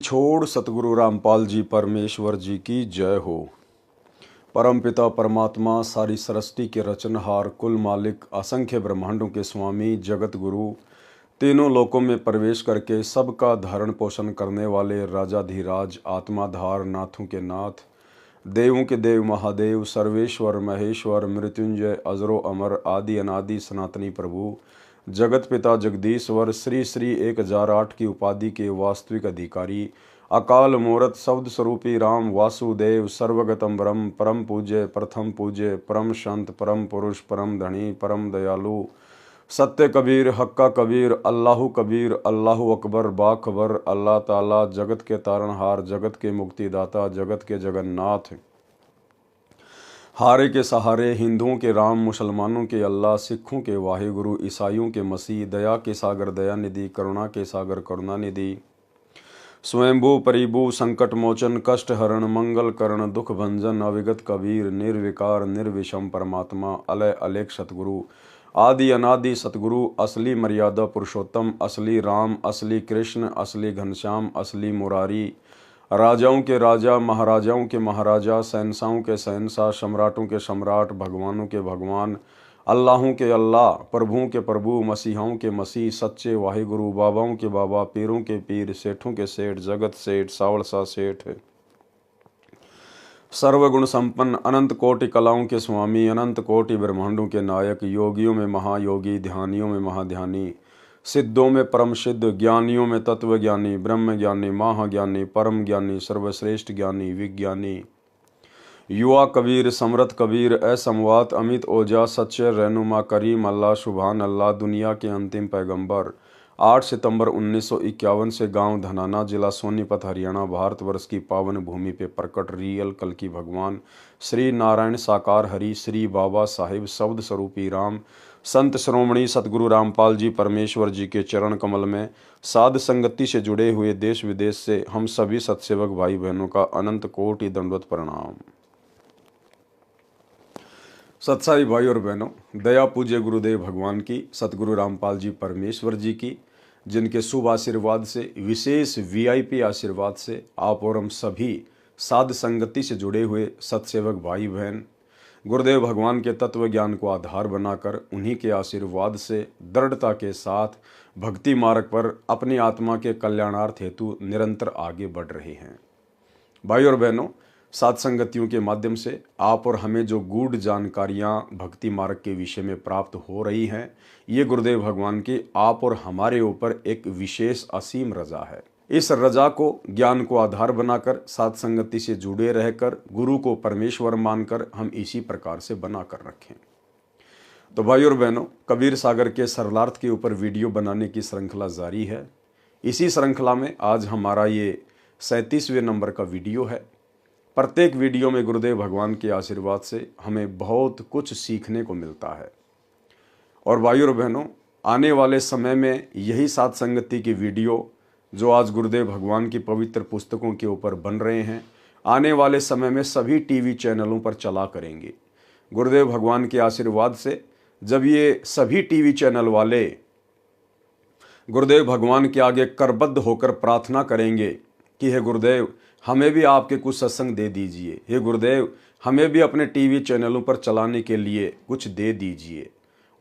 छोड़ सतगुरु रामपाल जी परमेश्वर जी की जय हो। परमपिता परमात्मा सारी सृष्टि के रचनहार, कुल मालिक, असंख्य ब्रह्मांडों के स्वामी, जगत गुरु, तीनों लोकों में प्रवेश करके सबका धारण पोषण करने वाले राजाधिराज, आत्माधार, नाथों के नाथ, देवों के देव महादेव, सर्वेश्वर महेश्वर, मृत्युंजय, अजरो अमर, आदि अनादि सनातनी प्रभु, जगत पिता जगदीश्वर, श्री श्री 1008 की उपाधि के वास्तविक अधिकारी, अकाल मूरत शब्द स्वरूपी राम वासुदेव, सर्वगतम ब्रह्म, परम पूज्य, प्रथम पूज्य, परम संत, परम पुरुष, परम धनी, परम दयालु, सत्य कबीर, हक्का कबीर, अल्लाहु कबीर, अल्लाहु अकबर, बाखबर, अल्लाह ताला, जगत के तारणहार, जगत के मुक्तिदाता, जगत के जगन्नाथ, हारे के सहारे, हिंदुओं के राम, मुसलमानों के अल्लाह, सिखों के वाहिगुरु, ईसाइयों के मसीह, दया के सागर दया निधि, करुणा के सागर करुणा निधि, स्वयंभू परिभू, संकट मोचन, कष्ट हरण, मंगल करण, दुख भंजन, अविगत कबीर, निर्विकार निर्विषम परमात्मा, अलय अलेख सतगुरु, आदि अनादि सतगुरु, असली मर्यादा पुरुषोत्तम, असली राम, असली कृष्ण, असली घनश्याम, असली मुरारी, राजाओं के राजा, महाराजाओं के महाराजा, शहंशाहों के शहंशाह, सम्राटों के सम्राट, भगवानों के भगवान, अल्लाहों के अल्लाह, प्रभुओं के प्रभु, मसीहाओं के मसीह, सच्चे वाहिगुरु, बाबाओं के बाबा, पीरों के पीर, सेठों के सेठ, जगत सेठ, सावड़सा सेठ, सर्वगुण संपन्न, अनंत कोटि कलाओं के स्वामी, अनंत कोटि ब्रह्मांडों के नायक, योगियों में महायोगी, ध्यानियों में महाध्यानी, सिद्धों में परम सिद्ध, ज्ञानियों में तत्व ज्ञानी, ब्रह्म ज्ञानी, महाज्ञानी, परम ज्ञानी, सर्वश्रेष्ठ ज्ञानी, विज्ञानी, युवा कबीर, समरथ कबीर, असमवात, अमित ओजा, सच्चे रहनुमा, करीम अल्लाह, सुभान अल्लाह, दुनिया के अंतिम पैगंबर, 8 सितंबर 1951 से गांव धनाना, जिला सोनीपत, हरियाणा, भारतवर्ष की पावन भूमि पे प्रकट रियल कल की भगवान श्री नारायण साकार हरि, श्री बाबा साहिब शब्द स्वरूपी राम, संत श्रोमणी सतगुरु रामपाल जी परमेश्वर जी के चरण कमल में साध संगति से जुड़े हुए देश विदेश से हम सभी सत्सेवक भाई बहनों का अनंत कोटि दंडवत प्रणाम। सत्साई भाई और बहनों, दया पूज्य गुरुदेव भगवान की, सतगुरु रामपाल जी परमेश्वर जी की, जिनके शुभ आशीर्वाद से, विशेष वीआईपी आशीर्वाद से आप और हम सभी साध संगति से जुड़े हुए सत्सेवक भाई बहन गुरुदेव भगवान के तत्व ज्ञान को आधार बनाकर उन्हीं के आशीर्वाद से दृढ़ता के साथ भक्ति मार्ग पर अपनी आत्मा के कल्याणार्थ हेतु निरंतर आगे बढ़ रहे हैं। भाई और बहनों, साध संगतियों के माध्यम से आप और हमें जो गूढ़ जानकारियां भक्ति मार्ग के विषय में प्राप्त हो रही हैं, ये गुरुदेव भगवान की आप और हमारे ऊपर एक विशेष असीम रजा है। इस रजा को, ज्ञान को आधार बनाकर साध संगति से जुड़े रहकर गुरु को परमेश्वर मानकर हम इसी प्रकार से बना कर रखें। तो भाई और बहनों, कबीर सागर के सरलार्थ के ऊपर वीडियो बनाने की श्रृंखला जारी है। इसी श्रृंखला में आज हमारा ये 37वें नंबर का वीडियो है। प्रत्येक वीडियो में गुरुदेव भगवान के आशीर्वाद से हमें बहुत कुछ सीखने को मिलता है। और भाई और बहनों, आने वाले समय में यही साध संगति की वीडियो जो आज गुरुदेव भगवान की पवित्र पुस्तकों के ऊपर बन रहे हैं, आने वाले समय में सभी टीवी चैनलों पर चला करेंगे। गुरुदेव भगवान के आशीर्वाद से जब ये सभी टीवी चैनल वाले गुरुदेव भगवान के आगे करबद्ध होकर प्रार्थना करेंगे कि हे गुरुदेव, हमें भी आपके कुछ सत्संग दे दीजिए, हे गुरुदेव, हमें भी अपने टीवी चैनलों पर चलाने के लिए कुछ दे दीजिए,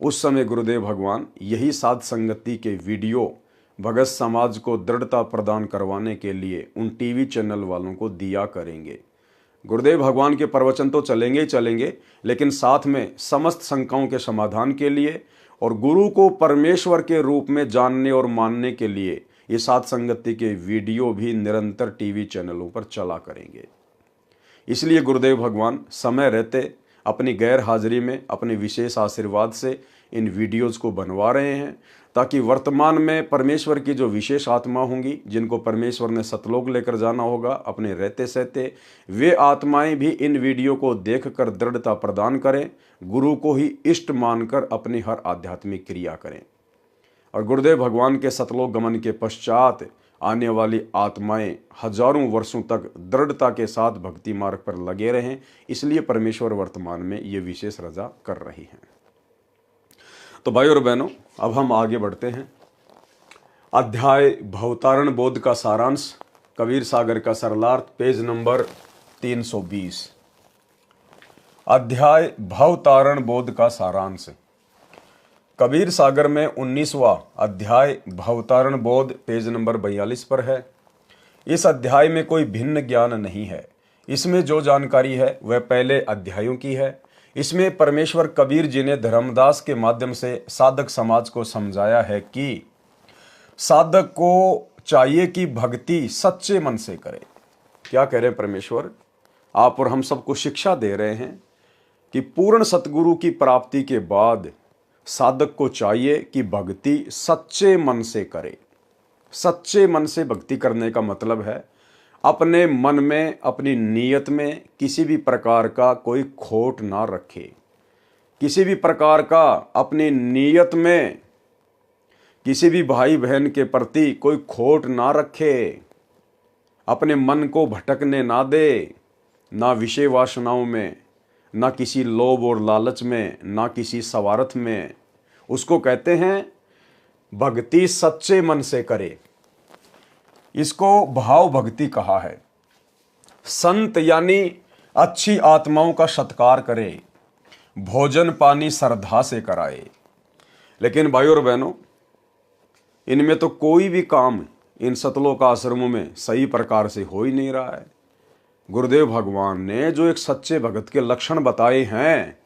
उस समय गुरुदेव भगवान यही साध संगति के वीडियो भगत समाज को दृढ़ता प्रदान करवाने के लिए उन टीवी चैनल वालों को दिया करेंगे। गुरुदेव भगवान के प्रवचन तो चलेंगे ही चलेंगे, लेकिन साथ में समस्त शंकाओं के समाधान के लिए और गुरु को परमेश्वर के रूप में जानने और मानने के लिए ये साध संगति के वीडियो भी निरंतर टीवी चैनलों पर चला करेंगे। इसलिए गुरुदेव भगवान समय रहते अपनी गैर हाजिरी में अपने विशेष आशीर्वाद से इन वीडियोज़ को बनवा रहे हैं, ताकि वर्तमान में परमेश्वर की जो विशेष आत्मा होंगी, जिनको परमेश्वर ने सतलोक लेकर जाना होगा अपने रहते सहते, वे आत्माएं भी इन वीडियो को देखकर दृढ़ता प्रदान करें, गुरु को ही इष्ट मानकर अपनी हर आध्यात्मिक क्रिया करें। और गुरुदेव भगवान के सतलोक गमन के पश्चात आने वाली आत्माएं हजारों वर्षों तक दृढ़ता के साथ भक्ति मार्ग पर लगे रहें, इसलिए परमेश्वर वर्तमान में ये विशेष रजा कर रही हैं। तो भाई और बहनों, अब हम आगे बढ़ते हैं। अध्याय भवतारण बोध का सारांश कबीर सागर का सरलार्थ, पेज नंबर 320। अध्याय भवतारण बोध का सारांश। कबीर सागर में 19वां अध्याय भवतारण बोध पेज नंबर 42 पर है। इस अध्याय में कोई भिन्न ज्ञान नहीं है। इसमें जो जानकारी है वह पहले अध्यायों की है। इसमें परमेश्वर कबीर जी ने धर्मदास के माध्यम से साधक समाज को समझाया है कि साधक को चाहिए कि भक्ति सच्चे मन से करे। क्या कह रहे हैं परमेश्वर? आप और हम सबको शिक्षा दे रहे हैं कि पूर्ण सतगुरु की प्राप्ति के बाद साधक को चाहिए कि भक्ति सच्चे मन से करे। सच्चे मन से भक्ति करने का मतलब है अपने मन में, अपनी नीयत में किसी भी प्रकार का कोई खोट ना रखे। किसी भी प्रकार का अपनी नीयत में किसी भी भाई बहन के प्रति कोई खोट ना रखे। अपने मन को भटकने ना दे, ना विषय वासनाओं में, ना किसी लोभ और लालच में, ना किसी स्वार्थ में। उसको कहते हैं भक्ति सच्चे मन से करे। इसको भाव भक्ति कहा है। संत यानी अच्छी आत्माओं का सत्कार करे, भोजन पानी श्रद्धा से कराए। लेकिन भाइयों और बहनों, इनमें तो कोई भी काम इन सतलोक आश्रमों में सही प्रकार से हो ही नहीं रहा है। गुरुदेव भगवान ने जो एक सच्चे भगत के लक्षण बताए हैं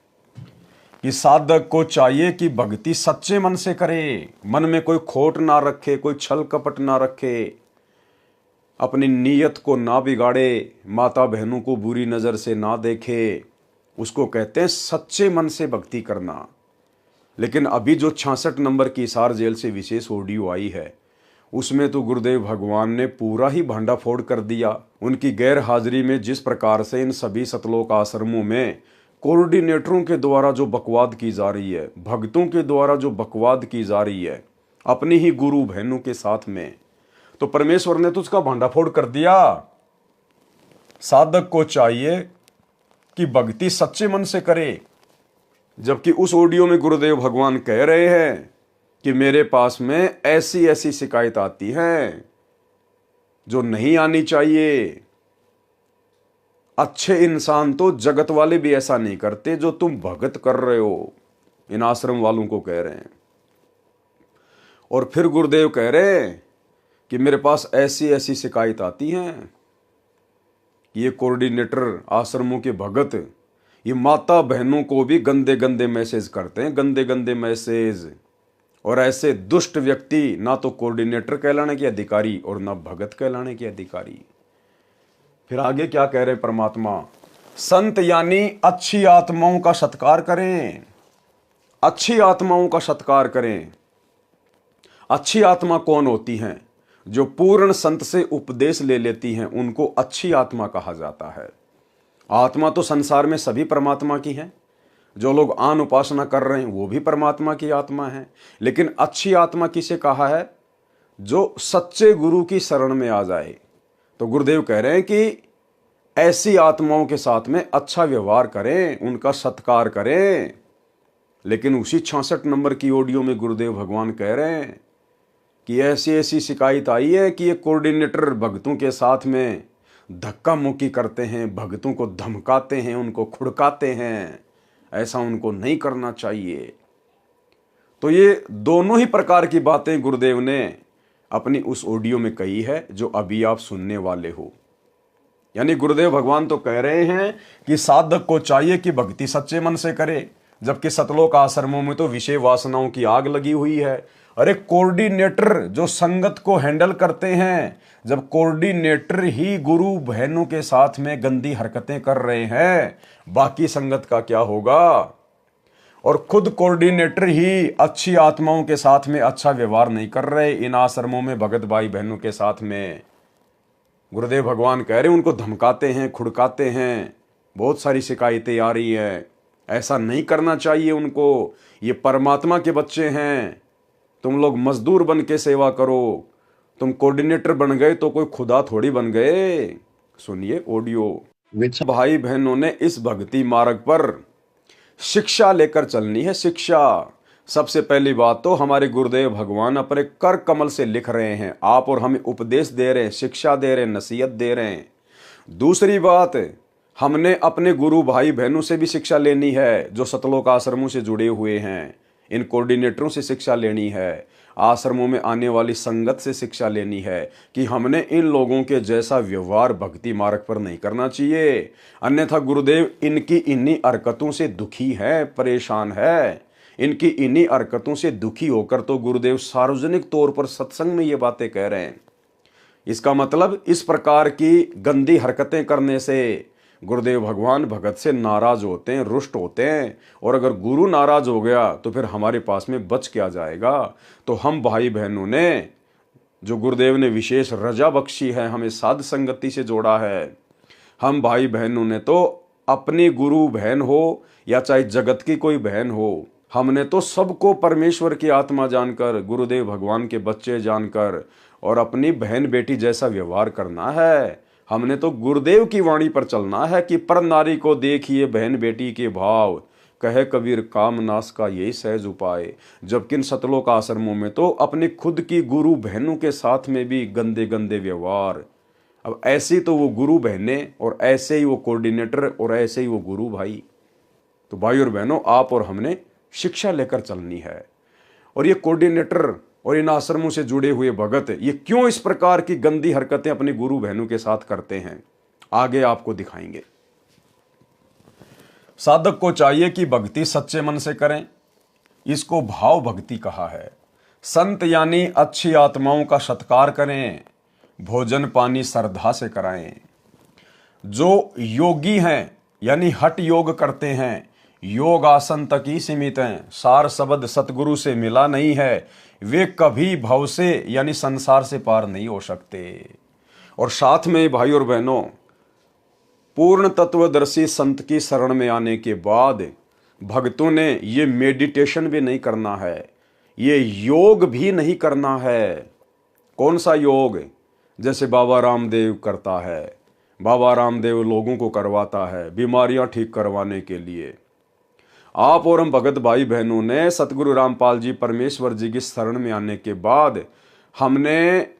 कि साधक को चाहिए कि भक्ति सच्चे मन से करे, मन में कोई खोट ना रखे, कोई छल कपट ना रखे, अपनी नीयत को ना बिगाड़े, माता बहनों को बुरी नज़र से ना देखे। उसको कहते हैं सच्चे मन से भक्ति करना। लेकिन अभी जो 66 नंबर की हिसार जेल से विशेष ऑडियो आई है, उसमें तो गुरुदेव भगवान ने पूरा ही भांडाफोड़ कर दिया। उनकी गैर हाजिरी में जिस प्रकार से इन सभी सतलोक आश्रमों में कोऑर्डिनेटरों के द्वारा जो बकवाद की जा रही है, भक्तों के द्वारा जो बकवाद की जा रही है अपनी ही गुरु बहनों के साथ में, तो परमेश्वर ने तो उसका भांडाफोड़ कर दिया। साधक को चाहिए कि भक्ति सच्चे मन से करे, जबकि उस ऑडियो में गुरुदेव भगवान कह रहे हैं कि मेरे पास में ऐसी ऐसी शिकायत आती हैं जो नहीं आनी चाहिए। अच्छे इंसान तो जगत वाले भी ऐसा नहीं करते जो तुम भगत कर रहे हो। इन आश्रम वालों को कह रहे हैं। और फिर गुरुदेव कह रहे हैं कि मेरे पास ऐसी ऐसी शिकायत आती हैं। ये कोऑर्डिनेटर आश्रमों के भगत ये माता बहनों को भी गंदे गंदे मैसेज करते हैं, गंदे गंदे मैसेज। और ऐसे दुष्ट व्यक्ति ना तो कोऑर्डिनेटर कहलाने के अधिकारी और ना भगत कहलाने के अधिकारी। फिर आगे क्या कह रहे परमात्मा? संत यानी अच्छी आत्माओं का सत्कार करें। अच्छी आत्माओं का सत्कार करें। अच्छी आत्मा कौन होती हैं? जो पूर्ण संत से उपदेश ले लेती हैं, उनको अच्छी आत्मा कहा जाता है। आत्मा तो संसार में सभी परमात्मा की है। जो लोग आन उपासना कर रहे हैं वो भी परमात्मा की आत्मा है। लेकिन अच्छी आत्मा किसे कहा है? जो सच्चे गुरु की शरण में आ जाए। तो गुरुदेव कह रहे हैं कि ऐसी आत्माओं के साथ में अच्छा व्यवहार करें, उनका सत्कार करें। लेकिन उसी 66 नंबर की ऑडियो में गुरुदेव भगवान कह रहे हैं कि ऐसी ऐसी शिकायत आई है कि ये कोऑर्डिनेटर भक्तों के साथ में धक्का मुक्की करते हैं, भक्तों को धमकाते हैं, उनको खुड़काते हैं। ऐसा उनको नहीं करना चाहिए। तो ये दोनों ही प्रकार की बातें गुरुदेव ने अपनी उस ऑडियो में कही है जो अभी आप सुनने वाले हो। यानी गुरुदेव भगवान तो कह रहे हैं कि साधक को चाहिए कि भक्ति सच्चे मन से करे, जबकि सतलोक आश्रमों में तो विषय वासनाओं की आग लगी हुई है। अरे कोऑर्डिनेटर जो संगत को हैंडल करते हैं, जब कोऑर्डिनेटर ही गुरु बहनों के साथ में गंदी हरकतें कर रहे हैं, बाकी संगत का क्या होगा? और खुद कोऑर्डिनेटर ही अच्छी आत्माओं के साथ में अच्छा व्यवहार नहीं कर रहे इन आश्रमों में भगत भाई बहनों के साथ में। गुरुदेव भगवान कह रहे हैं उनको धमकाते हैं, खुड़काते हैं, बहुत सारी शिकायतें आ रही है। ऐसा नहीं करना चाहिए उनको। ये परमात्मा के बच्चे हैं। तुम लोग मजदूर बन के सेवा करो। तुम कोऑर्डिनेटर बन गए तो कोई खुदा थोड़ी बन गए। सुनिए ऑडियो। भाई बहनों ने इस भक्ति मार्ग पर शिक्षा लेकर चलनी है। शिक्षा सबसे पहली बात तो हमारे गुरुदेव भगवान अपने कर कमल से लिख रहे हैं, आप और हमें उपदेश दे रहे हैं, शिक्षा दे रहे हैं, नसीहत दे रहे हैं। दूसरी बात, हमने अपने गुरु भाई बहनों से भी शिक्षा लेनी है, जो सतलोक आश्रमों से जुड़े हुए हैं। इन कोऑर्डिनेटरों से शिक्षा लेनी है, आश्रमों में आने वाली संगत से शिक्षा लेनी है कि हमने इन लोगों के जैसा व्यवहार भक्ति मार्ग पर नहीं करना चाहिए। अन्यथा गुरुदेव इनकी इन्हीं हरकतों से दुखी है, परेशान है। इनकी इन्हीं हरकतों से दुखी होकर तो गुरुदेव सार्वजनिक तौर पर सत्संग में ये बातें कह रहे हैं। इसका मतलब इस प्रकार की गंदी हरकतें करने से गुरुदेव भगवान भगत से नाराज होते हैं, रुष्ट होते हैं। और अगर गुरु नाराज हो गया तो फिर हमारे पास में बच क्या जाएगा। तो हम भाई बहनों ने, जो गुरुदेव ने विशेष रजा बख्शी है, हमें साध संगति से जोड़ा है, हम भाई बहनों ने तो अपनी गुरु बहन हो या चाहे जगत की कोई बहन हो, हमने तो सबको परमेश्वर की आत्मा जानकर, गुरुदेव भगवान के बच्चे जानकर और अपनी बहन बेटी जैसा व्यवहार करना है। हमने तो गुरुदेव की वाणी पर चलना है कि पर नारी को देखिए बहन बेटी के भाव, कहे कबीर काम नाश का यही सहज उपाय। जबकि इन सतलोक आश्रमों में तो अपनी खुद की गुरु बहनों के साथ में भी गंदे गंदे व्यवहार। अब ऐसी तो वो गुरु बहनें और ऐसे ही वो कोऑर्डिनेटर और ऐसे ही वो गुरु भाई। तो भाई और बहनों, आप और हमने शिक्षा लेकर चलनी है। और ये कोऑर्डिनेटर और इन आश्रमों से जुड़े हुए भगत ये क्यों इस प्रकार की गंदी हरकतें अपनी गुरु बहनों के साथ करते हैं, आगे आपको दिखाएंगे। साधक को चाहिए कि भक्ति सच्चे मन से करें, इसको भाव भक्ति कहा है। संत यानी अच्छी आत्माओं का सत्कार करें, भोजन पानी श्रद्धा से कराएं। जो योगी हैं यानी हठ योग करते हैं, योग आसन तक ही सीमित हैं, सार शब्द सतगुरु से मिला नहीं है, वे कभी भव से यानी संसार से पार नहीं हो सकते। और साथ में भाई और बहनों, पूर्ण तत्वदर्शी संत की शरण में आने के बाद भक्तों ने ये मेडिटेशन भी नहीं करना है, ये योग भी नहीं करना है। कौन सा योग? जैसे बाबा रामदेव करता है। बाबा रामदेव लोगों को करवाता है बीमारियां ठीक करवाने के लिए। आप और हम भगत भाई बहनों ने सतगुरु रामपाल जी परमेश्वर जी की शरण में आने के बाद हमने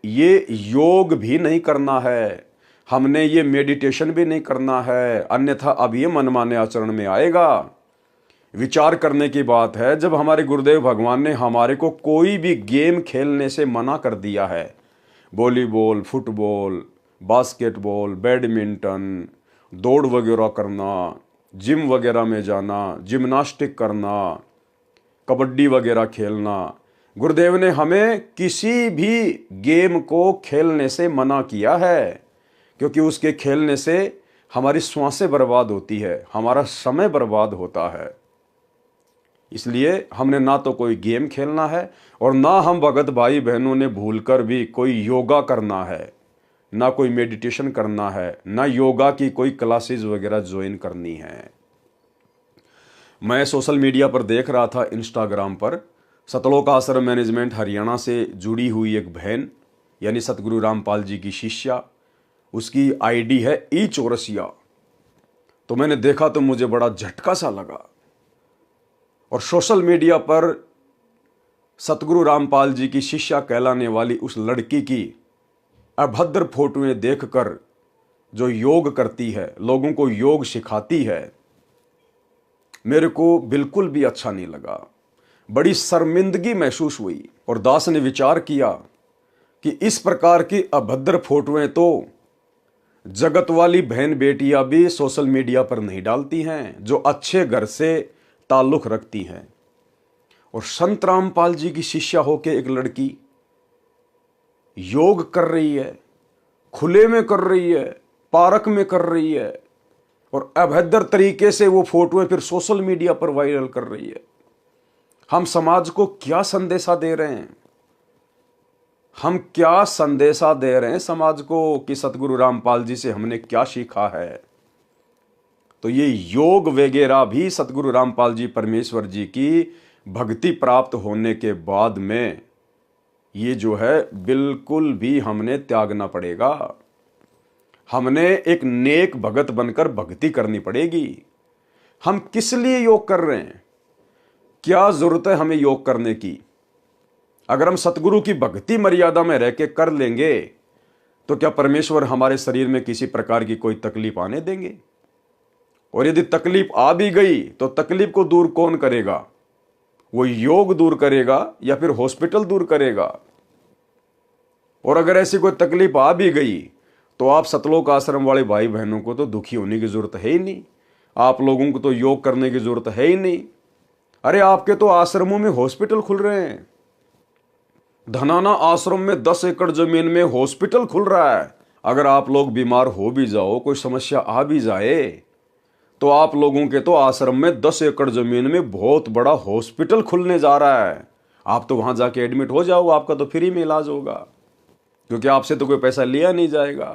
ये योग भी नहीं करना है, हमने ये मेडिटेशन भी नहीं करना है, अन्यथा अब ये मनमाने आचरण में आएगा। विचार करने की बात है, जब हमारे गुरुदेव भगवान ने हमारे को कोई भी गेम खेलने से मना कर दिया है, वॉलीबॉल, फुटबॉल, बास्केटबॉल, बैडमिंटन, दौड़ वगैरह करना, जिम वगैरह में जाना, जिम्नास्टिक करना, कबड्डी वगैरह खेलना, गुरुदेव ने हमें किसी भी गेम को खेलने से मना किया है। क्योंकि उसके खेलने से हमारी श्वासें बर्बाद होती है, हमारा समय बर्बाद होता है। इसलिए हमने ना तो कोई गेम खेलना है और ना हम भगत भाई बहनों ने भूलकर भी कोई योगा करना है, ना कोई मेडिटेशन करना है, ना योगा की कोई क्लासेस वगैरह ज्वाइन करनी है। मैं सोशल मीडिया पर देख रहा था, इंस्टाग्राम पर, सतलोक आश्रम मैनेजमेंट हरियाणा से जुड़ी हुई एक बहन यानी सतगुरु रामपाल जी की शिष्या, उसकी आईडी है ई चौरसिया। तो मैंने देखा तो मुझे बड़ा झटका सा लगा। और सोशल मीडिया पर सतगुरु रामपाल जी की शिष्या कहलाने वाली उस लड़की की अभद्र फोटोएं देखकर जो योग करती है, लोगों को योग सिखाती है, मेरे को बिल्कुल भी अच्छा नहीं लगा। बड़ी शर्मिंदगी महसूस हुई। और दास ने विचार किया कि इस प्रकार की अभद्र फोटोएं तो जगत वाली बहन बेटियां भी सोशल मीडिया पर नहीं डालती हैं, जो अच्छे घर से ताल्लुक रखती हैं। और संत रामपाल जी की शिष्या होके एक लड़की योग कर रही है, खुले में कर रही है, पार्क में कर रही है, और अभद्र तरीके से वो फोटोएं फिर सोशल मीडिया पर वायरल कर रही है। हम समाज को क्या संदेशा दे रहे हैं? हम क्या संदेशा दे रहे हैं समाज को कि सतगुरु रामपाल जी से हमने क्या सीखा है? तो ये योग वगैरह भी सतगुरु रामपाल जी परमेश्वर जी की भक्ति प्राप्त होने के बाद में ये जो है बिल्कुल भी हमने त्यागना पड़ेगा। हमने एक नेक भगत बनकर भक्ति करनी पड़ेगी। हम किस लिए योग कर रहे हैं? क्या जरूरत है हमें योग करने की? अगर हम सतगुरु की भक्ति मर्यादा में रह के कर लेंगे तो क्या परमेश्वर हमारे शरीर में किसी प्रकार की कोई तकलीफ आने देंगे? और यदि तकलीफ आ भी गई तो तकलीफ को दूर कौन करेगा? वो योग दूर करेगा या फिर हॉस्पिटल दूर करेगा? और अगर ऐसी कोई तकलीफ आ भी गई तो आप सतलोक आश्रम वाले भाई बहनों को तो दुखी होने की जरूरत है ही नहीं। आप लोगों को तो योग करने की जरूरत है ही नहीं। अरे आपके तो आश्रमों में हॉस्पिटल खुल रहे हैं। धनाना आश्रम में 10 एकड़ जमीन में हॉस्पिटल खुल रहा है। अगर आप लोग बीमार हो भी जाओ, कोई समस्या आ भी जाए, तो आप लोगों के तो आश्रम में 10 एकड़ जमीन में बहुत बड़ा हॉस्पिटल खुलने जा रहा है। आप तो वहां जाके एडमिट हो जाओ, आपका तो फ्री में इलाज होगा, क्योंकि आपसे तो कोई पैसा लिया नहीं जाएगा।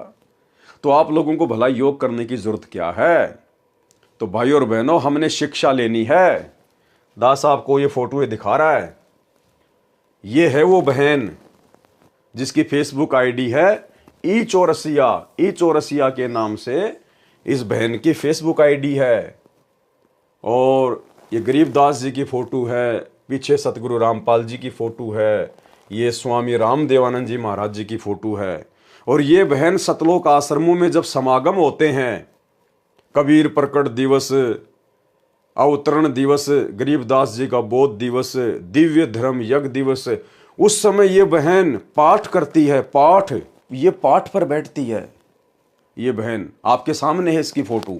तो आप लोगों को भला योग करने की जरूरत क्या है? तो भाई और बहनों, हमने शिक्षा लेनी है। दास आपको ये फोटो ये दिखा रहा है, ये है वो बहन जिसकी फेसबुक आईडी है ई चौरसिया। ई चौरसिया के नाम से इस बहन की फेसबुक आईडी है। और ये गरीबदास जी की फोटो है, पीछे सतगुरु रामपाल जी की फोटो है, ये स्वामी रामदेवानंद जी महाराज जी की फोटो है। और ये बहन सतलोक आश्रमों में जब समागम होते हैं, कबीर प्रकट दिवस, अवतरण दिवस, गरीबदास जी का बोध दिवस, दिव्य धर्म यज्ञ दिवस, उस समय ये बहन पाठ करती है। पाठ, ये पाठ पर बैठती है। ये बहन आपके सामने है, इसकी फोटो,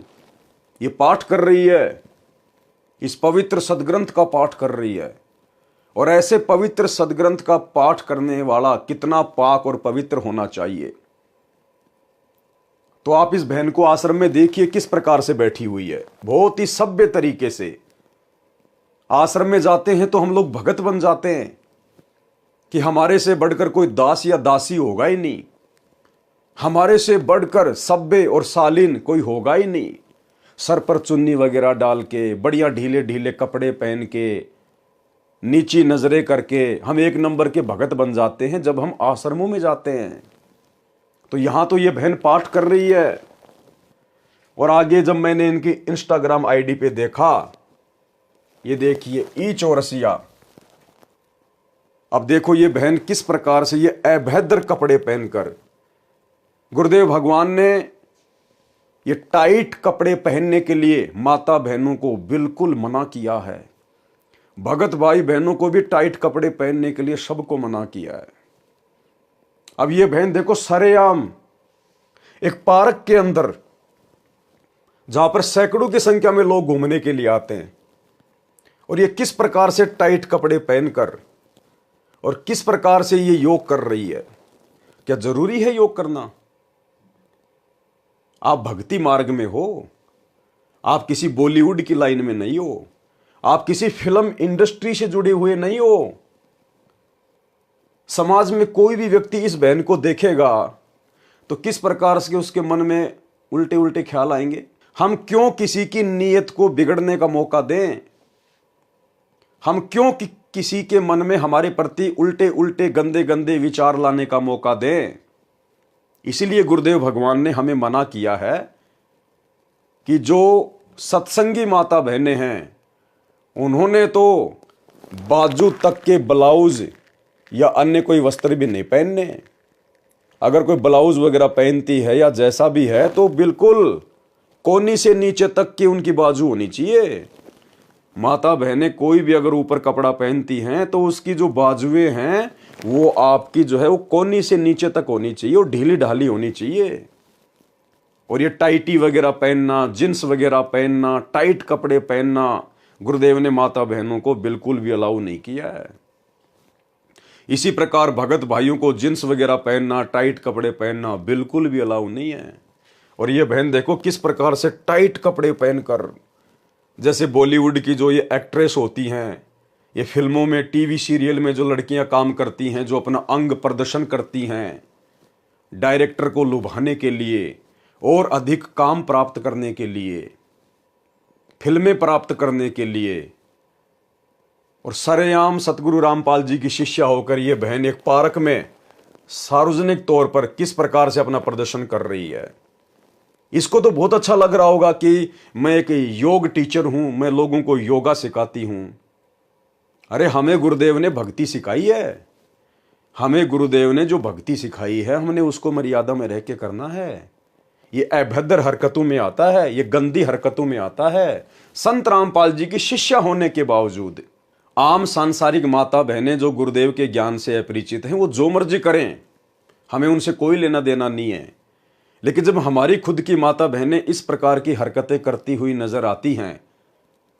ये पाठ कर रही है, इस पवित्र सदग्रंथ का पाठ कर रही है। और ऐसे पवित्र सदग्रंथ का पाठ करने वाला कितना पाक और पवित्र होना चाहिए। तो आप इस बहन को आश्रम में देखिए किस प्रकार से बैठी हुई है, बहुत ही सभ्य तरीके से। आश्रम में जाते हैं तो हम लोग भगत बन जाते हैं कि हमारे से बढ़कर कोई दास या दासी होगा ही नहीं, हमारे से बढ़कर सभ्य और शालीन कोई होगा ही नहीं। सर पर चुन्नी वगैरह डाल के, बढ़िया ढीले ढीले कपड़े पहन के, नीची नजरें करके हम एक नंबर के भगत बन जाते हैं जब हम आश्रमों में जाते हैं। तो यहां तो ये बहन पाठ कर रही है। और आगे जब मैंने इनकी इंस्टाग्राम आईडी पे देखा, ये देखिए ई चौरसिया, अब देखो ये बहन किस प्रकार से ये अभद्र कपड़े पहनकर, गुरुदेव भगवान ने ये टाइट कपड़े पहनने के लिए माता बहनों को बिल्कुल मना किया है। भगत भाई बहनों को भी टाइट कपड़े पहनने के लिए सबको मना किया है। अब ये बहन देखो सरेआम एक पार्क के अंदर, जहां पर सैकड़ों की संख्या में लोग घूमने के लिए आते हैं, और ये किस प्रकार से टाइट कपड़े पहनकर और किस प्रकार से ये योग कर रही है। क्या जरूरी है योग करना? आप भक्ति मार्ग में हो, आप किसी बॉलीवुड की लाइन में नहीं हो, आप किसी फिल्म इंडस्ट्री से जुड़े हुए नहीं हो। समाज में कोई भी व्यक्ति इस बहन को देखेगा तो किस प्रकार से उसके मन में उल्टे उल्टे ख्याल आएंगे। हम क्यों किसी की नीयत को बिगड़ने का मौका दें? हम क्यों किसी के मन में हमारे प्रति उल्टे उल्टे गंदे गंदे विचार लाने का मौका दें? इसीलिए गुरुदेव भगवान ने हमें मना किया है कि जो सत्संगी माता बहनें हैं, उन्होंने तो बाजू तक के ब्लाउज या अन्य कोई वस्त्र भी नहीं पहनने। अगर कोई ब्लाउज वगैरह पहनती है या जैसा भी है तो बिल्कुल कोनी से नीचे तक की उनकी बाजू होनी चाहिए। माता बहनें कोई भी अगर ऊपर कपड़ा पहनती हैं तो उसकी जो बाजुएं हैं वो आपकी जो है वो कोनी से नीचे तक होनी चाहिए और ढीली ढाली होनी चाहिए। और ये टाइटी वगैरह पहनना, जींस वगैरह पहनना, टाइट कपड़े पहनना, गुरुदेव ने माता बहनों को बिल्कुल भी अलाउ नहीं किया है। इसी प्रकार भगत भाइयों को जींस वगैरह पहनना, टाइट कपड़े पहनना बिल्कुल भी अलाउ नहीं है। और ये बहन देखो किस प्रकार से टाइट कपड़े पहनकर, जैसे बॉलीवुड की जो ये एक्ट्रेस होती हैं, ये फिल्मों में, टीवी सीरियल में जो लड़कियां काम करती हैं, जो अपना अंग प्रदर्शन करती हैं डायरेक्टर को लुभाने के लिए और अधिक काम प्राप्त करने के लिए, फिल्में प्राप्त करने के लिए, और सरेआम सतगुरु रामपाल जी की शिष्या होकर ये बहन एक पार्क में सार्वजनिक तौर पर किस प्रकार से अपना प्रदर्शन कर रही है। इसको तो बहुत अच्छा लग रहा होगा कि मैं एक योग टीचर हूं, मैं लोगों को योगा सिखाती हूं। अरे हमें गुरुदेव ने भक्ति सिखाई है, हमें गुरुदेव ने जो भक्ति सिखाई है हमने उसको मर्यादा में रह के करना है। ये अभद्र हरकतों में आता है, ये गंदी हरकतों में आता है। संत रामपाल जी की शिष्या होने के बावजूद आम सांसारिक माता बहनें जो गुरुदेव के ज्ञान से अपरिचित हैं वो जो मर्जी करें, हमें उनसे कोई लेना देना नहीं है। लेकिन जब हमारी खुद की माता बहनें इस प्रकार की हरकतें करती हुई नजर आती हैं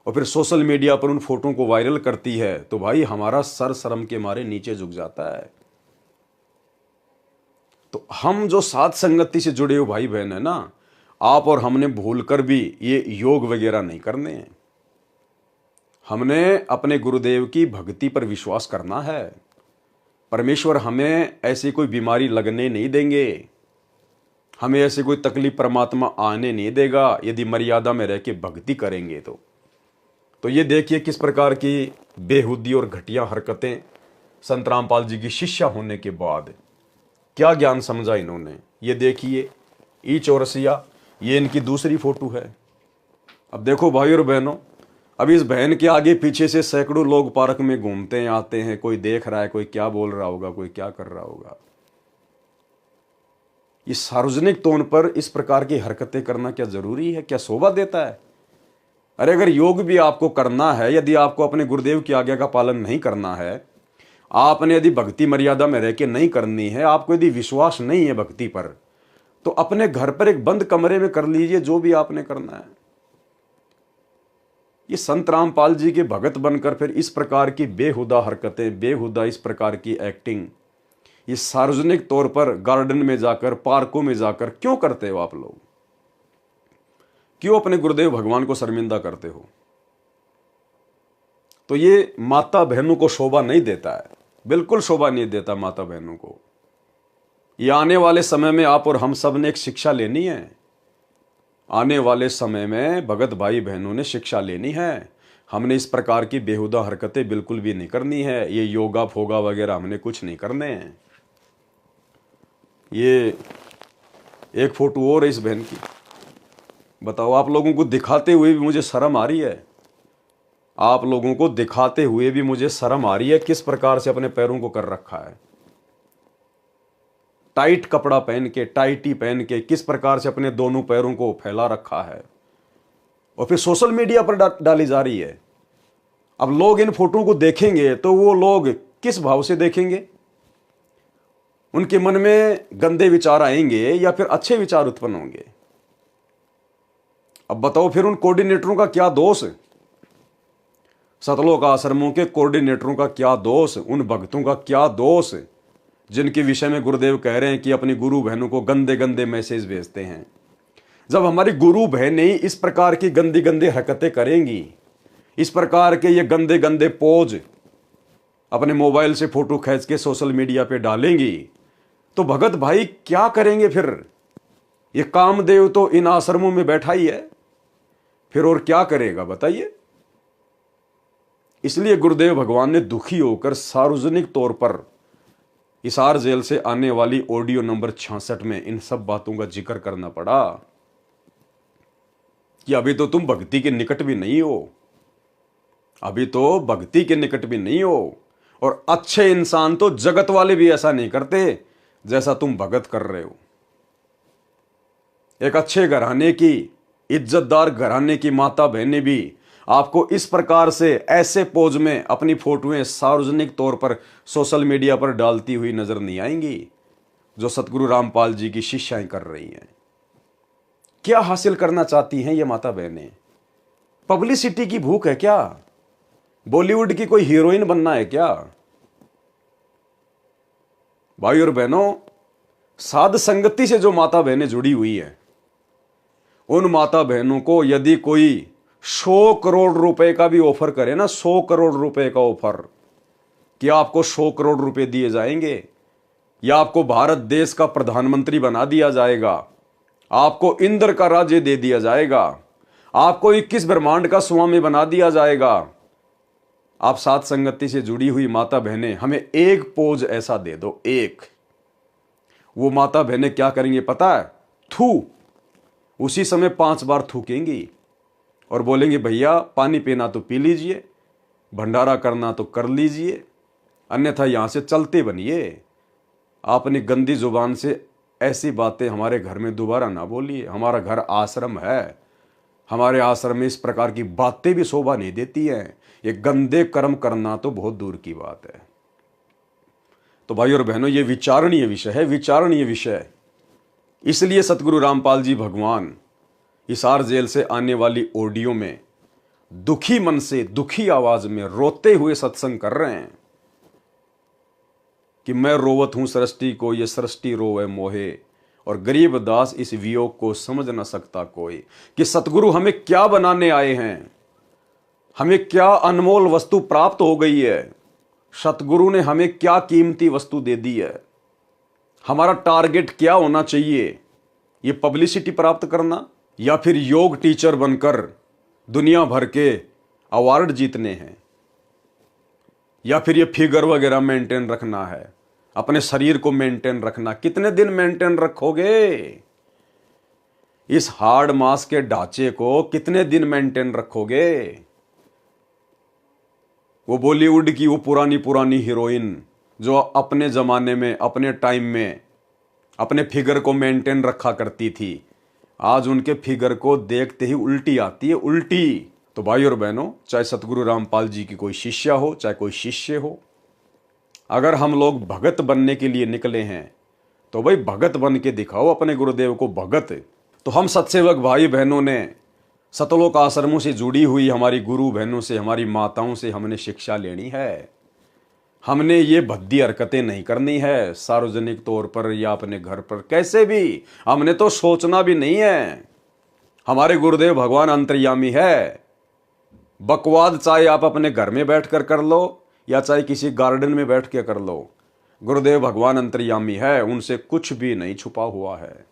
और फिर सोशल मीडिया पर उन फोटो को वायरल करती है तो भाई हमारा सर शर्म के मारे नीचे झुक जाता है। तो हम जो साथ संगति से जुड़े हुए भाई बहन है ना, आप और हमने भूलकर भी ये योग वगैरह नहीं करने हैं। हमने अपने गुरुदेव की भक्ति पर विश्वास करना है। परमेश्वर हमें ऐसी कोई बीमारी लगने नहीं देंगे, हमें ऐसी कोई तकलीफ परमात्मा आने नहीं देगा यदि मर्यादा में रह के भक्ति करेंगे तो ये देखिए किस प्रकार की बेहुदी और घटिया हरकतें संत रामपाल जी की शिष्या होने के बाद क्या ज्ञान समझा इन्होंने। ये देखिए ई चौरसिया, ये इनकी दूसरी फोटो है। अब देखो भाई और बहनों, अब इस बहन के आगे पीछे से सैकड़ों लोग पार्क में घूमते हैं, आते हैं, कोई देख रहा है, कोई क्या बोल रहा होगा, कोई क्या कर रहा होगा। ये सार्वजनिक तौर पर इस प्रकार की हरकतें करना क्या जरूरी है, क्या शोभा देता है? अरे अगर योग भी आपको करना है, यदि आपको अपने गुरुदेव की आज्ञा का पालन नहीं करना है, आपने यदि भक्ति मर्यादा में रह के नहीं करनी है, आपको यदि विश्वास नहीं है भक्ति पर, तो अपने घर पर एक बंद कमरे में कर लीजिए जो भी आपने करना है। ये संत रामपाल जी के भगत बनकर फिर इस प्रकार की बेहुदा हरकतें, बेहुदा इस प्रकार की एक्टिंग, ये सार्वजनिक तौर पर गार्डन में जाकर, पार्कों में जाकर क्यों करते हो आप लोग? क्यों अपने गुरुदेव भगवान को शर्मिंदा करते हो? तो ये माता बहनों को शोभा नहीं देता है, बिल्कुल शोभा नहीं देता माता बहनों को। ये आने वाले समय में आप और हम सब ने एक शिक्षा लेनी है। आने वाले समय में भगत भाई बहनों ने शिक्षा लेनी है। हमने इस प्रकार की बेहुदा हरकतें बिल्कुल भी नहीं करनी है। ये योगा फोगा वगैरह हमने कुछ नहीं करने हैं। ये एक फोटो और है इस बहन की। बताओ, आप लोगों को दिखाते हुए भी मुझे शर्म आ रही है। आप लोगों को दिखाते हुए भी मुझे शर्म आ रही है किस प्रकार से अपने पैरों को कर रखा है। टाइट कपड़ा पहन के, टाइटी पहन के किस प्रकार से अपने दोनों पैरों को फैला रखा है और फिर सोशल मीडिया पर डाली जा रही है। अब लोग इन फोटो को देखेंगे तो वो लोग किस भाव से देखेंगे? उनके मन में गंदे विचार आएंगे या फिर अच्छे विचार उत्पन्न होंगे? अब बताओ, फिर उन कोऑर्डिनेटरों का क्या दोष? सतलोक आश्रमों के कोऑर्डिनेटरों का क्या दोष? उन भक्तों का क्या दोष जिनके विषय में गुरुदेव कह रहे हैं कि अपनी गुरु बहनों को गंदे गंदे मैसेज भेजते हैं? जब हमारी गुरु बहनें इस प्रकार की गंदी गंदी हरकतें करेंगी, इस प्रकार के ये गंदे गंदे पोज अपने मोबाइल से फोटो खींच के सोशल मीडिया पे डालेंगी, तो भगत भाई क्या करेंगे फिर? ये कामदेव तो इन आश्रमों में बैठा ही है, फिर और क्या करेगा बताइए? इसलिए गुरुदेव भगवान ने दुखी होकर सार्वजनिक तौर पर हिसार जेल से आने वाली ऑडियो नंबर 66 में इन सब बातों का जिक्र करना पड़ा कि अभी तो तुम भक्ति के निकट भी नहीं हो, अभी तो भक्ति के निकट भी नहीं हो, और अच्छे इंसान तो जगत वाले भी ऐसा नहीं करते जैसा तुम भगत कर रहे हो। एक अच्छे घराने की, इज्जतदार घराने की माता बहनें भी आपको इस प्रकार से ऐसे पोज में अपनी फोटोएं सार्वजनिक तौर पर सोशल मीडिया पर डालती हुई नजर नहीं आएंगी जो सतगुरु रामपाल जी की शिष्याएं कर रही हैं। क्या हासिल करना चाहती हैं ये माता बहनें? पब्लिसिटी की भूख है क्या? बॉलीवुड की कोई हीरोइन बनना है क्या? भाई और बहनों, साध संगति से जो माता बहनें जुड़ी हुई हैं, उन माता बहनों को यदि कोई 100 करोड़ रुपए का भी ऑफर करे ना, 100 करोड़ रुपए का ऑफर, कि आपको 100 करोड़ रुपए दिए जाएंगे या आपको भारत देश का प्रधानमंत्री बना दिया जाएगा, आपको इंद्र का राज्य दे दिया जाएगा, आपको 21 ब्रह्मांड का स्वामी बना दिया जाएगा, आप साथ संगति से जुड़ी हुई माता बहनें हमें एक पोज ऐसा दे दो, एक। वो माता बहनें क्या करेंगे पता है? थू, उसी समय 5 बार थूकेंगी और बोलेंगे भैया पानी पीना तो पी लीजिए, भंडारा करना तो कर लीजिए, अन्यथा यहाँ से चलते बनिए। आपने गंदी जुबान से ऐसी बातें हमारे घर में दोबारा ना बोलिए। हमारा घर आश्रम है, हमारे आश्रम में इस प्रकार की बातें भी शोभा नहीं देती हैं। ये गंदे कर्म करना तो बहुत दूर की बात है। तो भाई और बहनों, ये विचारणीय विषय है, विचारणीय विषय। इसलिए सतगुरु रामपाल जी भगवान हिसार जेल से आने वाली ऑडियो में दुखी मन से, दुखी आवाज में, रोते हुए सत्संग कर रहे हैं कि मैं रोवत हूं सृष्टि को, ये सृष्टि रोवे मोहे, और गरीब दास इस वियोग को समझ न सकता कोई। कि सतगुरु हमें क्या बनाने आए हैं, हमें क्या अनमोल वस्तु प्राप्त हो गई है, सतगुरु ने हमें क्या कीमती वस्तु दे दी है, हमारा टारगेट क्या होना चाहिए, ये पब्लिसिटी प्राप्त करना या फिर योग टीचर बनकर दुनिया भर के अवार्ड जीतने हैं, या फिर ये फिगर वगैरह मेंटेन रखना है, अपने शरीर को मेंटेन रखना। कितने दिन मेंटेन रखोगे? इस हार्ड मास के ढांचे को कितने दिन मेंटेन रखोगे? वो बॉलीवुड की वो पुरानी पुरानी हीरोइन जो अपने जमाने में, अपने टाइम में अपने फिगर को मेंटेन रखा करती थी, आज उनके फिगर को देखते ही उल्टी आती है, उल्टी। तो भाई और बहनों, चाहे सतगुरु रामपाल जी की कोई शिष्या हो, चाहे कोई शिष्य हो, अगर हम लोग भगत बनने के लिए निकले हैं तो भाई भगत बन के दिखाओ अपने गुरुदेव को भगत। तो हम सत्सेवक भाई बहनों ने सतलोक आश्रमों से जुड़ी हुई हमारी गुरु बहनों से, हमारी माताओं से हमने शिक्षा लेनी है। हमने ये भद्दी हरकतें नहीं करनी है सार्वजनिक तौर पर या अपने घर पर, कैसे भी हमने तो सोचना भी नहीं है। हमारे गुरुदेव भगवान अंतर्यामी है। बकवाद चाहे आप अपने घर में बैठकर कर लो या चाहे किसी गार्डन में बैठ के कर लो, गुरुदेव भगवान अंतर्यामी है, उनसे कुछ भी नहीं छुपा हुआ है।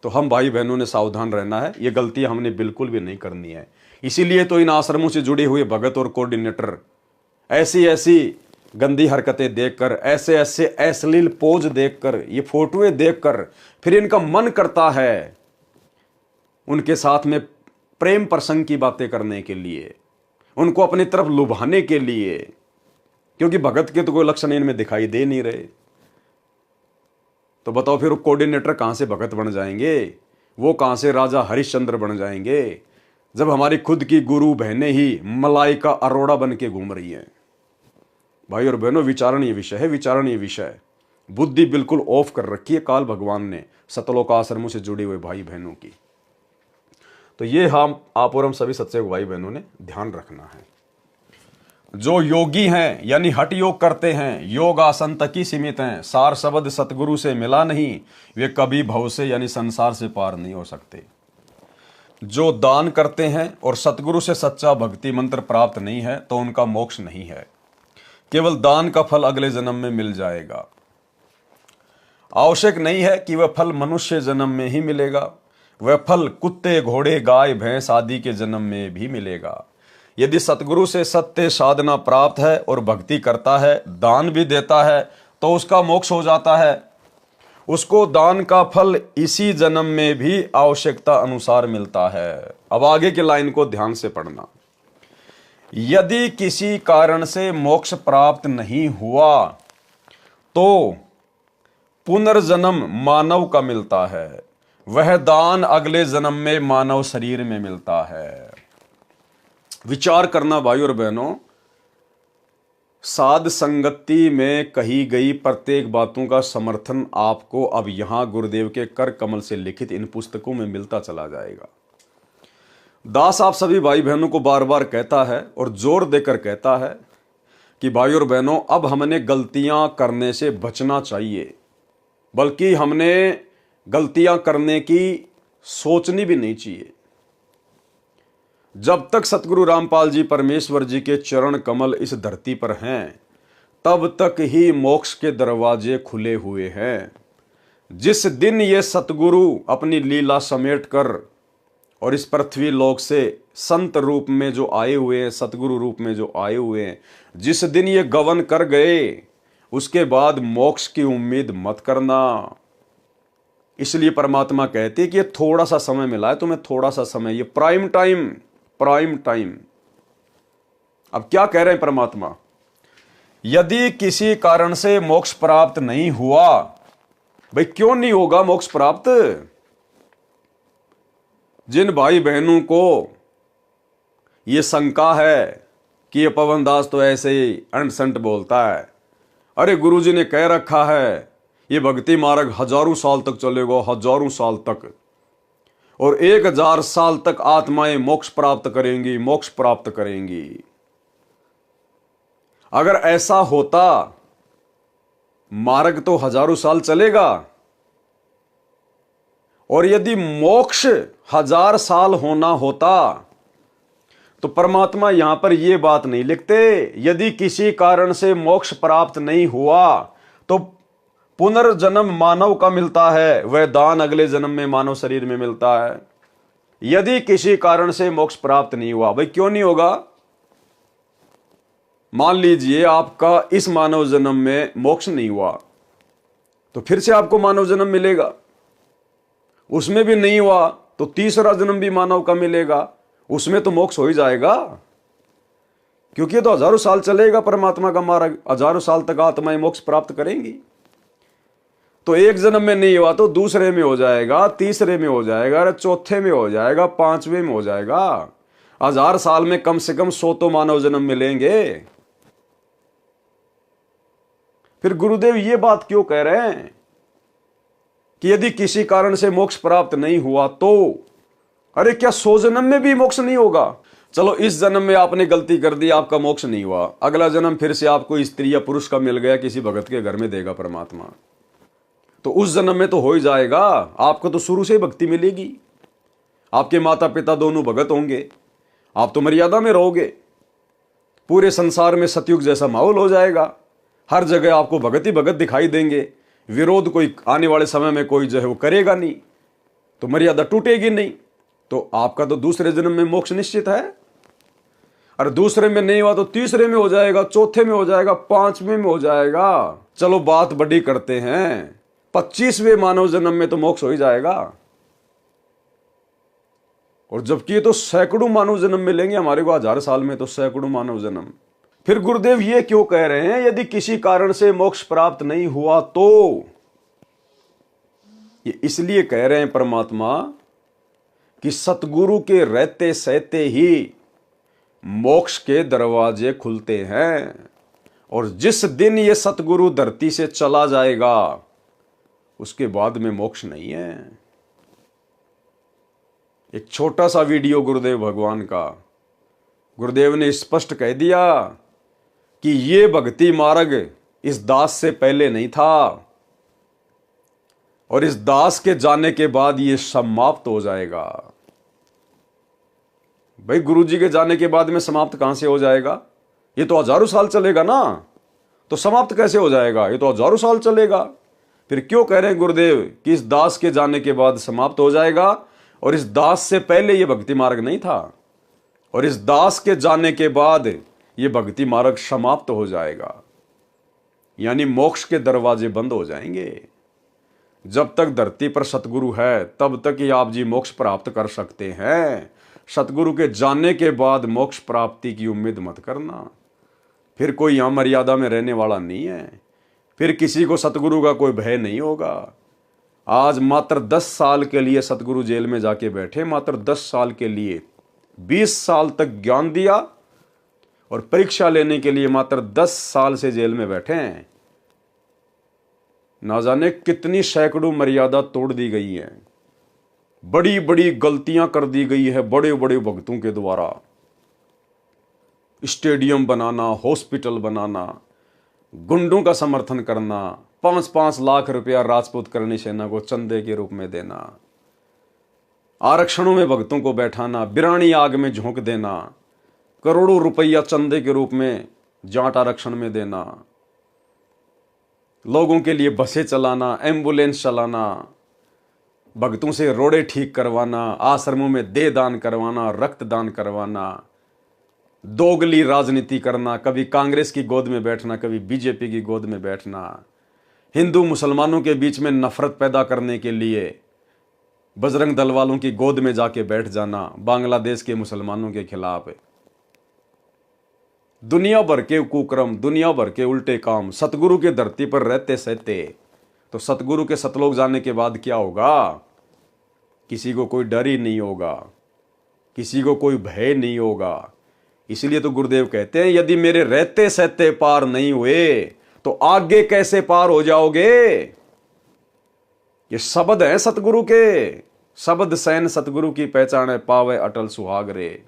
तो हम भाई बहनों ने सावधान रहना है, ये गलती हमने बिल्कुल भी नहीं करनी है। इसीलिए तो इन आश्रमों से जुड़े हुए भगत और कोऑर्डिनेटर ऐसी ऐसी गंदी हरकतें देखकर, ऐसे ऐसे अश्लील पोज देखकर, ये फोटोएं देखकर फिर इनका मन करता है उनके साथ में प्रेम प्रसंग की बातें करने के लिए, उनको अपनी तरफ लुभाने के लिए, क्योंकि भगत के तो कोई लक्षण इनमें दिखाई दे नहीं रहे। तो बताओ फिर कोऑर्डिनेटर कहां से भगत बन जाएंगे? वो कहां से राजा हरिश्चंद्र बन जाएंगे जब हमारी खुद की गुरु बहनें ही मलाइका अरोड़ा बन के घूम रही हैं? भाई और बहनों, विचारणीय विषय है, विचारणीय विषय। बुद्धि बिल्कुल ऑफ कर रखी है काल भगवान ने सतलोक आश्रमों से जुड़े हुए भाई बहनों की। तो ये हम आप और हम सभी सत्सेवक भाई बहनों ने ध्यान रखना है। जो योगी हैं यानी हठ योग करते हैं, योग आसन तक ही सीमित हैं, सार शब्द सतगुरु से मिला नहीं, वे कभी भव से यानी संसार से पार नहीं हो सकते। जो दान करते हैं और सतगुरु से सच्चा भक्ति मंत्र प्राप्त नहीं है तो उनका मोक्ष नहीं है, केवल दान का फल अगले जन्म में मिल जाएगा। आवश्यक नहीं है कि वह फल मनुष्य जन्म में ही मिलेगा, वह फल कुत्ते, घोड़े, गाय, भैंस आदि के जन्म में भी मिलेगा। यदि सतगुरु से सत्य साधना प्राप्त है और भक्ति करता है, दान भी देता है, तो उसका मोक्ष हो जाता है। उसको दान का फल इसी जन्म में भी आवश्यकता अनुसार मिलता है। अब आगे की लाइन को ध्यान से पढ़ना। यदि किसी कारण से मोक्ष प्राप्त नहीं हुआ तो पुनर्जन्म मानव का मिलता है, वह दान अगले जन्म में मानव शरीर में मिलता है। विचार करना भाई और बहनों, साध संगति में कही गई प्रत्येक बातों का समर्थन आपको अब यहां गुरुदेव के कर कमल से लिखित इन पुस्तकों में मिलता चला जाएगा। दास आप सभी भाई बहनों को बार बार कहता है और जोर देकर कहता है कि भाई और बहनों, अब हमने गलतियां करने से बचना चाहिए, बल्कि हमने गलतियां करने की सोचनी भी नहीं चाहिए। जब तक सतगुरु रामपाल जी परमेश्वर जी के चरण कमल इस धरती पर हैं, तब तक ही मोक्ष के दरवाजे खुले हुए हैं। जिस दिन ये सतगुरु अपनी लीला समेट कर और इस पृथ्वी लोक से संत रूप में जो आए हुए हैं, सतगुरु रूप में जो आए हुए हैं, जिस दिन ये गवन कर गए, उसके बाद मोक्ष की उम्मीद मत करना। इसलिए परमात्मा कहते कि ये थोड़ा सा समय मिला है तुम्हें, थोड़ा सा समय, ये प्राइम टाइम अब क्या कह रहे हैं परमात्मा, यदि किसी कारण से मोक्ष प्राप्त नहीं हुआ, भाई क्यों नहीं होगा मोक्ष प्राप्त? जिन भाई बहनों को ये शंका है कि ये पवन दास तो ऐसे ही अंट संट बोलता है, अरे गुरुजी ने कह रखा है ये भक्ति मार्ग हजारों साल तक चलेगा, हजारों साल तक, और 1000 साल तक आत्माएं मोक्ष प्राप्त करेंगी, मोक्ष प्राप्त करेंगी। अगर ऐसा होता, मार्ग तो हजारों साल चलेगा, और यदि मोक्ष 1000 साल होना होता तो परमात्मा यहां पर यह बात नहीं लिखते, यदि किसी कारण से मोक्ष प्राप्त नहीं हुआ तो पुनर्जन्म मानव का मिलता है, वह दान अगले जन्म में मानव शरीर में मिलता है। यदि किसी कारण से मोक्ष प्राप्त नहीं हुआ, भाई क्यों नहीं होगा? मान लीजिए आपका इस मानव जन्म में मोक्ष नहीं हुआ, तो फिर से आपको मानव जन्म मिलेगा, उसमें भी नहीं हुआ तो तीसरा जन्म भी मानव का मिलेगा, उसमें तो मोक्ष हो ही जाएगा, क्योंकि ये तो हजारों साल चलेगा परमात्मा का मार्ग, हजारों साल तक आत्माएं मोक्ष प्राप्त करेंगी। तो एक जन्म में नहीं हुआ तो दूसरे में हो जाएगा, तीसरे में हो जाएगा, चौथे में हो जाएगा, पांचवें में हो जाएगा। 1000 साल में कम से कम 100 तो मानव जन्म मिलेंगे। फिर गुरुदेव ये बात क्यों कह रहे हैं कि यदि किसी कारण से मोक्ष प्राप्त नहीं हुआ तो, अरे क्या 100 जन्म में भी मोक्ष नहीं होगा? चलो इस जन्म में आपने गलती कर दी, आपका मोक्ष नहीं हुआ, अगला जन्म फिर से आपको स्त्री या पुरुष का मिल गया, किसी भगत के घर में देगा परमात्मा, तो उस जन्म में तो हो ही जाएगा। आपको तो शुरू से ही भक्ति मिलेगी, आपके माता पिता दोनों भगत होंगे, आप तो मर्यादा में रहोगे, पूरे संसार में सतयुग जैसा माहौल हो जाएगा, हर जगह आपको भगत ही भगत दिखाई देंगे, विरोध कोई आने वाले समय में कोई जो है वो करेगा नहीं, तो मर्यादा टूटेगी नहीं, तो आपका तो दूसरे जन्म में मोक्ष निश्चित है। और दूसरे में नहीं हुआ तो तीसरे में हो जाएगा, चौथे में हो जाएगा, पांचवें में हो जाएगा। चलो बात बड़ी करते हैं, 25वें मानव जन्म में तो मोक्ष हो ही जाएगा। और जबकि ये तो सैकड़ों मानव जन्म मिलेंगे हमारे को, 1000 साल में तो सैकड़ों मानव जन्म। फिर गुरुदेव ये क्यों कह रहे हैं यदि किसी कारण से मोक्ष प्राप्त नहीं हुआ तो? ये इसलिए कह रहे हैं परमात्मा कि सतगुरु के रहते सहते ही मोक्ष के दरवाजे खुलते हैं, और जिस दिन ये सतगुरु धरती से चला जाएगा उसके बाद में मोक्ष नहीं है। एक छोटा सा वीडियो गुरुदेव भगवान का, गुरुदेव ने स्पष्ट कह दिया कि ये भक्ति मार्ग इस दास से पहले नहीं था, और इस दास के जाने के बाद ये समाप्त हो जाएगा। भाई गुरुजी के जाने के बाद में समाप्त कहां से हो जाएगा? ये तो हजारों साल चलेगा ना, तो समाप्त कैसे हो जाएगा? ये तो हजारों साल चलेगा। फिर क्यों कह रहे हैं गुरुदेव कि इस दास के जाने के बाद समाप्त हो जाएगा, और इस दास से पहले ये भक्ति मार्ग नहीं था, और इस दास के जाने के बाद ये भक्ति मार्ग समाप्त हो जाएगा, यानी मोक्ष के दरवाजे बंद हो जाएंगे। जब तक धरती पर सतगुरु है तब तक ही आप जी मोक्ष प्राप्त कर सकते हैं। सतगुरु के जाने के बाद मोक्ष प्राप्ति की उम्मीद मत करना, फिर कोई यहां मर्यादा में रहने वाला नहीं है, फिर किसी को सतगुरु का कोई भय नहीं होगा। आज मात्र 10 साल के लिए सतगुरु जेल में जाके बैठे, मात्र 10 साल के लिए 20 साल तक ज्ञान दिया, और परीक्षा लेने के लिए मात्र 10 साल से जेल में बैठे हैं। ना जाने कितनी सैकड़ों मर्यादा तोड़ दी गई है, बड़ी बड़ी गलतियां कर दी गई है बड़े बड़े भक्तों के द्वारा। स्टेडियम बनाना, हॉस्पिटल बनाना, गुंडों का समर्थन करना, 5-5 लाख रुपया राजपूत करनी सेना को चंदे के रूप में देना, आरक्षणों में भक्तों को बैठाना, बिरानी आग में झोंक देना, करोड़ों रुपया चंदे के रूप में जाट आरक्षण में देना, लोगों के लिए बसें चलाना, एम्बुलेंस चलाना, भक्तों से रोड़े ठीक करवाना, आश्रमों में देह दान करवाना, रक्त दान करवाना, दोगली राजनीति करना, कभी कांग्रेस की गोद में बैठना, कभी बीजेपी की गोद में बैठना, हिंदू मुसलमानों के बीच में नफरत पैदा करने के लिए बजरंग दल वालों की गोद में जाके बैठ जाना, बांग्लादेश के मुसलमानों के खिलाफ। दुनिया भर के कुकर्म, दुनिया भर के उल्टे काम सतगुरु के धरती पर रहते सहते, तो सतगुरु के सतलोक जाने के बाद क्या होगा? किसी को कोई डर ही नहीं होगा, किसी को कोई भय नहीं होगा। इसलिए तो गुरुदेव कहते हैं यदि मेरे रहते सहते पार नहीं हुए तो आगे कैसे पार हो जाओगे? ये शब्द है सतगुरु के, शब्द सैन सतगुरु की पहचान है, पावे अटल सुहाग रे।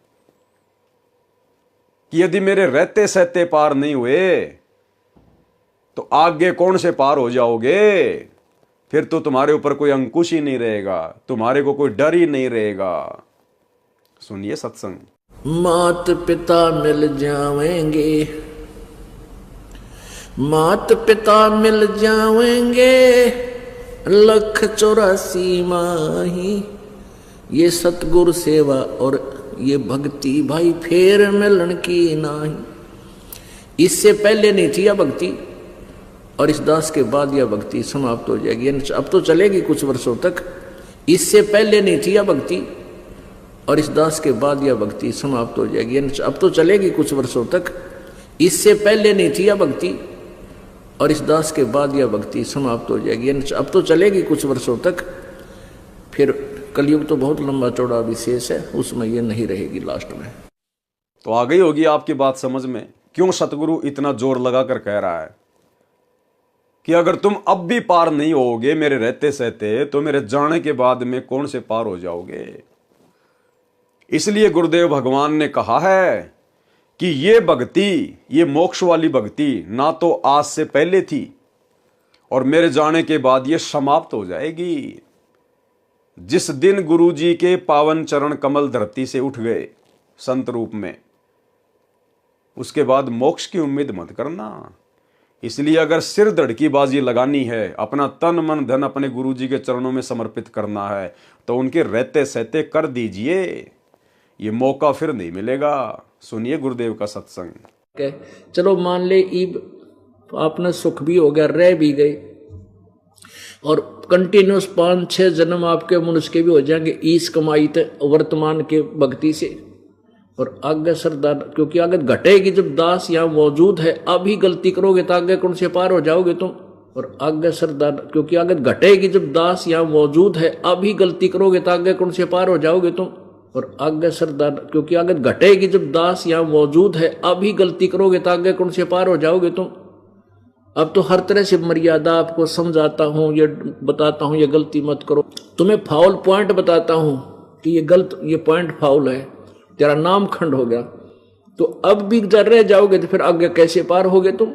कि यदि मेरे रहते सहते पार नहीं हुए तो आगे कौन से पार हो जाओगे? फिर तो तुम्हारे ऊपर कोई अंकुश ही नहीं रहेगा, तुम्हारे को कोई डर ही नहीं रहेगा। सुनिए सत्संग। मात पिता मिल जाएंगे, मात पिता मिल जाएंगे, 1,84 माही। ये सतगुरु सेवा और ये भक्ति भाई फेर मिलन की नाही। इससे पहले नहीं थी यह भक्ति और इस दास के बाद यह भक्ति समाप्त हो जाएगी। अब तो चलेगी कुछ वर्षों तक। इससे पहले नहीं थी यह भक्ति और इस दास के बाद यह भक्ति समाप्त हो जाएगी। अब तो चलेगी कुछ वर्षों तक। इससे पहले नहीं थी यह भक्ति और इस दास के बाद यह भक्ति समाप्त हो जाएगी। अब तो चलेगी कुछ वर्षों तक। फिर कलयुग तो बहुत लंबा चौड़ा विशेष है, उसमें ये नहीं रहेगी लास्ट में। तो आ गई होगी आपकी बात समझ में क्यों सतगुरु इतना जोर लगा कर कह रहा है कि अगर तुम अब भी पार नहीं होगे मेरे रहते सहते तो मेरे जाने के बाद में कौन से पार हो जाओगे। इसलिए गुरुदेव भगवान ने कहा है कि ये भक्ति, ये मोक्ष वाली भक्ति ना तो आज से पहले थी और मेरे जाने के बाद ये समाप्त हो जाएगी। जिस दिन गुरु जी के पावन चरण कमल धरती से उठ गए संत रूप में, उसके बाद मोक्ष की उम्मीद मत करना। इसलिए अगर सिर धड़ की बाजी लगानी है, अपना तन मन धन अपने गुरु जी के चरणों में समर्पित करना है तो उनके रहते सहते कर दीजिए, ये मौका फिर नहीं मिलेगा। सुनिए गुरुदेव का सत्संग। चलो मान ले ईब आपने सुख भी हो गया, रह भी गए और कंटिन्यूस 5-6 जन्म आपके मनुष्य के भी हो जाएंगे ईस कमाई थे वर्तमान के भक्ति से। और आगे सरदार, क्योंकि आगे घटेगी जब दास यहाँ मौजूद है, अभी गलती करोगे तो आगे कौन से पार हो जाओगे तुम। और आगे सरदार, क्योंकि आगे घटेगी जब दास यहाँ मौजूद है, अभी गलती करोगे तो आगे कौन से पार हो जाओगे तुम। और आगे सरदार, क्योंकि आगे घटेगी जब दास यहाँ मौजूद है, अभी गलती करोगे तो आगे कौन से पार हो जाओगे तुम। अब तो हर तरह से मर्यादा आपको समझाता हूँ, ये बताता हूँ ये गलती मत करो, तुम्हें फाउल पॉइंट बताता हूँ कि ये गलत, ये पॉइंट फाउल है, तेरा नाम खंड हो गया। तो अब भी जर रह जाओगे तो फिर आगे कैसे पार होगे तुम।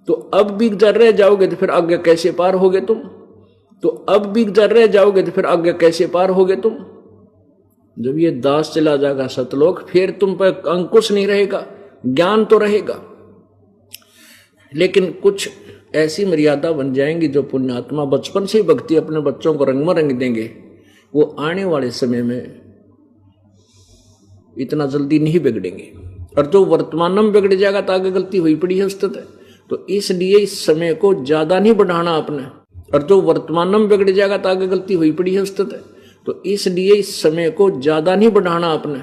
तो अब भी जर रह जाओगे तो फिर आगे कैसे पार होगे तुम। तो अब भी जर रह जाओगे तो फिर आगे कैसे पार होगे तुम। जब ये दास चला जाएगा सतलोक, फिर तुम पर अंकुश नहीं रहेगा, ज्ञान तो रहेगा, लेकिन कुछ ऐसी मर्यादा बन जाएंगी जो पुण्यात्मा बचपन से भक्ति अपने बच्चों को रंग में रंग देंगे, वो आने वाले समय में इतना जल्दी नहीं बिगड़ेंगे। और जो वर्तमान में बिगड़ जाएगा तो आगे गलती हुई पड़ी है उस्ताद। तो इसलिए इस समय को ज्यादा नहीं बढ़ाना आपने। और जो वर्तमान में बिगड़ जाएगा तो आगे गलती हुई पड़ी है उस्ताद। तो इसलिए इस समय को ज्यादा नहीं बढ़ाना आपने।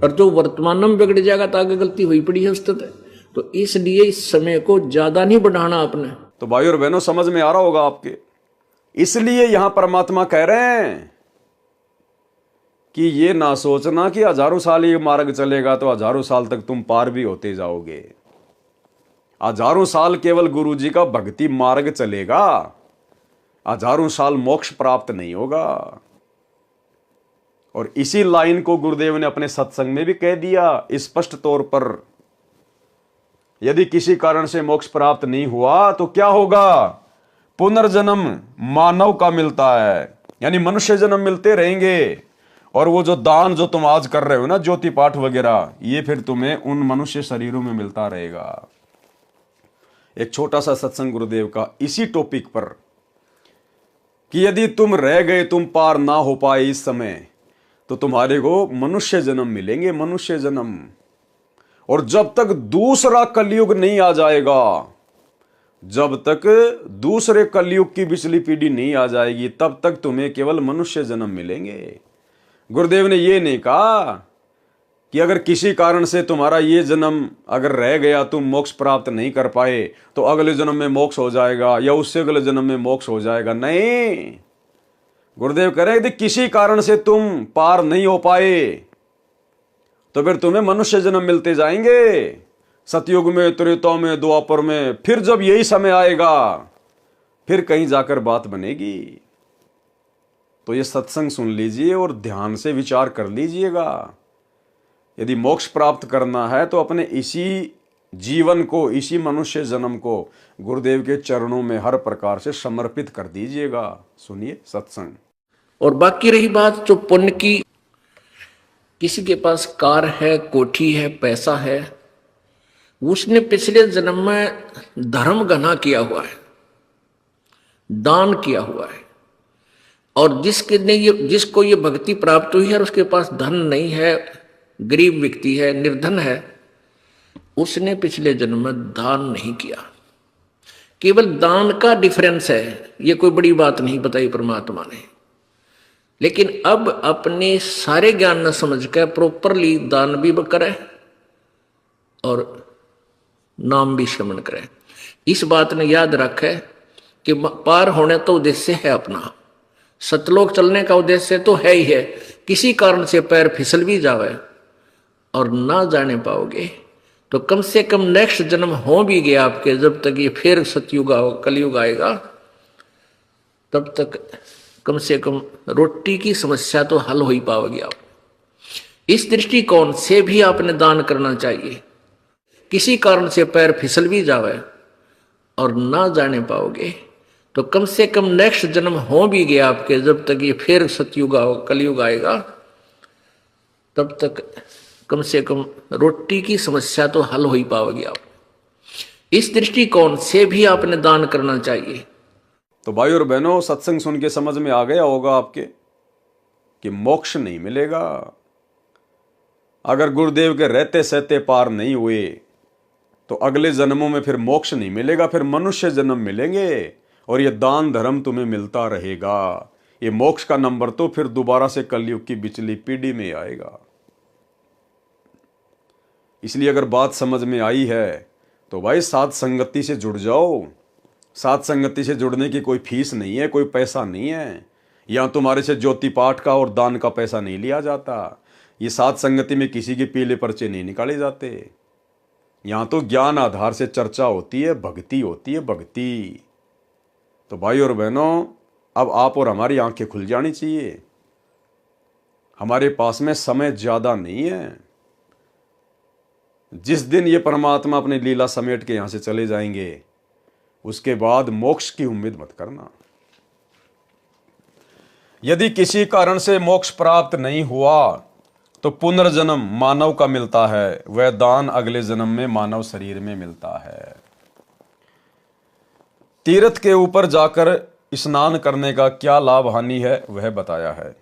और जो वर्तमान में बिगड़ जाएगा तो आगे गलती हुई पड़ी है उस्ताद। तो इसलिए इस समय को ज्यादा नहीं बढ़ाना आपने। तो भाई और बहनों समझ में आ रहा होगा आपके। इसलिए यहां परमात्मा कह रहे हैं कि ये ना सोचना कि हजारों साल ये मार्ग चलेगा तो हजारों साल तक तुम पार भी होते जाओगे। हजारों साल केवल गुरु जी का भक्ति मार्ग चलेगा, हजारों साल मोक्ष प्राप्त नहीं होगा। और इसी लाइन को गुरुदेव ने अपने सत्संग में भी कह दिया स्पष्ट तौर पर, यदि किसी कारण से मोक्ष प्राप्त नहीं हुआ तो क्या होगा। पुनर्जन्म मानव का मिलता है, यानी मनुष्य जन्म मिलते रहेंगे। और वो जो दान जो तुम आज कर रहे हो ना, ज्योति पाठ वगैरह, ये फिर तुम्हें उन मनुष्य शरीरों में मिलता रहेगा। एक छोटा सा सत्संग गुरुदेव का इसी टॉपिक पर कि यदि तुम रह गए, तुम पार ना हो पाए इस समय, तो तुम्हारे को मनुष्य जन्म मिलेंगे, मनुष्य जन्म। और जब तक दूसरा कलयुग नहीं आ जाएगा, जब तक दूसरे कलयुग की पिछली पीढ़ी नहीं आ जाएगी, तब तक तुम्हें केवल मनुष्य जन्म मिलेंगे। गुरुदेव ने ये नहीं कहा कि अगर किसी कारण से तुम्हारा ये जन्म अगर रह गया, तुम मोक्ष प्राप्त नहीं कर पाए, तो अगले जन्म में मोक्ष हो जाएगा या उससे अगले जन्म में मोक्ष हो जाएगा। नहीं, गुरुदेव कह रहे यदि किसी कारण से तुम पार नहीं हो पाए तो फिर तुम्हें मनुष्य जन्म मिलते जाएंगे, सतयुग में, त्रेता में, द्वापर में। फिर जब यही समय आएगा फिर कहीं जाकर बात बनेगी। तो ये सत्संग सुन लीजिए और ध्यान से विचार कर लीजिएगा। यदि मोक्ष प्राप्त करना है तो अपने इसी जीवन को, इसी मनुष्य जन्म को गुरुदेव के चरणों में हर प्रकार से समर्पित कर दीजिएगा। सुनिए सत्संग। और बाकी रही बात जो पुण्य की, किसी के पास कार है, कोठी है, पैसा है, उसने पिछले जन्म में धर्म घना किया हुआ है, दान किया हुआ है। और जिसको ये भक्ति प्राप्त हुई है और उसके पास धन नहीं है, गरीब व्यक्ति है, निर्धन है, उसने पिछले जन्म में दान नहीं किया। केवल दान का डिफरेंस है, ये कोई बड़ी बात नहीं बताई परमात्मा ने। लेकिन अब अपने सारे ज्ञान न समझ कर प्रॉपरली दान भी करे और नाम भी श्रवण करे। इस बात ने याद रखे कि पार होने तो उद्देश्य है अपना, सतलोक चलने का उद्देश्य तो है ही है। किसी कारण से पैर फिसल भी जावे और ना जाने पाओगे तो कम से कम नेक्स्ट जन्म हो भी गया आपके, जब तक ये फिर सतयुग कलयुग आएगा तब तक कम से कम रोटी की समस्या तो हल हो ही पाओगे आप। इस दृष्टिकोण से भी आपने दान करना चाहिए। किसी कारण से पैर फिसल भी जावे और ना जाने पाओगे तो कम से कम नेक्स्ट जन्म हो भी गया आपके, जब तक ये फिर सतयुग कलयुग आएगा तब तक कम से कम रोटी की समस्या तो हल हो ही पाओगे आप। इस दृष्टिकोण से भी आपने दान करना चाहिए। तो भाई और बहनों, सत्संग सुन के समझ में आ गया होगा आपके कि मोक्ष नहीं मिलेगा अगर गुरुदेव के रहते सहते पार नहीं हुए तो अगले जन्मों में फिर मोक्ष नहीं मिलेगा, फिर मनुष्य जन्म मिलेंगे और ये दान धर्म तुम्हें मिलता रहेगा। ये मोक्ष का नंबर तो फिर दोबारा से कलयुग की बिचली पीढ़ी में आएगा। इसलिए अगर बात समझ में आई है तो भाई साथ संगति से जुड़ जाओ। साथ संगति से जुड़ने की कोई फीस नहीं है, कोई पैसा नहीं है। यहाँ तुम्हारे से ज्योति पाठ का और दान का पैसा नहीं लिया जाता। ये साथ संगति में किसी के पीले पर्चे नहीं निकाले जाते। यहाँ तो ज्ञान आधार से चर्चा होती है, भक्ति होती है, भक्ति। तो भाई और बहनों, अब आप और हमारी आंखें खुल जानी चाहिए। हमारे पास में समय ज्यादा नहीं है। जिस दिन ये परमात्मा अपनी लीला समेट के यहां से चले जाएंगे उसके बाद मोक्ष की उम्मीद मत करना। यदि किसी कारण से मोक्ष प्राप्त नहीं हुआ तो पुनर्जन्म मानव का मिलता है, वह दान अगले जन्म में मानव शरीर में मिलता है। तीर्थ के ऊपर जाकर स्नान करने का क्या लाभ हानि है वह बताया है।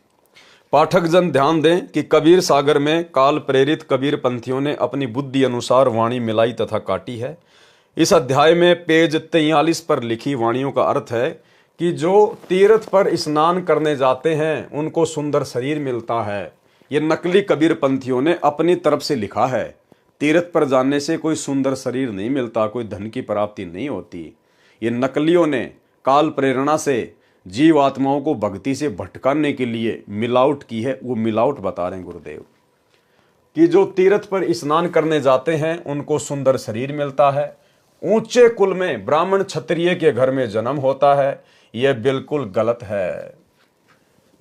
पाठक जन ध्यान दें कि कबीर सागर में काल प्रेरित कबीर पंथियों ने अपनी बुद्धि अनुसार वाणी मिलाई तथा काटी है। इस अध्याय में पेज 43 पर लिखी वाणियों का अर्थ है कि जो तीर्थ पर स्नान करने जाते हैं उनको सुंदर शरीर मिलता है। ये नकली कबीर पंथियों ने अपनी तरफ से लिखा है। तीर्थ पर जाने से कोई सुंदर शरीर नहीं मिलता, कोई धन की प्राप्ति नहीं होती। ये नकलियों ने काल प्रेरणा से जीव आत्माओं को भक्ति से भटकाने के लिए मिलावट की है। वो मिलावट बता रहे हैं गुरुदेव कि जो तीर्थ पर स्नान करने जाते हैं उनको सुंदर शरीर मिलता है, ऊंचे कुल में ब्राह्मण क्षत्रिय के घर में जन्म होता है। यह बिल्कुल गलत है।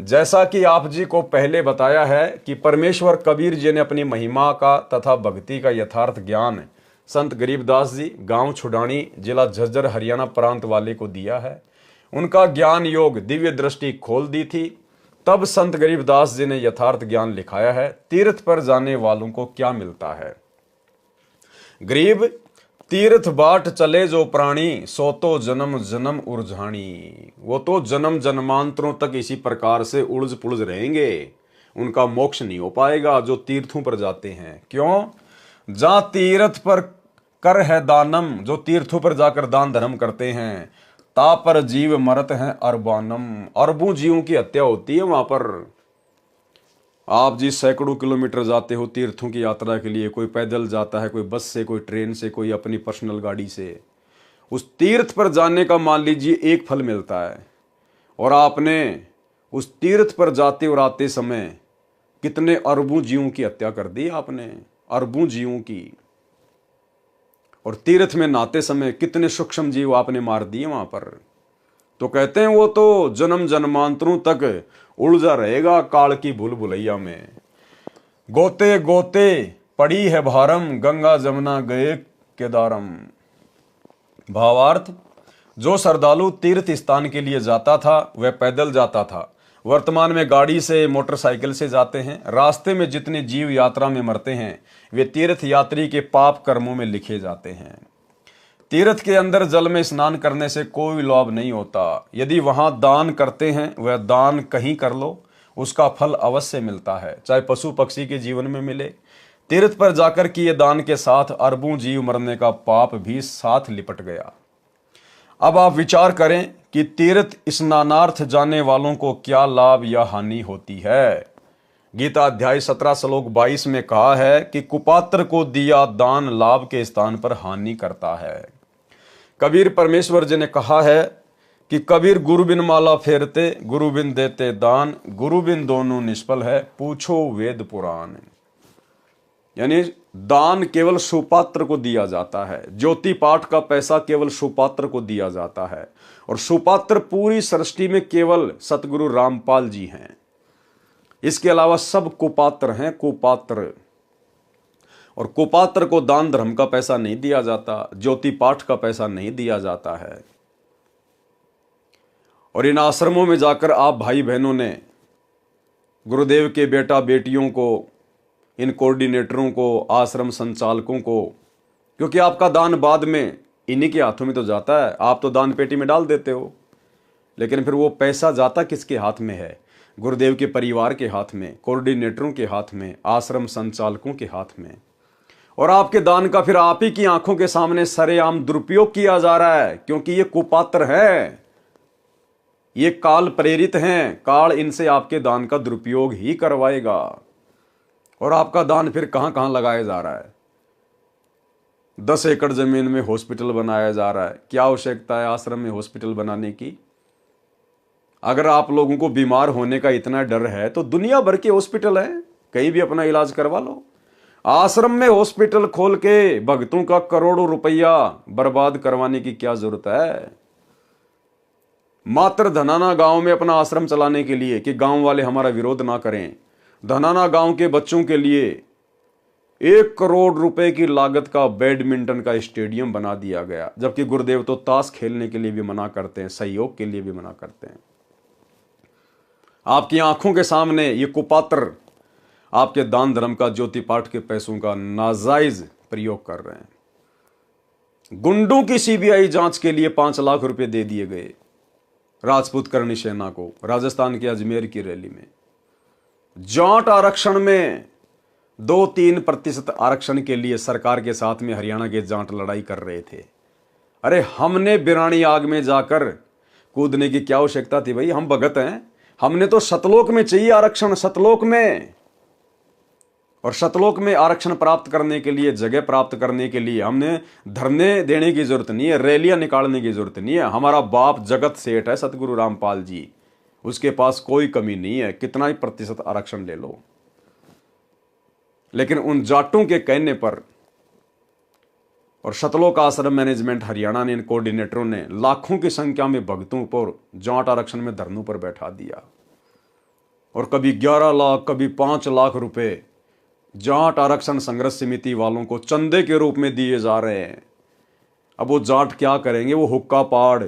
जैसा कि आप जी को पहले बताया है कि परमेश्वर कबीर जी ने अपनी महिमा का तथा भक्ति का यथार्थ ज्ञान संत गरीबदास जी गांव छुडानी जिला झज्जर हरियाणा प्रांत वाले को दिया है। उनका ज्ञान योग दिव्य दृष्टि खोल दी थी। तब संत गरीबदास जी ने यथार्थ ज्ञान लिखाया है। तीर्थ पर जाने वालों को क्या मिलता है। गरीब तीर्थ बाट चले जो प्राणी, सो तो जन्म जन्म उर्झानी। वो तो जन्म जन्मांतरों तक इसी प्रकार से उलझ पुलझ रहेंगे, उनका मोक्ष नहीं हो पाएगा जो तीर्थों पर जाते हैं। क्यों? जहां तीर्थ पर कर है दानम, जो तीर्थों पर जाकर दान धर्म करते हैं, ता पर जीव मरत हैं अरबानम। अरबों जीवों की हत्या होती है वहां पर। आप जी सैकड़ों किलोमीटर जाते हो तीर्थों की यात्रा के लिए, कोई पैदल जाता है, कोई बस से, कोई ट्रेन से, कोई अपनी पर्सनल गाड़ी से। उस तीर्थ पर जाने का मान लीजिए एक फल मिलता है, और आपने उस तीर्थ पर जाते और आते समय कितने अरबों जीवों की हत्या कर दी आपने, अरबों जीवों की। और तीर्थ में नहाते समय कितने सूक्ष्म जीव आपने मार दिए वहां पर। तो कहते हैं वो तो जन्म जन्मांतरों तक उलझा रहेगा काल की भूल भुलैया में। गोते गोते पड़ी है भारम, गंगा जमुना गए केदारम। भावार्थ, जो श्रद्धालु तीर्थ स्थान के लिए जाता था वह पैदल जाता था, वर्तमान में गाड़ी से, मोटरसाइकिल से जाते हैं। रास्ते में जितने जीव यात्रा में मरते हैं वे तीर्थ यात्री के पाप कर्मों में लिखे जाते हैं। तीर्थ के अंदर जल में स्नान करने से कोई लाभ नहीं होता। यदि वहां दान करते हैं, वह दान कहीं कर लो, उसका फल अवश्य मिलता है, चाहे पशु पक्षी के जीवन में मिले। तीर्थ पर जाकर किए दान के साथ अरबों जीव मरने का पाप भी साथ लिपट गया। अब आप विचार करें कि तीर्थ स्नानार्थ जाने वालों को क्या लाभ या हानि होती है। गीता अध्याय 17 श्लोक 22 में कहा है कि कुपात्र को दिया दान लाभ के स्थान पर हानि करता है। कबीर परमेश्वर जी ने कहा है कि कबीर गुरु बिन माला फेरते, गुरु बिन देते दान, गुरु बिन दोनों निष्फल है, पूछो वेद पुराण। यानी दान केवल सुपात्र को दिया जाता है, ज्योति पाठ का पैसा केवल सुपात्र को दिया जाता है, और सुपात्र पूरी सृष्टि में केवल सतगुरु रामपाल जी हैं। इसके अलावा सब कुपात्र हैं, कुपात्र। और कुपात्र को दान धर्म का पैसा नहीं दिया जाता, ज्योति पाठ का पैसा नहीं दिया जाता है। और इन आश्रमों में जाकर आप भाई बहनों ने गुरुदेव के बेटा बेटियों को, इन कोऑर्डिनेटरों को, आश्रम संचालकों को, क्योंकि आपका दान बाद में इन्हीं के हाथों में तो जाता है, आप तो दान पेटी में डाल देते हो, लेकिन फिर वो पैसा जाता किसके हाथ में है? गुरुदेव के परिवार के हाथ में, कोऑर्डिनेटरों के हाथ में, आश्रम संचालकों के हाथ में। और आपके दान का फिर आप ही की आंखों के सामने सरेआम दुरुपयोग किया जा रहा है, क्योंकि ये कुपात्र है, ये काल प्रेरित हैं। काल इनसे आपके दान का दुरुपयोग ही करवाएगा। और आपका दान फिर कहां कहां लगाया जा रहा है? 10 एकड़ जमीन में हॉस्पिटल बनाया जा रहा है। क्या आवश्यकता है आश्रम में हॉस्पिटल बनाने की? अगर आप लोगों को बीमार होने का इतना डर है तो दुनिया भर के हॉस्पिटल है, कहीं भी अपना इलाज करवा लो। आश्रम में हॉस्पिटल खोल के भक्तों का करोड़ों रुपया बर्बाद करवाने की क्या जरूरत है? मात्र धनाना गांव में अपना आश्रम चलाने के लिए कि गांव वाले हमारा विरोध ना करें, धनाना गांव के बच्चों के लिए 1 करोड़ रुपए की लागत का बैडमिंटन का स्टेडियम बना दिया गया, जबकि गुरुदेव तो ताश खेलने के लिए भी मना करते हैं, सहयोग के लिए भी मना करते हैं। आपकी आंखों के सामने ये कुपात्र आपके दान धर्म का, ज्योति पाठ के पैसों का नाजायज प्रयोग कर रहे हैं। गुंडों की सीबीआई जांच के लिए 5 लाख रुपए दे दिए गए राजपूत करणी सेना को राजस्थान के अजमेर की रैली में। जाट आरक्षण में 2-3% आरक्षण के लिए सरकार के साथ में हरियाणा के जाट लड़ाई कर रहे थे। अरे हमने बिरानी आग में जाकर कूदने की क्या आवश्यकता थी भाई? हम भगत हैं, हमने तो सतलोक में चाहिए आरक्षण, सतलोक में। और सतलोक में आरक्षण प्राप्त करने के लिए, जगह प्राप्त करने के लिए हमने धरने देने की जरूरत नहीं है, रैलियां निकालने की जरूरत नहीं है। हमारा बाप जगत सेठ है सतगुरु रामपाल जी, उसके पास कोई कमी नहीं है, कितना ही प्रतिशत आरक्षण ले लो। लेकिन उन जाटों के कहने पर और सतलोक आश्रम मैनेजमेंट हरियाणा ने, इन कोऑर्डिनेटरों ने लाखों की संख्या में भक्तों पर जाट आरक्षण में धरनों पर बैठा दिया। और कभी 11 लाख, कभी 5 लाख रुपए जाट आरक्षण संघर्ष समिति वालों को चंदे के रूप में दिए जा रहे हैं। अब वो जाट क्या करेंगे? वो हुक्का पाड़,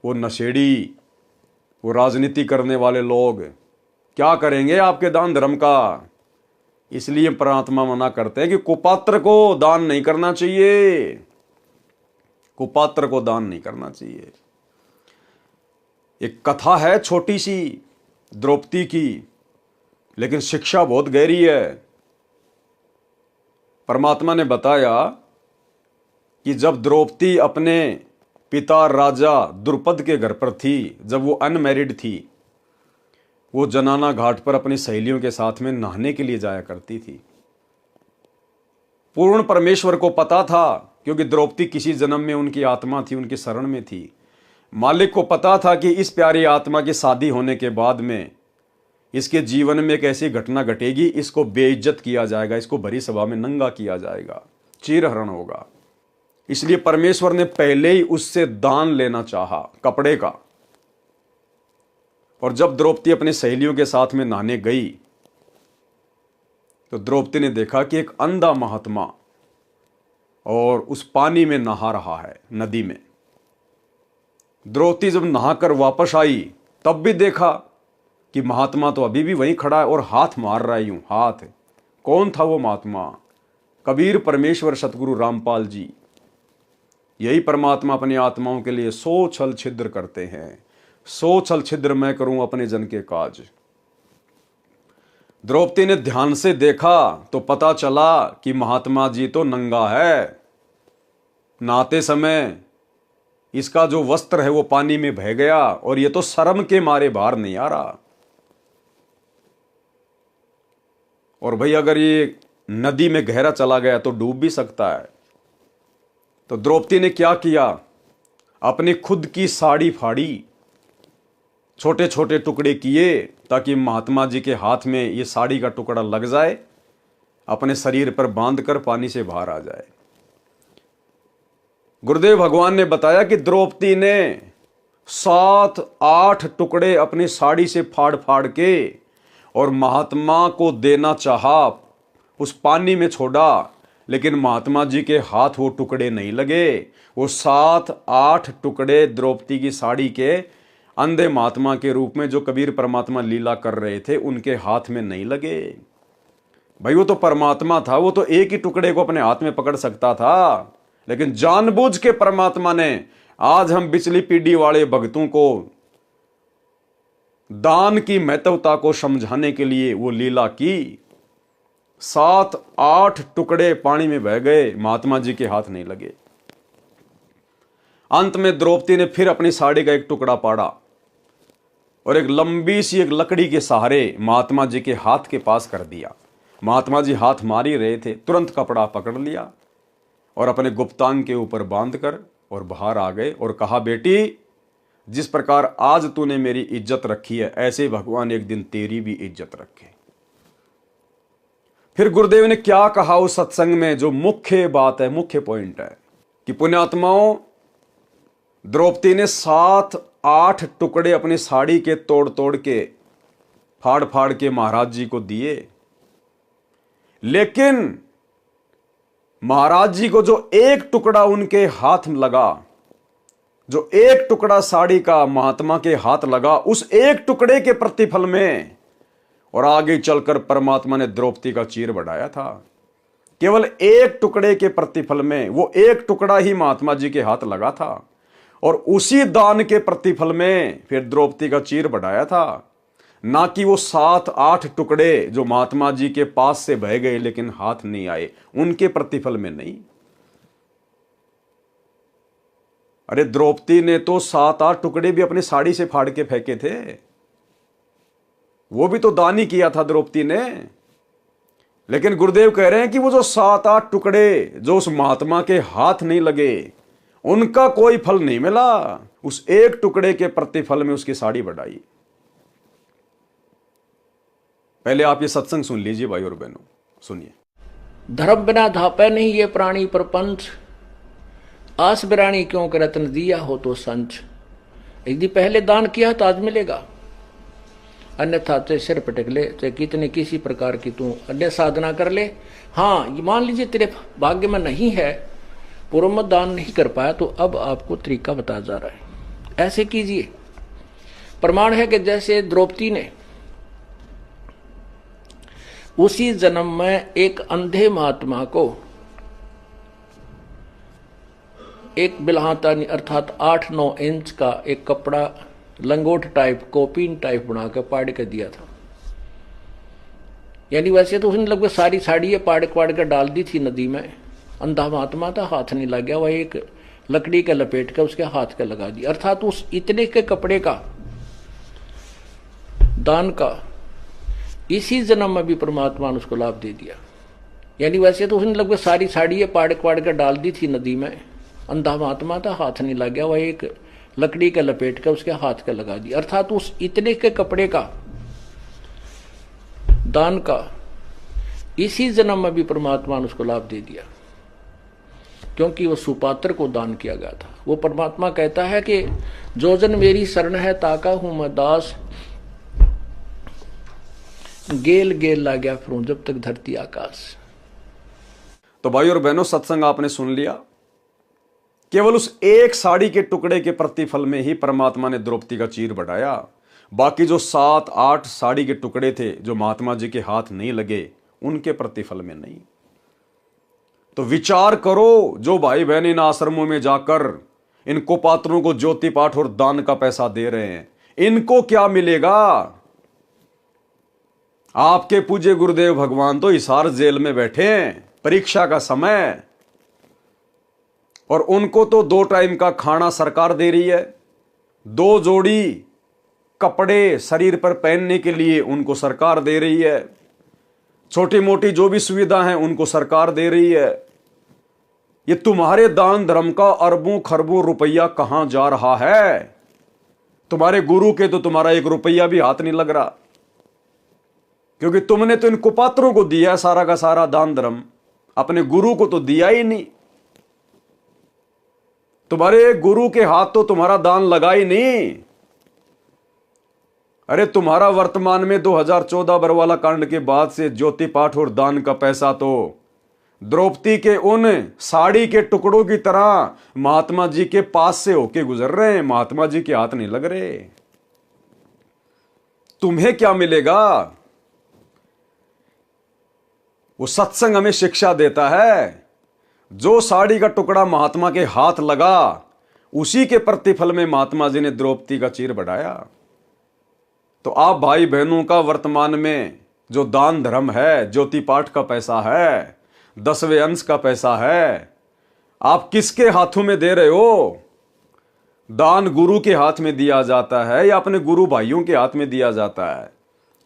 वो नशेड़ी, वो राजनीति करने वाले लोग क्या करेंगे आपके दान धर्म का? इसलिए परमात्मा मना करते हैं कि कुपात्र को दान नहीं करना चाहिए, कुपात्र को दान नहीं करना चाहिए। एक कथा है छोटी सी द्रौपदी की, लेकिन शिक्षा बहुत गहरी है। परमात्मा ने बताया कि जब द्रौपदी अपने पिता राजा द्रुपद के घर पर थी, जब वो अनमैरिड थी, वो जनाना घाट पर अपनी सहेलियों के साथ में नहाने के लिए जाया करती थी। पूर्ण परमेश्वर को पता था, क्योंकि द्रौपदी किसी जन्म में उनकी आत्मा थी, उनकी शरण में थी। मालिक को पता था कि इस प्यारी आत्मा की शादी होने के बाद में इसके जीवन में एक ऐसी घटना घटेगी, इसको बेइज्जत किया जाएगा, इसको भरी सभा में नंगा किया जाएगा, चीरहरण होगा। इसलिए परमेश्वर ने पहले ही उससे दान लेना चाहा कपड़े का। और जब द्रौपदी अपनी सहेलियों के साथ में नहाने गई तो द्रौपदी ने देखा कि एक अंधा महात्मा और उस पानी में नहा रहा है, नदी में। द्रौपदी जब नहाकर वापस आई तब भी देखा कि महात्मा तो अभी भी वहीं खड़ा है और हाथ मार रहा है यूं हाथ। कौन था वो महात्मा? कबीर परमेश्वर सतगुरु रामपाल जी। यही परमात्मा अपनी आत्माओं के लिए 100 छल छिद्र करते हैं। 100 छल छिद्र मैं करूं अपने जन के काज। द्रौपदी ने ध्यान से देखा तो पता चला कि महात्मा जी तो नंगा है। नहाते समय इसका जो वस्त्र है वो पानी में बह गया और ये तो शर्म के मारे बाहर नहीं आ रहा। और भाई अगर ये नदी में गहरा चला गया तो डूब भी सकता है। तो द्रौपदी ने क्या किया? अपनी खुद की साड़ी फाड़ी, छोटे छोटे टुकड़े किए ताकि महात्मा जी के हाथ में ये साड़ी का टुकड़ा लग जाए, अपने शरीर पर बांधकर पानी से बाहर आ जाए। गुरुदेव भगवान ने बताया कि द्रौपदी ने 7-8 टुकड़े अपनी साड़ी से फाड़ फाड़ के और महात्मा को देना चाहा, उस पानी में छोड़ा, लेकिन महात्मा जी के हाथ वो टुकड़े नहीं लगे। वो 7-8 टुकड़े द्रौपदी की साड़ी के अंधे महात्मा के रूप में जो कबीर परमात्मा लीला कर रहे थे उनके हाथ में नहीं लगे। भाई वो तो परमात्मा था, वो तो एक ही टुकड़े को अपने हाथ में पकड़ सकता था, लेकिन जानबूझ के परमात्मा ने आज हम पिछली पीढ़ी वाले भक्तों को दान की महत्वता को समझाने के लिए वो लीला की। 7-8 टुकड़े पानी में बह गए, महात्मा जी के हाथ नहीं लगे। अंत में द्रौपदी ने फिर अपनी साड़ी का एक टुकड़ा पाड़ा और एक लंबी सी एक लकड़ी के सहारे महात्मा जी के हाथ के पास कर दिया। महात्मा जी हाथ मार ही रहे थे, तुरंत कपड़ा पकड़ लिया और अपने गुप्तांग के ऊपर बांधकर और बाहर आ गए और कहा, बेटी जिस प्रकार आज तूने मेरी इज्जत रखी है, ऐसे भगवान एक दिन तेरी भी इज्जत रखे। फिर गुरुदेव ने क्या कहा उस सत्संग में, जो मुख्य बात है, मुख्य पॉइंट है कि पुण्यात्माओं, द्रौपदी ने 7-8 टुकड़े अपनी साड़ी के तोड़ तोड़ के फाड़ फाड़ के महाराज जी को दिए, लेकिन महाराज जी को जो एक टुकड़ा उनके हाथ में लगा, जो एक टुकड़ा साड़ी का महात्मा के हाथ लगा, उस एक टुकड़े के प्रतिफल में और आगे चलकर परमात्मा ने द्रौपदी का चीर बढ़ाया था। केवल एक टुकड़े के प्रतिफल में, वो एक टुकड़ा ही महात्मा जी के हाथ लगा था और उसी दान के प्रतिफल में फिर द्रौपदी का चीर बढ़ाया था, ना कि वो 7-8 टुकड़े जो महात्मा जी के पास से बह गए लेकिन हाथ नहीं आए, उनके प्रतिफल में नहीं। अरे द्रौपदी ने तो 7-8 टुकड़े भी अपनी साड़ी से फाड़ के फेंके थे, वो भी तो दान ही किया था द्रौपदी ने। लेकिन गुरुदेव कह रहे हैं कि वो जो 7-8 टुकड़े जो उस महात्मा के हाथ नहीं लगे, उनका कोई फल नहीं मिला, उस एक टुकड़े के प्रतिफल में उसकी साड़ी बढ़ाई। पहले आप ये सत्संग सुन लीजिए भाई और बहनों, सुनिए। धर्म बिना धापे नहीं ये प्राणी प्रपंच, आस बिरानी क्यों करत न दिया हो तो संच। यदि पहले दान किया तो आज मिलेगा, अन्यथा ते सिर पटक ले, चाहे कितने किसी प्रकार की तू अन्य साधना कर ले। हाँ, ये मान लीजिए तेरे भाग्य में नहीं है, पूर्व में दान नहीं कर पाया, तो अब आपको तरीका बताया जा रहा है, ऐसे कीजिए। प्रमाण है कि जैसे द्रौपदी ने उसी जन्म में एक अंधे महात्मा को एक बिल्हाता अर्थात 8-9 इंच का एक कपड़ा लंगोट टाइप, कोपीन टाइप बनाकर पाड़ के दिया था। यानी वैसे तो उसने लगभग सारी साड़ी पाड़ कर डाल दी थी नदी में। अंधा महात्मा था, हाथ नहीं लग गया, वह एक लकड़ी का लपेट कर उसके हाथ का लगा दिया। अर्थात उस इतने के कपड़े का दान का इसी जन्म में भी परमात्मा ने उसको लाभ दे दिया। यानी वैसे तो उसने लगभग सारी साड़ी पाड़ पाड़ कर डाल दी थी नदी में, अंधा महात्मा था, हाथ नहीं लग गया, वह एक लकड़ी के लपेट कर उसके हाथ के लगा दिया। अर्थात उस इतने के कपड़े का दान का इसी जन्म में भी परमात्मा ने उसको लाभ दे दिया, क्योंकि वो सुपात्र को दान किया गया था। वो परमात्मा कहता है कि जो जन मेरी शरण है ताका हूं मैं दास, गेल गेल ला गया फिरूं जब तक धरती आकाश। तो भाई और बहनों, सत्संग आपने सुन लिया। केवल उस एक साड़ी के टुकड़े के प्रतिफल में ही परमात्मा ने द्रौपदी का चीर बढ़ाया। बाकी जो 7-8 साड़ी के टुकड़े थे जो महात्मा जी के हाथ नहीं लगे, उनके प्रतिफल में नहीं। तो विचार करो, जो भाई बहन इन आश्रमों में जाकर इन कुपात्रों को ज्योति पाठ और दान का पैसा दे रहे हैं, इनको क्या मिलेगा? आपके पूज्य गुरुदेव भगवान तो हिसार जेल में बैठे हैं, परीक्षा का समय, और उनको तो 2 टाइम का खाना सरकार दे रही है, 2 जोड़ी कपड़े शरीर पर पहनने के लिए उनको सरकार दे रही है, छोटी मोटी जो भी सुविधा है उनको सरकार दे रही है। ये तुम्हारे दान धर्म का अरबों खरबों रुपया कहां जा रहा है? तुम्हारे गुरु के तो तुम्हारा 1 रुपया भी हाथ नहीं लग रहा, क्योंकि तुमने तो इन कुपात्रों को दिया है सारा का सारा दान धर्म, अपने गुरु को तो दिया ही नहीं। तुम्हारे गुरु के हाथ तो तुम्हारा दान लगा ही नहीं। अरे तुम्हारा वर्तमान में 2014 बरवाला कांड के बाद से ज्योति पाठ और दान का पैसा तो द्रौपदी के उन साड़ी के टुकड़ों की तरह महात्मा जी के पास से होके गुजर रहे हैं, महात्मा जी के हाथ नहीं लग रहे। तुम्हें क्या मिलेगा? वो सत्संग हमें शिक्षा देता है, जो साड़ी का टुकड़ा महात्मा के हाथ लगा उसी के प्रतिफल में महात्मा जी ने द्रौपदी का चीर बढ़ाया। तो आप भाई बहनों का वर्तमान में जो दान धर्म है, ज्योति पाठ का पैसा है, 10वें अंश का पैसा है, आप किसके हाथों में दे रहे हो? दान गुरु के हाथ में दिया जाता है या अपने गुरु भाइयों के हाथ में दिया जाता है?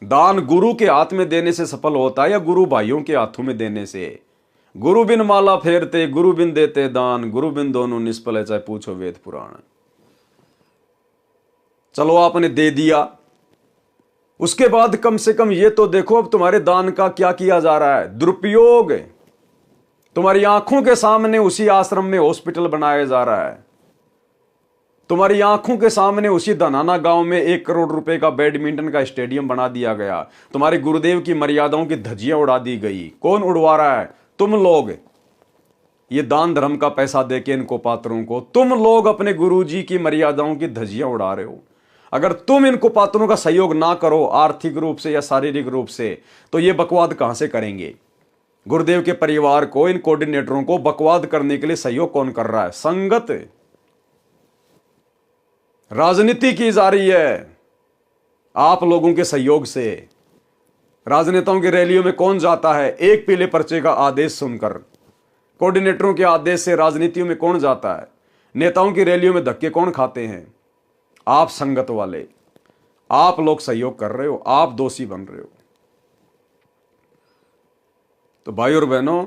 दान गुरु के हाथ में देने से सफल होता है या गुरु भाइयों के हाथों में देने से? गुरु बिन माला फेरते, गुरु बिन देते दान, गुरु बिन दोनों निष्फल है, चाहे पूछो वेद पुराण। चलो आपने दे दिया, उसके बाद कम से कम ये तो देखो अब तुम्हारे दान का क्या किया जा रहा है। दुरुपयोग तुम्हारी आंखों के सामने उसी आश्रम में हॉस्पिटल बनाया जा रहा है, तुम्हारी आंखों के सामने उसी धनाना गांव में 1 करोड़ रुपए का बैडमिंटन का स्टेडियम बना दिया गया, तुम्हारे गुरुदेव की मर्यादाओं की धज्जियां उड़ा दी गई। कौन उड़वा रहा है? तुम लोग। ये दान धर्म का पैसा देके इनको पात्रों को तुम लोग अपने गुरुजी की मर्यादाओं की धज्जियां उड़ा रहे हो। अगर तुम इनको पात्रों का सहयोग ना करो आर्थिक रूप से या शारीरिक रूप से, तो ये बकवाद कहां से करेंगे? गुरुदेव के परिवार को, इन कोऑर्डिनेटरों को बकवाद करने के लिए सहयोग कौन कर रहा है? संगत, राजनीति की जा रही है आप लोगों के सहयोग से। राजनेताओं की रैलियों में कौन जाता है? एक पीले पर्चे का आदेश सुनकर। कोऑर्डिनेटरों के आदेश से राजनीतियों में कौन जाता है? नेताओं की रैलियों में धक्के कौन खाते हैं? आप संगत वाले, आप लोग सहयोग कर रहे हो, आप दोषी बन रहे हो। तो भाई और बहनों,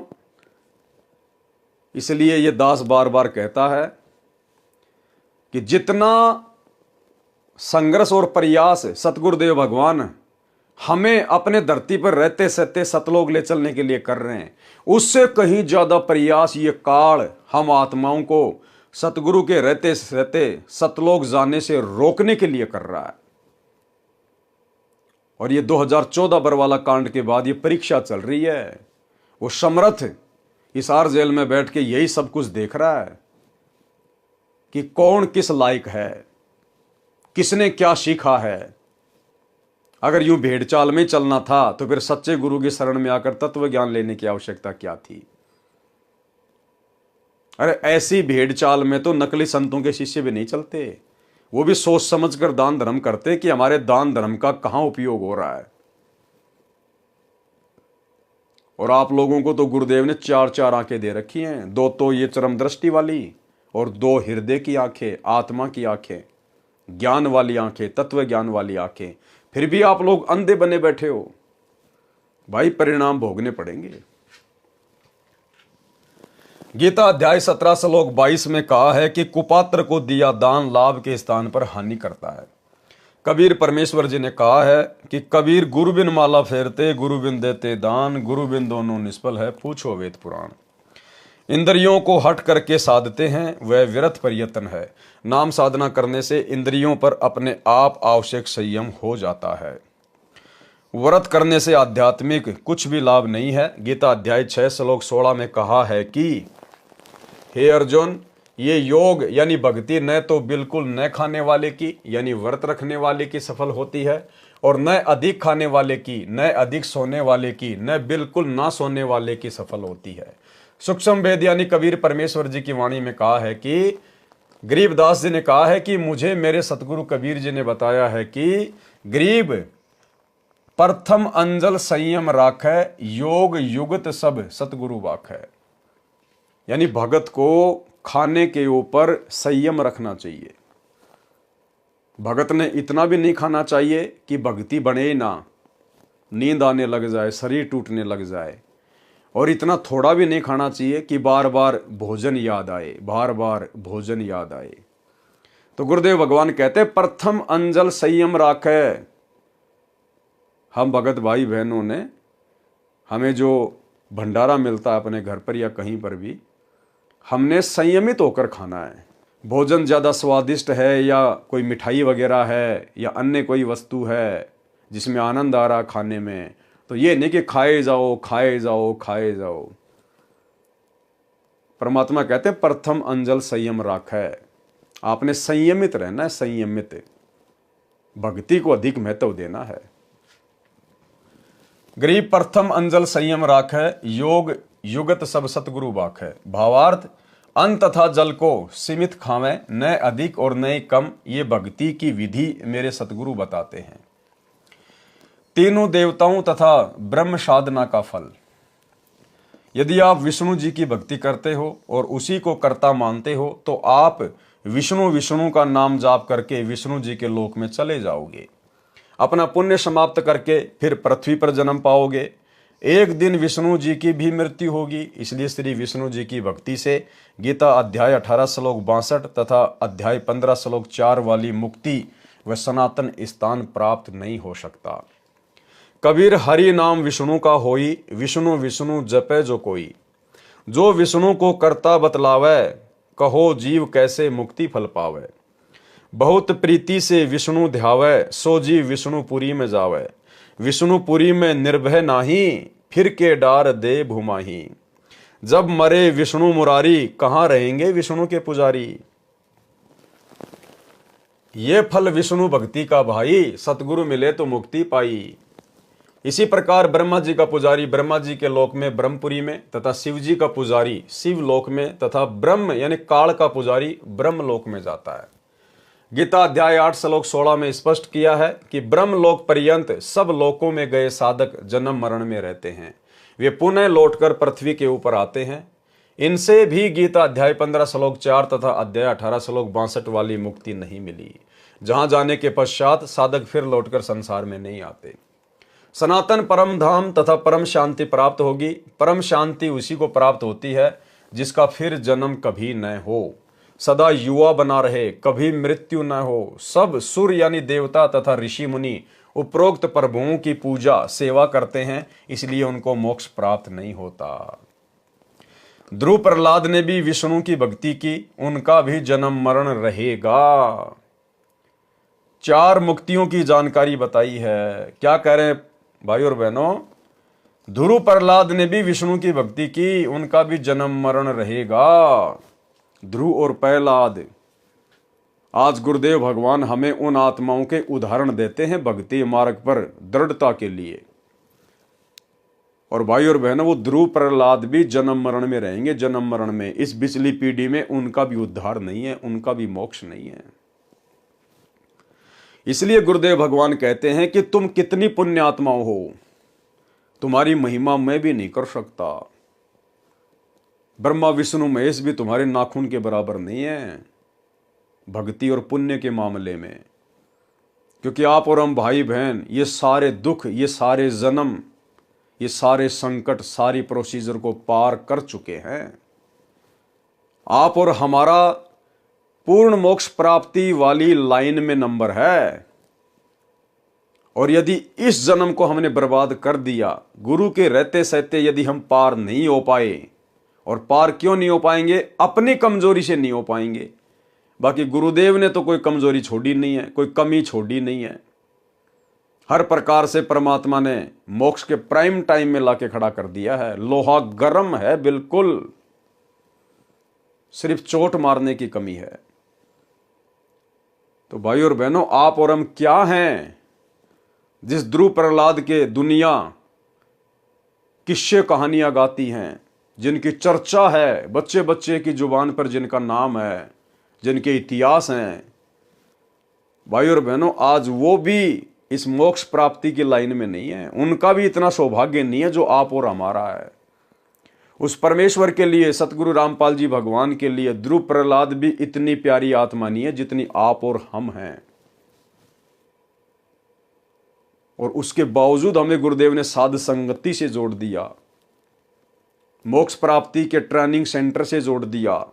इसलिए ये दास बार बार कहता है कि जितना संघर्ष और प्रयास सतगुरुदेव भगवान हमें अपने धरती पर रहते सहते सतलोक ले चलने के लिए कर रहे हैं, उससे कहीं ज्यादा प्रयास ये काल हम आत्माओं को सतगुरु के रहते सहते सतलोक जाने से रोकने के लिए कर रहा है। और ये 2014 बरवाला कांड के बाद ये परीक्षा चल रही है। वो समर्थ हिसार जेल में बैठ के यही सब कुछ देख रहा है कि कौन किस लायक है, किसने क्या सीखा है। अगर यूं भेड़ चाल में चलना था तो फिर सच्चे गुरु की शरण में आकर तत्व ज्ञान लेने की आवश्यकता क्या थी? अरे ऐसी भेड़ चाल में तो नकली संतों के शिष्य भी नहीं चलते। वो भी सोच समझकर दान धर्म करते कि हमारे दान धर्म का कहां उपयोग हो रहा है। और आप लोगों को तो गुरुदेव ने 4 आंखें दे रखी हैं, 2 तो ये चरम दृष्टि वाली और 2 हृदय की आंखें, आत्मा की आंखें, ज्ञान वाली आंखें, तत्व ज्ञान वाली आंखें। फिर भी आप लोग अंधे बने बैठे हो। भाई परिणाम भोगने पड़ेंगे। गीता अध्याय 17 श्लोक 22 में कहा है कि कुपात्र को दिया दान लाभ के स्थान पर हानि करता है। कबीर परमेश्वर जी ने कहा है कि कबीर गुरु बिन माला फेरते, गुरु बिन देते दान, गुरु बिन दोनों निष्फल है, पूछो वेद पुराण। इंद्रियों को हट करके साधते हैं, वह व्यर्थ प्रयत्न है। नाम साधना करने से इंद्रियों पर अपने आप आवश्यक संयम हो जाता है। व्रत करने से आध्यात्मिक कुछ भी लाभ नहीं है। गीता अध्याय 6 श्लोक 16 में कहा है कि हे अर्जुन, ये योग यानी भक्ति न तो बिल्कुल न खाने वाले की यानी व्रत रखने वाले की सफल होती है, और न अधिक खाने वाले की, न अधिक सोने वाले की, न बिल्कुल ना सोने वाले की सफल होती है। सूक्ष्म वेद यानी कबीर परमेश्वर जी की वाणी में कहा है कि गरीबदास जी ने कहा है कि मुझे मेरे सतगुरु कबीर जी ने बताया है कि गरीब प्रथम अंजल संयम राखै, योग युगत सब सतगुरु वाखै। यानी भगत को खाने के ऊपर संयम रखना चाहिए। भगत ने इतना भी नहीं खाना चाहिए कि भक्ति बने ना, नींद आने लग जाए, शरीर टूटने लग जाए, और इतना थोड़ा भी नहीं खाना चाहिए कि बार बार भोजन याद आए, बार बार भोजन याद आए। तो गुरुदेव भगवान कहते प्रथम अंजल संयम राखे। हम भगत भाई बहनों ने, हमें जो भंडारा मिलता है अपने घर पर या कहीं पर भी, हमने संयमित होकर खाना है। भोजन ज़्यादा स्वादिष्ट है या कोई मिठाई वगैरह है या अन्य कोई वस्तु है जिसमें आनंद आ रहा खाने में, तो ये नहीं कि खाए जाओ खाए जाओ खाए जाओ। परमात्मा कहते प्रथम अंजल संयम राखै। आपने संयमित रहना है, संयमित। भक्ति को अधिक महत्व देना है। गरीब प्रथम अंजल संयम राखै, योग युगत सब सतगुरु बाखै। भावार्थ, अन्न तथा जल को सीमित खावें, न अधिक और न कम। ये भक्ति की विधि मेरे सतगुरु बताते हैं। तीनों देवताओं तथा ब्रह्म साधना का फल। यदि आप विष्णु जी की भक्ति करते हो और उसी को कर्ता मानते हो तो आप विष्णु विष्णु का नाम जाप करके विष्णु जी के लोक में चले जाओगे। अपना पुण्य समाप्त करके फिर पृथ्वी पर जन्म पाओगे। एक दिन विष्णु जी की भी मृत्यु होगी। इसलिए श्री विष्णु जी की भक्ति से गीता अध्याय 18 श्लोक 62 तथा अध्याय 15 श्लोक 4 वाली मुक्ति व सनातन स्थान प्राप्त नहीं हो सकता। कबीर हरि नाम विष्णु का होई, विष्णु विष्णु जपे जो कोई। जो विष्णु को कर्ता बतलावे, कहो जीव कैसे मुक्ति फल पावे। बहुत प्रीति से विष्णु ध्यावे, सो जीव विष्णुपुरी में जावे। विष्णुपुरी में निर्भय नाही, फिर के डार दे भूमाही। जब मरे विष्णु मुरारी, कहाँ रहेंगे विष्णु के पुजारी। ये फल विष्णु भक्ति का भाई, सतगुरु मिले तो मुक्ति पाई। इसी प्रकार ब्रह्मा जी का पुजारी ब्रह्मा जी के लोक में ब्रह्मपुरी में, तथा शिव जी का पुजारी शिव लोक में, तथा ब्रह्म यानी काल का पुजारी ब्रह्म लोक में जाता है। गीता अध्याय 8 श्लोक 16 में स्पष्ट किया है कि ब्रह्म लोक पर्यंत सब लोकों में गए साधक जन्म मरण में रहते हैं। वे पुनः लौटकर पृथ्वी के ऊपर आते हैं। इनसे भी गीता अध्याय 15 श्लोक 4 तथा अध्याय 18 श्लोक 62 वाली मुक्ति नहीं मिली, जहां जाने के पश्चात साधक फिर लौटकर संसार में नहीं आते। सनातन परम धाम तथा परम शांति प्राप्त होगी। परम शांति उसी को प्राप्त होती है जिसका फिर जन्म कभी न हो, सदा युवा बना रहे, कभी मृत्यु न हो। सब सुर यानी देवता तथा ऋषि मुनि उपरोक्त प्रभुओं की पूजा सेवा करते हैं, इसलिए उनको मोक्ष प्राप्त नहीं होता। ध्रुव प्रहलाद ने भी विष्णु की भक्ति की, उनका भी जन्म मरण रहेगा। 4 मुक्तियों की जानकारी बताई है। क्या कह रहे हैं भाई और बहनों? ध्रुव प्रहलाद ने भी विष्णु की भक्ति की, उनका भी जन्म मरण रहेगा। ध्रुव और प्रहलाद। आज गुरुदेव भगवान हमें उन आत्माओं के उदाहरण देते हैं भक्ति मार्ग पर दृढ़ता के लिए। और भाई और बहनों, वो ध्रुव प्रहलाद भी जन्म मरण में रहेंगे, जन्म मरण में। इस बिचली पीढ़ी में उनका भी उद्धार नहीं है, उनका भी मोक्ष नहीं है। इसलिए गुरुदेव भगवान कहते हैं कि तुम कितनी पुण्य आत्माओं हो, तुम्हारी महिमा मैं भी नहीं कर सकता। ब्रह्मा विष्णु महेश भी तुम्हारे नाखून के बराबर नहीं है भक्ति और पुण्य के मामले में। क्योंकि आप और हम भाई बहन ये सारे दुख, ये सारे जन्म, ये सारे संकट, सारी प्रोसीजर को पार कर चुके हैं। आप और हमारा पूर्ण मोक्ष प्राप्ति वाली लाइन में नंबर है। और यदि इस जन्म को हमने बर्बाद कर दिया, गुरु के रहते सहते यदि हम पार नहीं हो पाए, और पार क्यों नहीं हो पाएंगे? अपनी कमजोरी से नहीं हो पाएंगे। बाकी गुरुदेव ने तो कोई कमजोरी छोड़ी नहीं है, कोई कमी छोड़ी नहीं है। हर प्रकार से परमात्मा ने मोक्ष के प्राइम टाइम में लाके खड़ा कर दिया है। लोहा गर्म है बिल्कुल, सिर्फ चोट मारने की कमी है। तो भाई और बहनों, आप और हम क्या हैं? जिस ध्रुव प्रहलाद के दुनिया किस्से कहानियां गाती हैं, जिनकी चर्चा है बच्चे बच्चे की जुबान पर, जिनका नाम है, जिनके इतिहास हैं, भाई और बहनों, आज वो भी इस मोक्ष प्राप्ति की लाइन में नहीं है। उनका भी इतना सौभाग्य नहीं है जो आप और हमारा है। उस परमेश्वर के लिए, सतगुरु रामपाल जी भगवान के लिए, ध्रुव प्रहलाद भी इतनी प्यारी आत्मा नहीं है जितनी आप और हम हैं। और उसके बावजूद हमें गुरुदेव ने साध संगति से जोड़ दिया, मोक्ष प्राप्ति के ट्रेनिंग सेंटर से जोड़ दिया।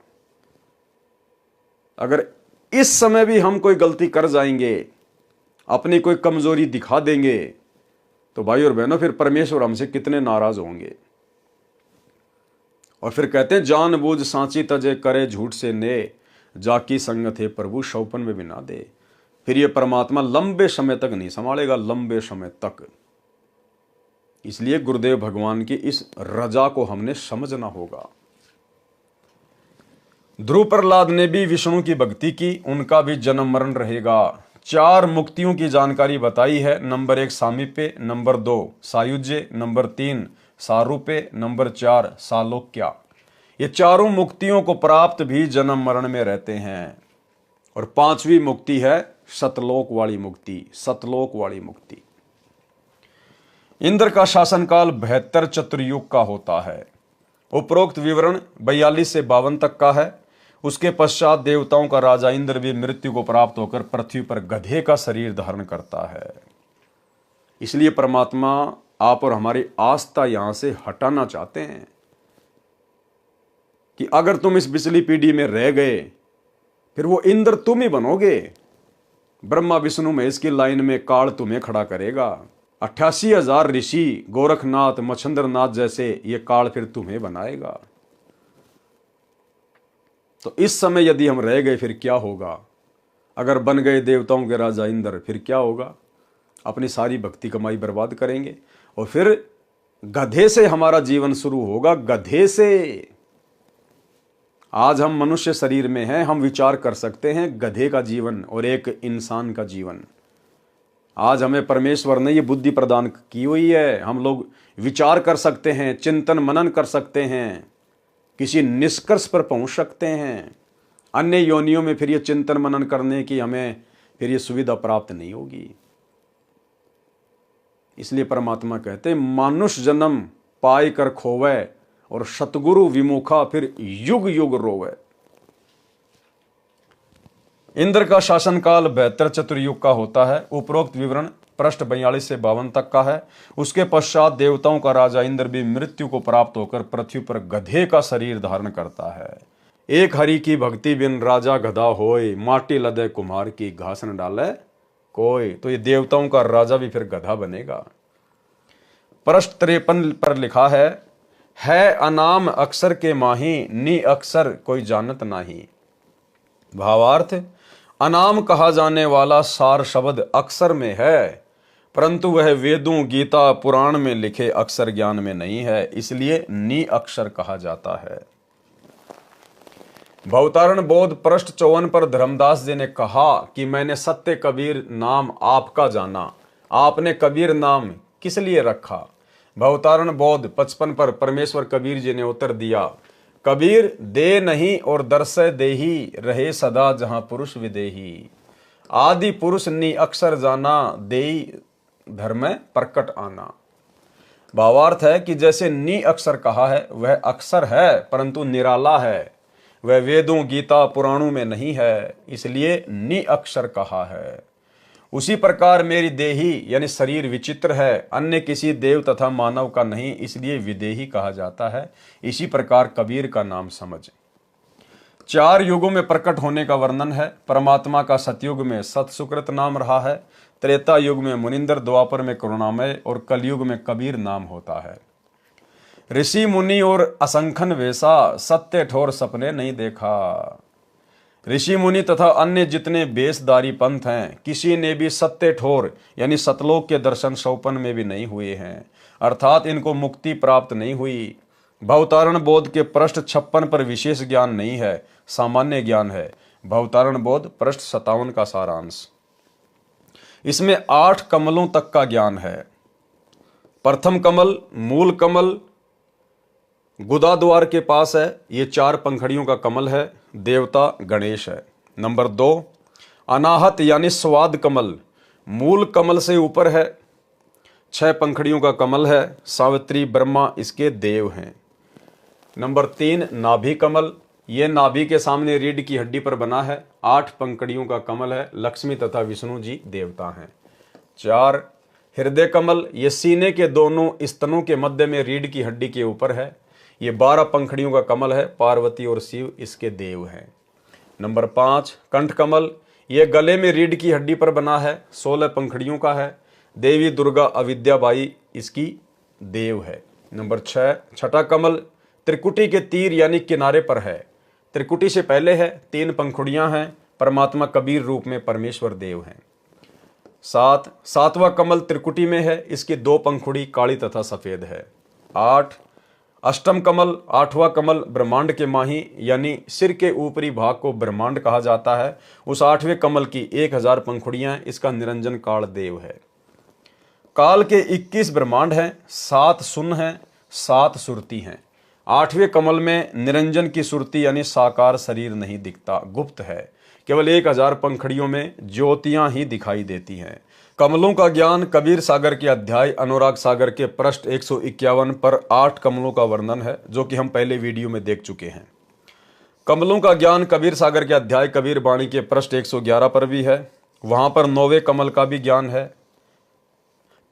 अगर इस समय भी हम कोई गलती कर जाएंगे, अपनी कोई कमजोरी दिखा देंगे, तो भाई और बहनों फिर परमेश्वर हमसे कितने नाराज होंगे। और फिर कहते हैं, जानबूझ सांची तजे करे झूठ से ने, जाकी संगत है प्रभु शौपन में बिना दे। फिर ये परमात्मा लंबे समय तक नहीं संभालेगा, लंबे समय तक। इसलिए गुरुदेव भगवान की इस रजा को हमने समझना होगा। ध्रुव प्रहलाद ने भी विष्णु की भक्ति की, उनका भी जन्म मरण रहेगा। 4 मुक्तियों की जानकारी बताई है। नंबर 1 सामीप्य, नंबर 2 सायुज्य, नंबर 3 सारूप्य, नंबर 4 सालोक्या। ये चारों मुक्तियों को प्राप्त भी जन्म मरण में रहते हैं। और 5वीं मुक्ति है सतलोक वाली मुक्ति, सतलोक वाली मुक्ति। इंद्र का शासनकाल 72 चतुर्युग का होता है। उपरोक्त विवरण 42 से 52 तक का है। उसके पश्चात देवताओं का राजा इंद्र भी मृत्यु को प्राप्त होकर पृथ्वी पर गधे का शरीर धारण करता है। इसलिए परमात्मा आप और हमारी आस्था यहां से हटाना चाहते हैं कि अगर तुम इस पिछली पीढ़ी में रह गए, फिर वो इंद्र तुम ही बनोगे। ब्रह्मा विष्णु महेश की लाइन में काल तुम्हें खड़ा करेगा। 88,000 ऋषि, गोरखनाथ, मच्छंद्रनाथ जैसे ये काल फिर तुम्हें बनाएगा। तो इस समय यदि हम रह गए, फिर क्या होगा? अगर बन गए देवताओं के राजा इंद्र, फिर क्या होगा? अपनी सारी भक्ति कमाई बर्बाद करेंगे और फिर गधे से हमारा जीवन शुरू होगा, गधे से। आज हम मनुष्य शरीर में हैं, हम विचार कर सकते हैं गधे का जीवन और एक इंसान का जीवन। आज हमें परमेश्वर ने ये बुद्धि प्रदान की हुई है, हम लोग विचार कर सकते हैं, चिंतन मनन कर सकते हैं, किसी निष्कर्ष पर पहुंच सकते हैं। अन्य योनियों में फिर ये चिंतन मनन करने की हमें फिर ये सुविधा प्राप्त नहीं होगी। इसलिए परमात्मा कहते हैं, मानुष जन्म पाई कर खोवे और सतगुरु विमुखा फिर युग युग रोवे। इंद्र का शासनकाल 72 चतुर्युग का होता है। उपरोक्त विवरण पृष्ठ 42 से 52 तक का है। उसके पश्चात देवताओं का राजा इंद्र भी मृत्यु को प्राप्त होकर पृथ्वी पर गधे का शरीर धारण करता है। एक हरि की भक्ति बिन राजा गधा होए, माटी लदे कुम्हार की घास न डाले कोई। तो ये देवताओं का राजा भी फिर गधा बनेगा। पृष्ठ 53 पर लिखा है अनाम अक्षर के माही, नी अक्षर कोई जानत नाही। भावार्थ, अनाम कहा जाने वाला सार शब्द अक्षर में है, परंतु वह वेदों, गीता, पुराण में लिखे अक्षर ज्ञान में नहीं है, इसलिए नी अक्षर कहा जाता है। भवतारण बोध पृष्ठ 54 पर धर्मदास जी ने कहा कि मैंने सत्य कबीर नाम आपका जाना। आपने कबीर नाम किस लिए रखा? भवतारण बोध 55 पर परमेश्वर कबीर जी ने उत्तर दिया, कबीर दे नहीं और दर्शय देही, रहे सदा जहां पुरुष विदेही। आदि पुरुष नी अक्षर जाना, देई धर्म प्रकट आना। भावार्थ है कि जैसे नी अक्षर कहा है वह अक्षर है परंतु निराला है, वह वेदों, गीता, पुराणों में नहीं है, इसलिए नी अक्षर कहा है। उसी प्रकार मेरी देही यानी शरीर विचित्र है, अन्य किसी देव तथा मानव का नहीं, इसलिए विदेही कहा जाता है। इसी प्रकार कबीर का नाम समझ। 4 युगों में प्रकट होने का वर्णन है। परमात्मा का सतयुग में सतसुकृत नाम रहा है, त्रेता युग में मुनिंदर, द्वापर में करुणामय और कलयुग में कबीर नाम होता है। ऋषि मुनि और असंख्यन वेशा, सत्य ठोर सपने नहीं देखा। ऋषि मुनि तथा अन्य जितने बेशधारी पंथ हैं, किसी ने भी सत्य ठोर यानी सतलोक के दर्शन सौपन में भी नहीं हुए हैं, अर्थात इनको मुक्ति प्राप्त नहीं हुई। भवतारण बोध के पृष्ठ 56 पर विशेष ज्ञान नहीं है, सामान्य ज्ञान है। भवतारण बोध पृष्ठ 57 का सारांश। इसमें 8 कमलों तक का ज्ञान है। प्रथम कमल मूल कमल गुदा द्वार के पास है, ये 4 पंखड़ियों का कमल है, देवता गणेश है। नंबर 2 अनाहत यानी स्वाद कमल, मूल कमल से ऊपर है, 6 पंखड़ियों का कमल है, सावित्री ब्रह्मा इसके देव हैं। नंबर 3 नाभि कमल, ये नाभि के सामने रीढ़ की हड्डी पर बना है, 8 पंखड़ियों का कमल है, लक्ष्मी तथा विष्णु जी देवता हैं। 4 हृदय कमल, ये सीने के दोनों स्तनों के मध्य में रीढ़ की हड्डी के ऊपर है, ये 12 पंखड़ियों का कमल है, पार्वती और शिव इसके देव हैं। नंबर 5 कंठ कमल, ये गले में रीढ़ की हड्डी पर बना है, 16 पंखड़ियों का है, देवी दुर्गा अविद्याबाई इसकी देव है। नंबर 6 छठा कमल त्रिकुटी के तीर यानी किनारे पर है, त्रिकुटी से पहले है, 3 पंखुड़ियां हैं, परमात्मा कबीर रूप में परमेश्वर देव हैं। 7 सातवां कमल त्रिकुटी में है, इसकी 2 पंखुड़ी काली तथा सफेद है। 8 अष्टम कमल 8वां कमल ब्रह्मांड के माही यानी सिर के ऊपरी भाग को ब्रह्मांड कहा जाता है, उस 8वें कमल की 1000 पंखुड़ियां, इसका निरंजन काल देव है। काल के 21 ब्रह्मांड हैं, 7 शून्य हैं, 7 सुरती हैं। 8वें कमल में निरंजन की सुरती यानी साकार शरीर नहीं दिखता, गुप्त है, केवल 1000 पंखड़ियों में ज्योतियां ही दिखाई देती हैं। कमलों का ज्ञान कबीर सागर के अध्याय अनुराग सागर के पृष्ठ 151 पर 8 कमलों का वर्णन है, जो कि हम पहले वीडियो में देख चुके हैं। कमलों का ज्ञान कबीर सागर के अध्याय कबीर वाणी के पृष्ठ 111 पर भी है, वहां पर 9वें कमल का भी ज्ञान है।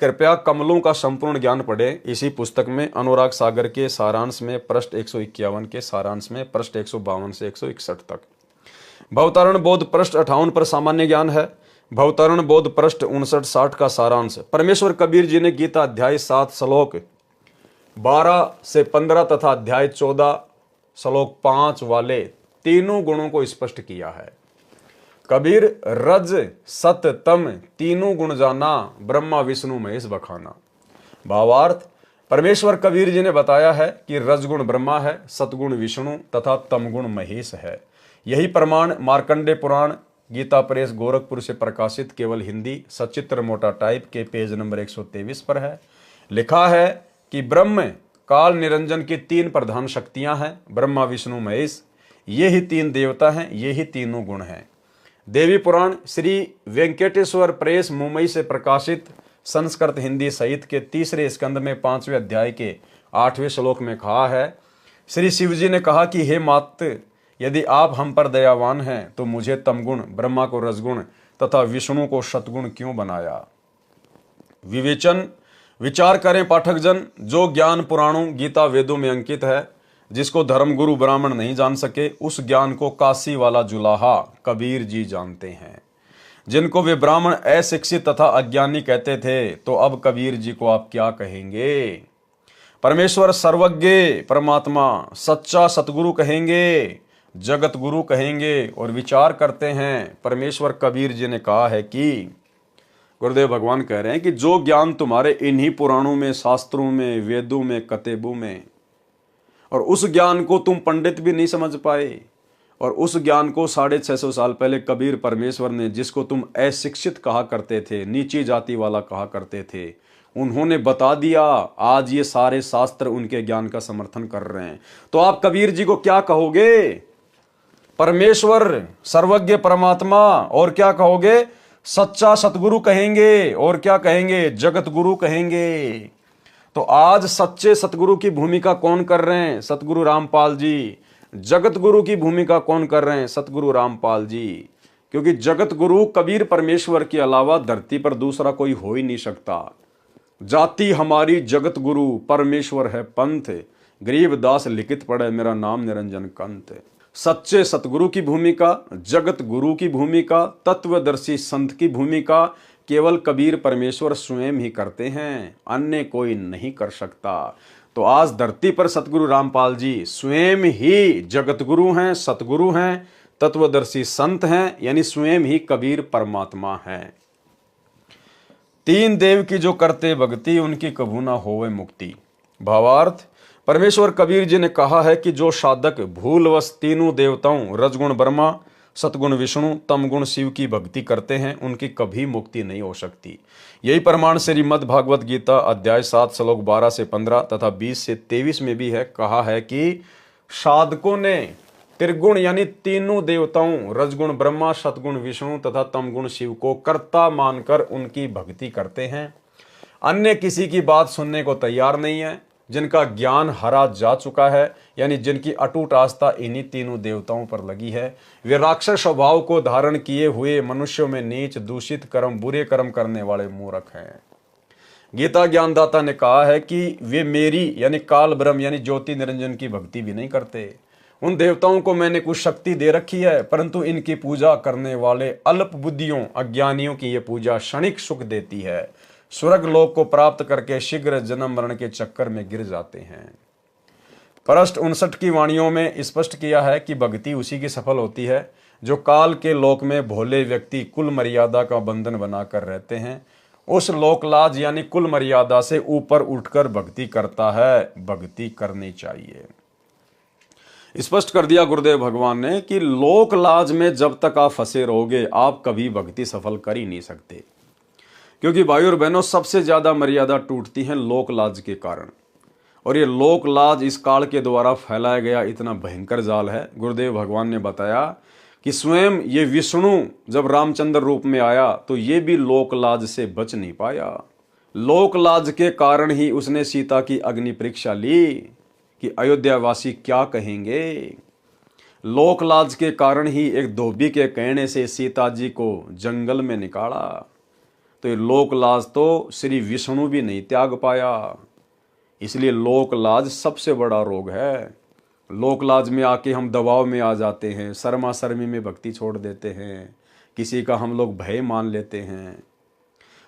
कृपया कमलों का संपूर्ण ज्ञान पढ़ें इसी पुस्तक में, अनुराग सागर के सारांश में पृष्ठ 151 के सारांश में पृष्ठ 152 से 161 तक। भवतारण बोध पृष्ठ 58 पर सामान्य ज्ञान है। भवतारण बोध पृष्ठ 59-60 का सारांश। परमेश्वर कबीर जी ने गीता अध्याय 7 श्लोक 12 से 15 तथा अध्याय 14 श्लोक 5 वाले तीनों गुणों को स्पष्ट किया है। कबीर रज सत तम तीनों गुण जाना, ब्रह्मा विष्णु महेश बखाना। भावार्थ, परमेश्वर कबीर जी ने बताया है कि रजगुण ब्रह्मा है, सतगुण विष्णु तथा तमगुण महेश है। यही प्रमाण मार्कंडे पुराण गीता प्रेस गोरखपुर से प्रकाशित केवल हिंदी सचित्र मोटा टाइप के पेज नंबर 123 पर है। लिखा है कि ब्रह्म काल निरंजन की 3 प्रधान शक्तियां हैं, ब्रह्मा विष्णु महेश, ये ही 3 देवता हैं, ये ही तीनों गुण हैं। देवी पुराण श्री वेंकटेश्वर प्रेस मुंबई से प्रकाशित संस्कृत हिंदी सहित के 3रे स्कंद में 5वें अध्याय के 8वें श्लोक में कहा है, श्री शिवजी ने कहा कि हे मात, यदि आप हम पर दयावान हैं तो मुझे तमगुण, ब्रह्मा को रजगुण तथा विष्णु को सतगुण क्यों बनाया। विवेचन विचार करें पाठक जन, जो ज्ञान पुराणों गीता वेदों में अंकित है, जिसको धर्म गुरु ब्राह्मण नहीं जान सके, उस ज्ञान को काशी वाला जुलाहा कबीर जी जानते हैं। जिनको वे ब्राह्मण अशिक्षित तथा अज्ञानी कहते थे, तो अब कबीर जी को आप क्या कहेंगे। परमेश्वर सर्वज्ञ परमात्मा सच्चा सतगुरु कहेंगे, जगत गुरु कहेंगे और विचार करते हैं। परमेश्वर कबीर जी ने कहा है कि गुरुदेव भगवान कह रहे हैं कि जो ज्ञान तुम्हारे इन्हीं पुराणों में, शास्त्रों में, वेदों में, कतेबों में, और उस ज्ञान को तुम पंडित भी नहीं समझ पाए, और उस ज्ञान को 650 साल पहले कबीर परमेश्वर ने, जिसको तुम अशिक्षित कहा करते थे, नीची जाति वाला कहा करते थे, उन्होंने बता दिया। आज ये सारे शास्त्र उनके ज्ञान का समर्थन कर रहे हैं। तो आप कबीर जी को क्या कहोगे? परमेश्वर सर्वज्ञ परमात्मा, और क्या कहोगे? सच्चा सतगुरु कहेंगे, और क्या कहेंगे? जगत गुरु कहेंगे। तो आज सच्चे सतगुरु की भूमिका कौन कर रहे हैं? सतगुरु रामपाल जी। जगत गुरु की भूमिका कौन कर रहे हैं? सतगुरु रामपाल जी। क्योंकि जगत गुरु कबीर परमेश्वर के अलावा धरती पर दूसरा कोई हो ही नहीं सकता। जाति हमारी जगत गुरु, परमेश्वर है पंथ, गरीबदास लिखित पढ़े मेरा नाम निरंजन कंत। सच्चे सतगुरु की भूमिका, जगत गुरु की भूमिका, तत्वदर्शी संत की भूमिका केवल कबीर परमेश्वर स्वयं ही करते हैं, अन्य कोई नहीं कर सकता। तो आज धरती पर सतगुरु रामपाल जी स्वयं ही जगत गुरु हैं, सतगुरु हैं, तत्वदर्शी संत हैं, यानी स्वयं ही कबीर परमात्मा हैं। तीन देव की जो करते भक्ति, उनकी कभू ना होवे मुक्ति। भावार्थ, परमेश्वर कबीर जी ने कहा है कि जो साधक भूलवश तीनों देवताओं रजगुण ब्रह्मा, सतगुण विष्णु, तमगुण शिव की भक्ति करते हैं, उनकी कभी मुक्ति नहीं हो सकती। यही प्रमाण श्रीमद् भागवत गीता अध्याय 7 श्लोक 12 से 15 तथा 20 से 23 में भी है। कहा है कि साधकों ने त्रिगुण यानी तीनों देवताओं रजगुण ब्रह्मा, सतगुण विष्णु तथा तमगुण शिव को कर्ता मानकर उनकी भक्ति करते हैं। अन्य किसी की बात सुनने को तैयार नहीं है। जिनका ज्ञान हरा जा चुका है, यानी जिनकी अटूट आस्था इन्हीं तीनों देवताओं पर लगी है, वे राक्षस स्वभाव को धारण किए हुए मनुष्यों में नीच, दूषित कर्म, बुरे कर्म करने वाले मूर्ख हैं। गीता ज्ञानदाता ने कहा है कि वे मेरी यानी काल ब्रह्म यानी ज्योति निरंजन की भक्ति भी नहीं करते। उन देवताओं को मैंने कुछ शक्ति दे रखी है, परंतु इनकी पूजा करने वाले अल्प बुद्धियों, अज्ञानियों की ये पूजा क्षणिक सुख देती है। स्वर्ग लोक को प्राप्त करके शीघ्र जन्म मरण के चक्कर में गिर जाते हैं। पृष्ठ 59 की वाणियों में स्पष्ट किया है कि भक्ति उसी की सफल होती है जो काल के लोक में भोले व्यक्ति कुल मर्यादा का बंधन बनाकर रहते हैं। उस लोकलाज यानी कुल मर्यादा से ऊपर उठकर भक्ति करता है। भक्ति करनी चाहिए। स्पष्ट कर दिया गुरुदेव भगवान ने कि लोकलाज में जब तक आप फंसे रहोगे, आप कभी भक्ति सफल कर ही नहीं सकते। क्योंकि भाई और बहनों, सबसे ज्यादा मर्यादा टूटती है लोकलाज के कारण, और ये लोकलाज इस काल के द्वारा फैलाया गया इतना भयंकर जाल है। गुरुदेव भगवान ने बताया कि स्वयं ये विष्णु जब रामचंद्र रूप में आया तो ये भी लोकलाज से बच नहीं पाया। लोकलाज के कारण ही उसने सीता की अग्नि परीक्षा ली कि अयोध्यावासी क्या कहेंगे। लोकलाज के कारण ही एक धोबी के कहने से सीता जी को जंगल में निकाला। तो ये लोकलाज तो श्री विष्णु भी नहीं त्याग पाया। इसलिए लोकलाज सबसे बड़ा रोग है। लोकलाज में आके हम दबाव में आ जाते हैं, शर्मा शर्मी में भक्ति छोड़ देते हैं, किसी का हम लोग भय मान लेते हैं।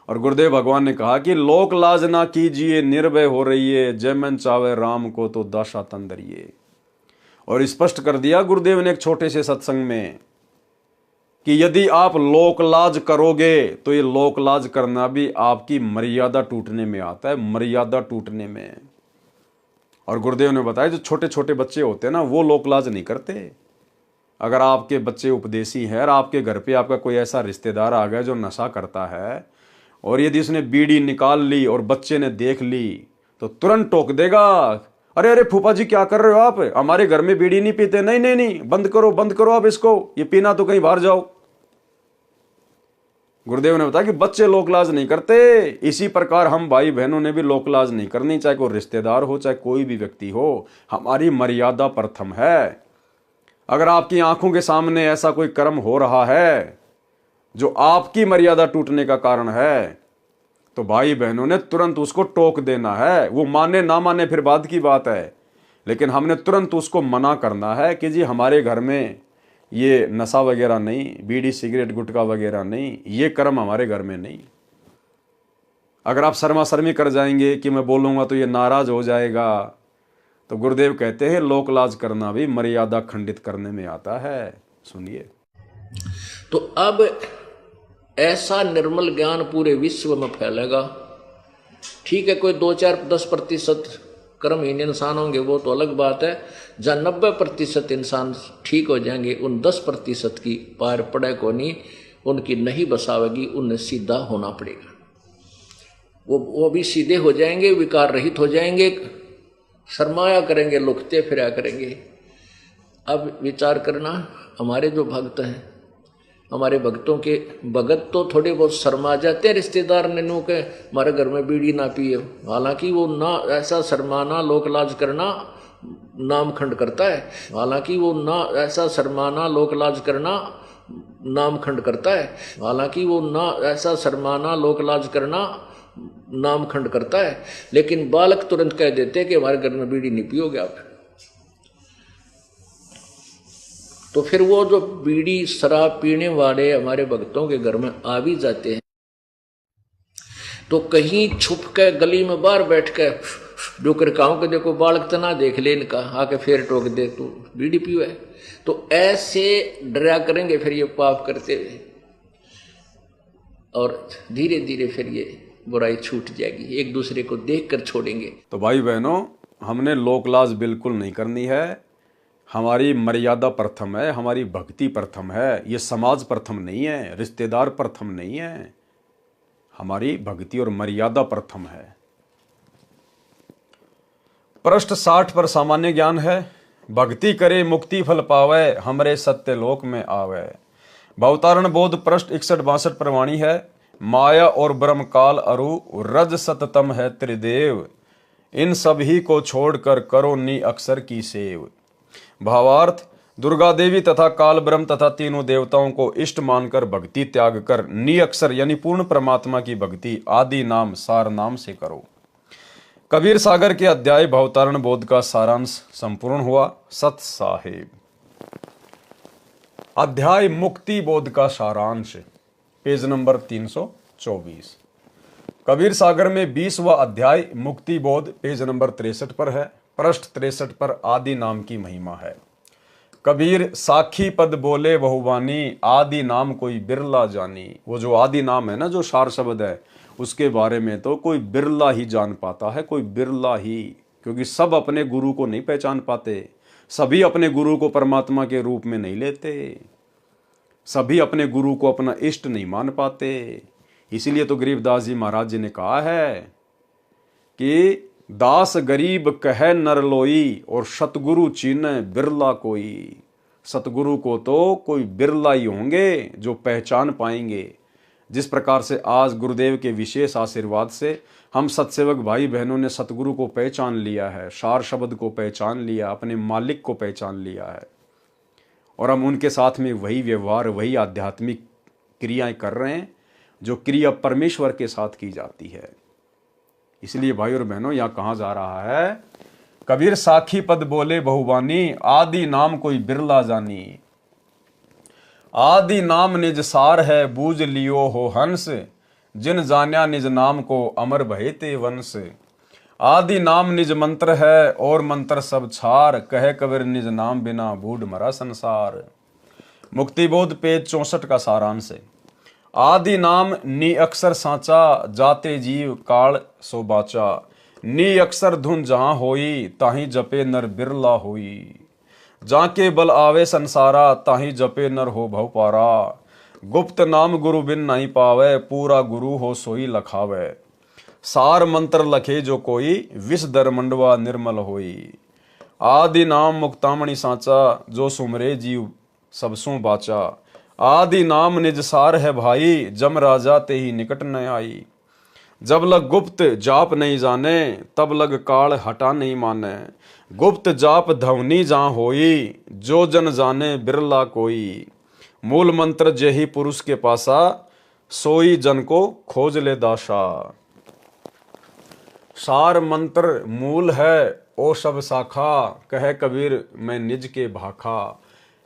और गुरुदेव भगवान ने कहा कि लोकलाज ना कीजिए, निर्भय हो रहिए, जय मन चावे राम को तो दशा तंदरिए। और स्पष्ट कर दिया गुरुदेव ने एक छोटे से सत्संग में कि यदि आप लोकलाज करोगे तो ये लोकलाज करना भी आपकी मर्यादा टूटने में आता है, मर्यादा टूटने में। और गुरुदेव ने बताया जो छोटे छोटे बच्चे होते हैं ना, वो लोकलाज नहीं करते। अगर आपके बच्चे उपदेशी हैं और आपके घर पे आपका कोई ऐसा रिश्तेदार आ गया जो नशा करता है, और यदि उसने बीड़ी निकाल ली और बच्चे ने देख ली तो तुरंत टोक देगा, अरे अरे फूफा जी क्या कर रहे हो आप, हमारे घर में बीड़ी नहीं पीते। नहीं नहीं नहीं, बंद करो आप इसको, ये पीना तो कहीं बाहर जाओ। गुरुदेव ने बताया कि बच्चे लोकलाज नहीं करते। इसी प्रकार हम भाई बहनों ने भी लोकलाज नहीं करनी, चाहे कोई रिश्तेदार हो, चाहे कोई भी व्यक्ति हो। हमारी मर्यादा प्रथम है। अगर आपकी आंखों के सामने ऐसा कोई कर्म हो रहा है जो आपकी मर्यादा टूटने का कारण है, तो भाई बहनों ने तुरंत उसको टोक देना है। वो माने ना माने फिर बाद की बात है, लेकिन हमने तुरंत उसको मना करना है कि जी हमारे घर में ये नशा वगैरह नहीं, बीड़ी सिगरेट गुटखा वगैरह नहीं, ये कर्म हमारे घर में नहीं। अगर आप शर्मा शर्मी कर जाएंगे कि मैं बोलूँगा तो ये नाराज हो जाएगा, तो गुरुदेव कहते हैं लोकलाज करना भी मर्यादा खंडित करने में आता है। सुनिए, तो अब ऐसा निर्मल ज्ञान पूरे विश्व में फैलेगा। ठीक है, कोई 2-4-10% कर्महीन इंसान होंगे, वो तो अलग बात है। जहाँ 90% इंसान ठीक हो जाएंगे, उन 10% की पार पड़े को नहीं, उनकी नहीं बसावेगी, उन्हें सीधा होना पड़ेगा। वो भी सीधे हो जाएंगे, विकार रहित हो जाएंगे, शर्माया करेंगे, लुकते फिरा करेंगे। अब विचार करना, हमारे जो भक्त हैं, हमारे भक्तों के भगत तो थोड़े बहुत शर्मा जाते हैं रिश्तेदार ने नू के हमारे घर में बीड़ी ना पिए। हालांकि वो ना ऐसा शर्माना लोकलाज करना नामखंड करता है, हालांकि वो ना ऐसा शर्माना लोकलाज करना नामखंड करता है। हालांकि वो ना ऐसा शर्माना लोक लाज करना नामखंड करता है, लेकिन बालक तुरंत कह देते हैं कि हमारे घर में बीड़ी नहीं पियोगे आप। तो फिर वो जो बीड़ी शराब पीने वाले हमारे भक्तों के घर में आ भी जाते हैं, तो कहीं छुप के गली में बाहर बैठ के जो कर कहूं कि देखो बालक तना देख ले इनका, आके फिर टोक दे तू बीड़ी पियो है। तो ऐसे डरा करेंगे फिर ये पाप करते हुए, और धीरे धीरे फिर ये बुराई छूट जाएगी, एक दूसरे को देख कर छोड़ेंगे। तो भाई बहनों, हमने लोकलाज बिल्कुल नहीं करनी है। हमारी मर्यादा प्रथम है, हमारी भक्ति प्रथम है। ये समाज प्रथम नहीं है, रिश्तेदार प्रथम नहीं है, हमारी भक्ति और मर्यादा प्रथम है। पृष्ठ 60 पर सामान्य ज्ञान है। भक्ति करे मुक्ति फल पावे, हमरे सत्य लोक में आवे। भवतारण बोध पृष्ठ 61-62 पर वाणी है। माया और ब्रह्म काल अरु रज सततम है त्रिदेव, इन सभी को छोड़कर करो नि अक्षर की सेव। भावार्थ, दुर्गा देवी तथा काल ब्रह्म तथा तीनों देवताओं को इष्ट मानकर भक्ति त्याग कर नि अक्षर यानी पूर्ण परमात्मा की भक्ति आदि नाम सार नाम से करो। कबीर सागर के अध्याय भवतारण बोध का सारांश संपूर्ण हुआ। सत साहेब। अध्याय मुक्ति बोध का सारांश, पेज नंबर 324। कबीर सागर में 20वां अध्याय मुक्ति बोध पेज नंबर 63 पर है। पृष्ठ 63 पर आदि नाम की महिमा है। कबीर साखी पद बोले बहुवानी, आदि नाम कोई बिरला जानी। वो जो आदि नाम है ना, जो सार शब्द है, उसके बारे में तो कोई बिरला ही जान पाता है, कोई बिरला ही। क्योंकि सब अपने गुरु को नहीं पहचान पाते, सभी अपने गुरु को परमात्मा के रूप में नहीं लेते, सभी अपने गुरु को अपना इष्ट नहीं मान पाते। इसीलिए तो गरीबदास जी महाराज जी ने कहा है कि दास गरीब कहे नर लोई, और सतगुरु चीने बिरला कोई। सतगुरु को तो कोई बिरला ही होंगे जो पहचान पाएंगे। जिस प्रकार से आज गुरुदेव के विशेष आशीर्वाद से हम सत्सेवक भाई बहनों ने सतगुरु को पहचान लिया है, सार शब्द को पहचान लिया, अपने मालिक को पहचान लिया है, और हम उनके साथ में वही व्यवहार, वही आध्यात्मिक क्रियाएं कर रहे हैं जो क्रिया परमेश्वर के साथ की जाती है। इसलिए भाई और बहनों, यहाँ कहा जा रहा है, कबीर साखी पद बोले बहुबानी, आदि नाम कोई बिरला जानी। आदि नाम निज सार है, बूझ लियो हो हंस, जिन जान्या निज नाम को अमर भये ते वंश। आदि नाम निज मंत्र है, और मंत्र सब छार, कहे कबीर निज नाम बिना बूढ़ मरा संसार। मुक्तिबोध पेज 64 का सारांश है। आदि नाम नि अक्षर सांचा, जाते जीव काल सो बाचा। नि अक्षर धुन जहां होई, ताही जपे नर बिरला होई। जाके बल आवे संसारा, ताही जपे नर हो भव पारा। गुप्त नाम गुरु बिन नहीं पावे, पूरा गुरु हो सोई लखावे। सार मंत्र लखे जो कोई, विष दर मंडवा निर्मल होई। आदि नाम मुक्तामणि सांचा, जो सुमरे जीव सबसों बाचा। आदि नाम निज सार है भाई, जम राजा ते ही निकट न आई। जब लग गुप्त जाप नहीं जाने, तब लग काल हटा नहीं माने। गुप्त जाप धवनी जहाँ होई, जो जन जाने बिरला कोई। मूल मंत्र जेहि पुरुष के पासा, सोई जन को खोज ले दाशा। सार मंत्र मूल है, ओ सब शाखा, कहे कबीर मैं निज के भाखा।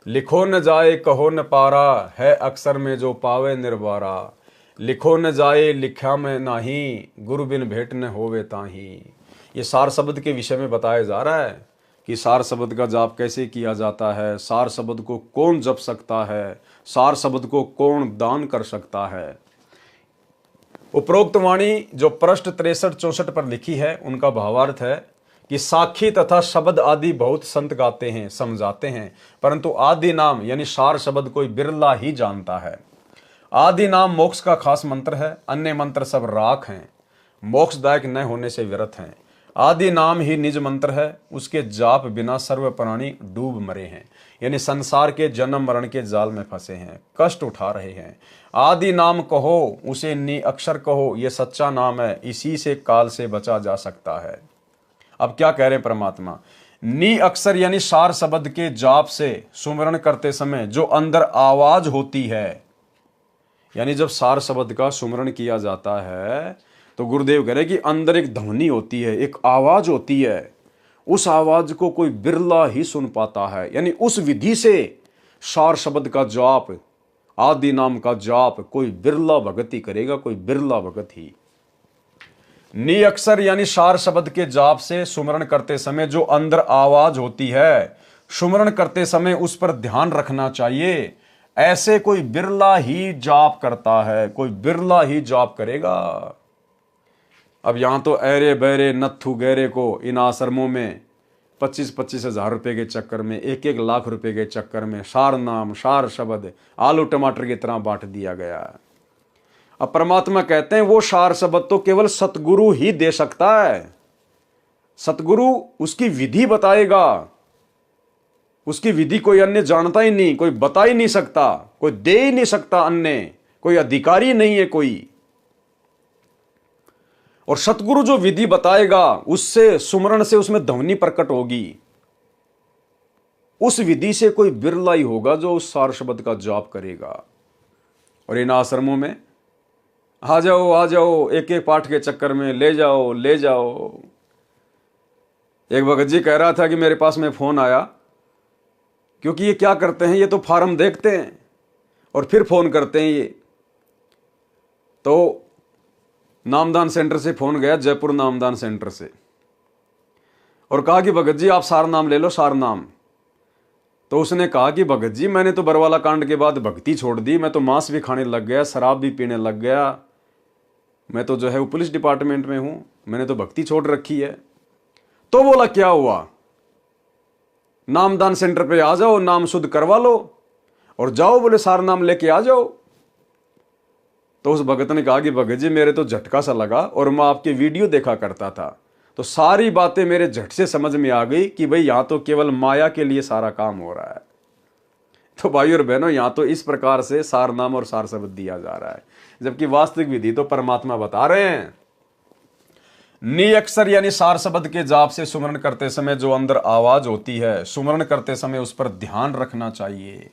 लिखो न जाए कहो न पारा, है अक्षर में जो पावे निर्वारा। लिखो न जाए लिखा में नाही, गुरु बिन भेंट न होवे ताही। ये सार शब्द के विषय में बताया जा रहा है कि सार शब्द का जाप कैसे किया जाता है, सार शब्द को कौन जप सकता है, सार शब्द को कौन दान कर सकता है। उपरोक्त वाणी जो पृष्ठ 63-64 पर लिखी है, उनका भावार्थ है कि साखी तथा शब्द आदि बहुत संत गाते हैं, समझाते हैं, परंतु आदि नाम यानी सार शब्द कोई बिरला ही जानता है। आदि नाम मोक्ष का खास मंत्र है, अन्य मंत्र सब राख हैं, मोक्षदायक न होने से व्यर्थ हैं। आदि नाम ही निज मंत्र है, उसके जाप बिना सर्व प्राणी डूब मरे हैं, यानी संसार के जन्म मरण के जाल में फंसे हैं, कष्ट उठा रहे हैं। आदि नाम कहो, उसे नि अक्षर कहो, यह सच्चा नाम है, इसी से काल से बचा जा सकता है। अब क्या कह रहे हैं परमात्मा, नी अक्षर यानी सार शब्द के जाप से सुमरण करते समय जो अंदर आवाज होती है, यानी जब सार शब्द का सुमरण किया जाता है तो गुरुदेव कह रहे कि अंदर एक ध्वनि होती है, एक आवाज होती है। उस आवाज को कोई बिरला ही सुन पाता है। यानी उस विधि से सार शब्द का जाप, आदि नाम का जाप कोई बिरला भगत ही करेगा, कोई बिरला भगत ही। नी अक्षर यानी सार शब्द के जाप से सुमरण करते समय जो अंदर आवाज होती है, सुमरण करते समय उस पर ध्यान रखना चाहिए। ऐसे कोई बिरला ही जाप करता है, कोई बिरला ही जाप करेगा। अब यहां तो ऐरे बैरे नत्थु गहरे को इन आश्रमों में 25-25 हजार रुपए के चक्कर में, 1-1 लाख रुपए के चक्कर में सार नाम, सार शब्द आलू टमाटर की तरह बांट दिया गया। अब परमात्मा कहते हैं वो सार शब्द तो केवल सतगुरु ही दे सकता है। सतगुरु उसकी विधि बताएगा, उसकी विधि कोई अन्य जानता ही नहीं, कोई बता ही नहीं सकता, कोई दे ही नहीं सकता, अन्य कोई अधिकारी नहीं है कोई। और सतगुरु जो विधि बताएगा उससे सुमरण से उसमें ध्वनि प्रकट होगी। उस विधि से कोई बिरला ही होगा जो उस सार शब्द का जाप करेगा। और इन आश्रमों में आ जाओ, एक एक पाठ के चक्कर में ले जाओ। एक भगत जी कह रहा था कि मेरे पास में फोन आया, क्योंकि ये क्या करते हैं, ये तो फार्म देखते हैं और फिर फोन करते हैं। ये तो नामदान सेंटर से फोन गया, जयपुर नामदान सेंटर से, और कहा कि भगत जी आप सार नाम ले लो, सार नाम। तो उसने कहा कि भगत जी मैंने तो बरवाला कांड के बाद भक्ति छोड़ दी, मैं तो मांस भी खाने लग गया, शराब भी पीने लग गया, मैं तो जो है वो पुलिस डिपार्टमेंट में हूं, मैंने तो भक्ति छोड़ रखी है। तो बोला क्या हुआ, नामदान सेंटर पे आ जाओ, नाम शुद्ध करवा लो और जाओ, बोले सार नाम लेके आ जाओ। तो उस भगत ने कहा कि भगत जी मेरे तो झटका सा लगा, और मैं आपके वीडियो देखा करता था तो सारी बातें मेरे झट से समझ में आ गई कि भाई यहां तो केवल माया के लिए सारा काम हो रहा है। तो भाई और बहनों, यहां तो इस प्रकार से सार नाम और सार शब्द दिया जा रहा है, जबकि वास्तविक विधि तो परमात्मा बता रहे हैं। नी अक्षर यानी सार शब्द के जाप से सुमरण करते समय जो अंदर आवाज होती है, सुमरण करते समय उस पर ध्यान रखना चाहिए।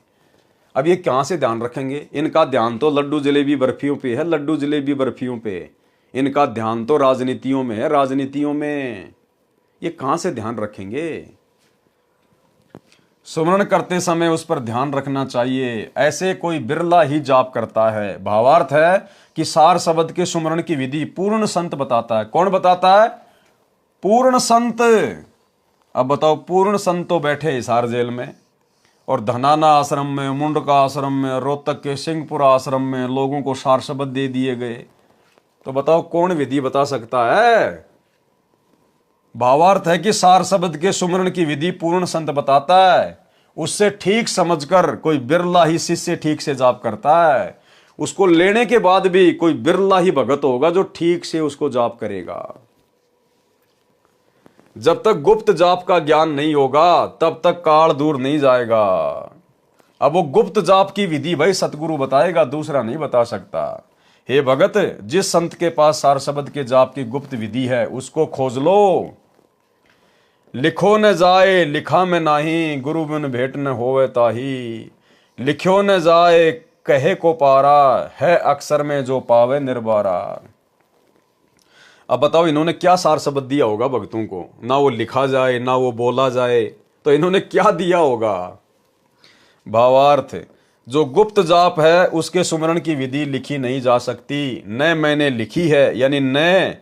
अब ये कहां से ध्यान रखेंगे? इनका ध्यान तो लड्डू जलेबी बर्फियों पे है, लड्डू जलेबी बर्फियों पे। इनका ध्यान तो राजनीतियों में है, राजनीतियों में। ये कहां से ध्यान रखेंगे? सुमरण करते समय उस पर ध्यान रखना चाहिए। ऐसे कोई बिरला ही जाप करता है। भावार्थ है कि सार शब्द के सुमरण की विधि पूर्ण संत बताता है। कौन बताता है? पूर्ण संत। अब बताओ, पूर्ण संत तो बैठे हिसार जेल में, और धनाना आश्रम में, मुंडका आश्रम में, रोहतक के सिंहपुरा आश्रम में लोगों को सार शब्द दे दिए गए। तो बताओ कौन विधि बता सकता है? भावार्थ है कि सार शब्द के सुमरण की विधि पूर्ण संत बताता है। उससे ठीक समझकर कोई बिरला ही शिष्य ठीक से जाप करता है। उसको लेने के बाद भी कोई बिरला ही भगत होगा जो ठीक से उसको जाप करेगा। जब तक गुप्त जाप का ज्ञान नहीं होगा तब तक काल दूर नहीं जाएगा। अब वो गुप्त जाप की विधि भाई सतगुरु बताएगा, दूसरा नहीं बता सकता। हे भगत, जिस संत के पास सार शब्द के जाप की गुप्त विधि है उसको खोज लो। लिखो न जाए लिखा में नाही, गुरु बिन भेंट न होवे ताही। लिखो न जाए कहे को पारा, है अक्षर में जो पावे निर्बारा। अब बताओ इन्होंने क्या सार शब्द दिया होगा भक्तों को? ना वो लिखा जाए ना वो बोला जाए, तो इन्होंने क्या दिया होगा? भावार्थ, जो गुप्त जाप है उसके सुमरण की विधि लिखी नहीं जा सकती। न मैंने लिखी है, यानी न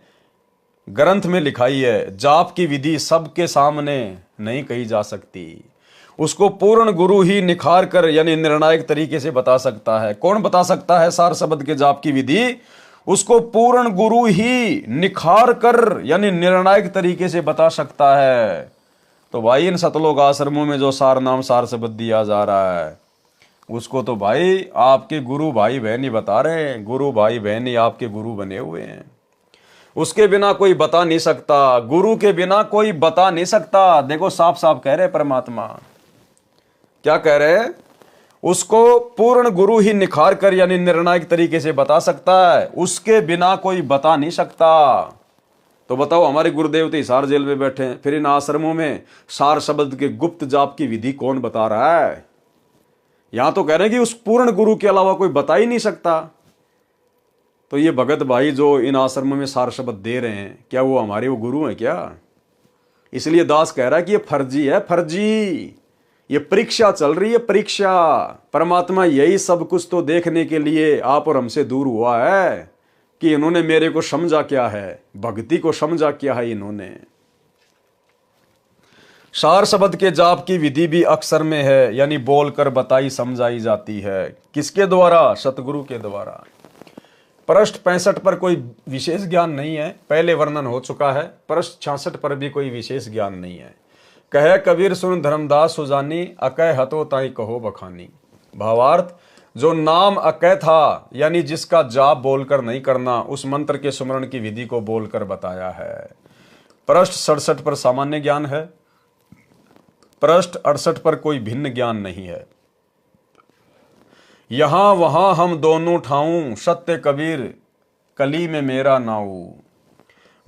ग्रंथ में लिखाई है। जाप की विधि सबके सामने नहीं कही जा सकती। उसको पूर्ण गुरु ही निखार कर यानी निर्णायक तरीके से बता सकता है। कौन बता सकता है सार शब्द के जाप की विधि? उसको पूर्ण गुरु ही निखार कर यानी निर्णायक तरीके से बता सकता है। तो भाई इन सतलोक आश्रमों में जो सार नाम सार शब्द दिया जा रहा है उसको तो भाई आपके गुरु भाई बहन ही बता रहे हैं। गुरु भाई बहन ही आपके गुरु बने हुए हैं। उसके बिना कोई बता नहीं सकता, गुरु के बिना कोई बता नहीं सकता। देखो साफ साफ कह रहे परमात्मा, क्या कह रहे हैं? उसको पूर्ण गुरु ही निखार कर यानी निर्णायक तरीके से बता सकता है, उसके बिना कोई बता नहीं सकता। तो बताओ, हमारे गुरुदेव तो हिसार जेल में बैठे हैं, फिर इन आश्रमों में सार शब्द के गुप्त जाप की विधि कौन बता रहा है? यहां तो कह रहे हैं कि उस पूर्ण गुरु के अलावा कोई बता ही नहीं सकता। तो ये भगत भाई जो इन आश्रमों में सार शब्द दे रहे हैं, क्या वो हमारे वो गुरु हैं क्या? इसलिए दास कह रहा है कि ये फर्जी है, फर्जी। ये परीक्षा चल रही है, परीक्षा। परमात्मा यही सब कुछ तो देखने के लिए आप और हमसे दूर हुआ है कि इन्होंने मेरे को समझा क्या है, भक्ति को समझा क्या है इन्होंने। सार शब्द के जाप की विधि भी अक्षर में है, यानी बोलकर बताई समझाई जाती है। किसके द्वारा? सतगुरु के द्वारा। पृष्ठ 65 पर कोई विशेष ज्ञान नहीं है, पहले वर्णन हो चुका है। पृष्ठ 66 पर भी कोई विशेष ज्ञान नहीं है। कहे कबीर सुन धर्मदास सुजानी, अकय हतो ताई कहो बखानी। भावार्थ, जो नाम अकय था, यानी जिसका जाप बोलकर नहीं करना, उस मंत्र के सुमरण की विधि को बोलकर बताया है। पृष्ठ 67 पर सामान्य ज्ञान है, पृष्ठ 68 पर कोई भिन्न ज्ञान नहीं है। यहां वहां हम दोनों ठाऊं, सत्य कबीर कली में मेरा नाऊ।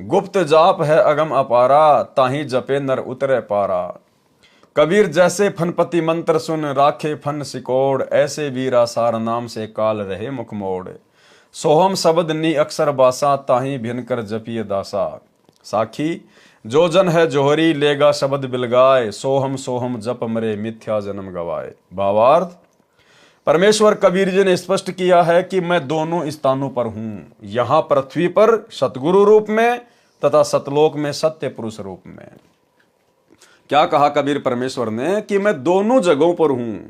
गुप्त जाप है अगम अपारा, ताही जपे नर उतरे पारा। कबीर जैसे फनपति मंत्र सुन, राखे फन सिकोड़, ऐसे वीरा सार नाम से काल रहे मुख मोड़। सोहम शब्द नी अक्षर बासा, ताही भिन कर जपिय दासा। साखी, जो जन है जोहरी, लेगा शब्द बिलगाए, सोहम सोहम जप मरे मिथ्या जन्म गवाए। भावार्थ, परमेश्वर कबीर जी ने स्पष्ट किया है कि मैं दोनों स्थानों पर हूं, यहां पृथ्वी पर सतगुरु रूप में तथा सतलोक में सत्य पुरुष रूप में। क्या कहा कबीर परमेश्वर ने? कि मैं दोनों जगहों पर हूं,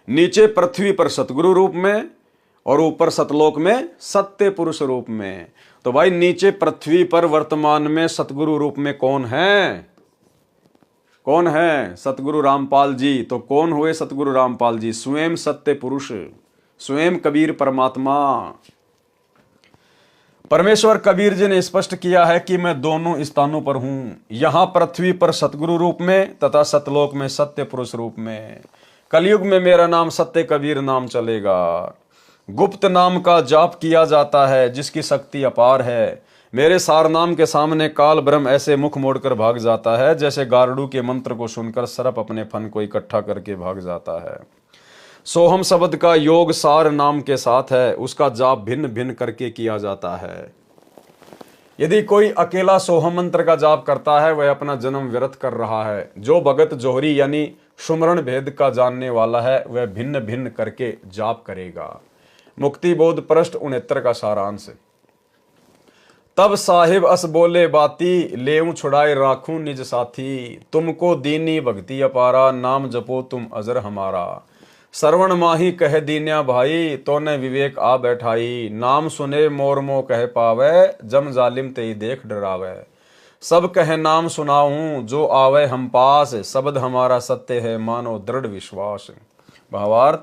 नीचे पृथ्वी पर सतगुरु रूप में और ऊपर सतलोक में सत्य पुरुष रूप में। तो भाई, नीचे पृथ्वी पर वर्तमान में सतगुरु रूप में कौन है? कौन है? सतगुरु रामपाल जी। तो कौन हुए सतगुरु रामपाल जी? स्वयं सत्य पुरुष, स्वयं कबीर परमात्मा। परमेश्वर कबीर जी ने स्पष्ट किया है कि मैं दोनों स्थानों पर हूं, यहां पृथ्वी पर सतगुरु रूप में तथा सतलोक में सत्य पुरुष रूप में। कलयुग में मेरा नाम सत्य कबीर नाम चलेगा। गुप्त नाम का जाप किया जाता है, जिसकी शक्ति अपार है। मेरे सार नाम के सामने काल ब्रह्म ऐसे मुख मोड़कर भाग जाता है, जैसे गारडू के मंत्र को सुनकर सर्प अपने फन को इकट्ठा करके भाग जाता है। सोहम शब्द का योग सार नाम के साथ है, उसका जाप भिन्न भिन्न करके किया जाता है। यदि कोई अकेला सोहम मंत्र का जाप करता है, वह अपना जन्म व्यर्थ कर रहा है। जो भगत जोहरी यानी सुमरण भेद का जानने वाला है, वह भिन्न भिन्न करके जाप करेगा। मुक्ति बोध पृष्ठ 69 का सारांश। तब साहिब अस बोले बाती, लेऊं छुड़ाए राखूं निज साथी। तुमको दीनी भक्ति अपारा, नाम जपो तुम अजर हमारा। श्रवण माही कह दीन्या भाई, तो ने विवेक आ बैठाई। नाम सुने मोर मोह कह पावे, जम जालिम तेई देख डरावे। सब कहे नाम सुनाऊं, जो आवे हम पास। शब्द हमारा सत्य है, मानो दृढ़ विश्वास। भावार्थ,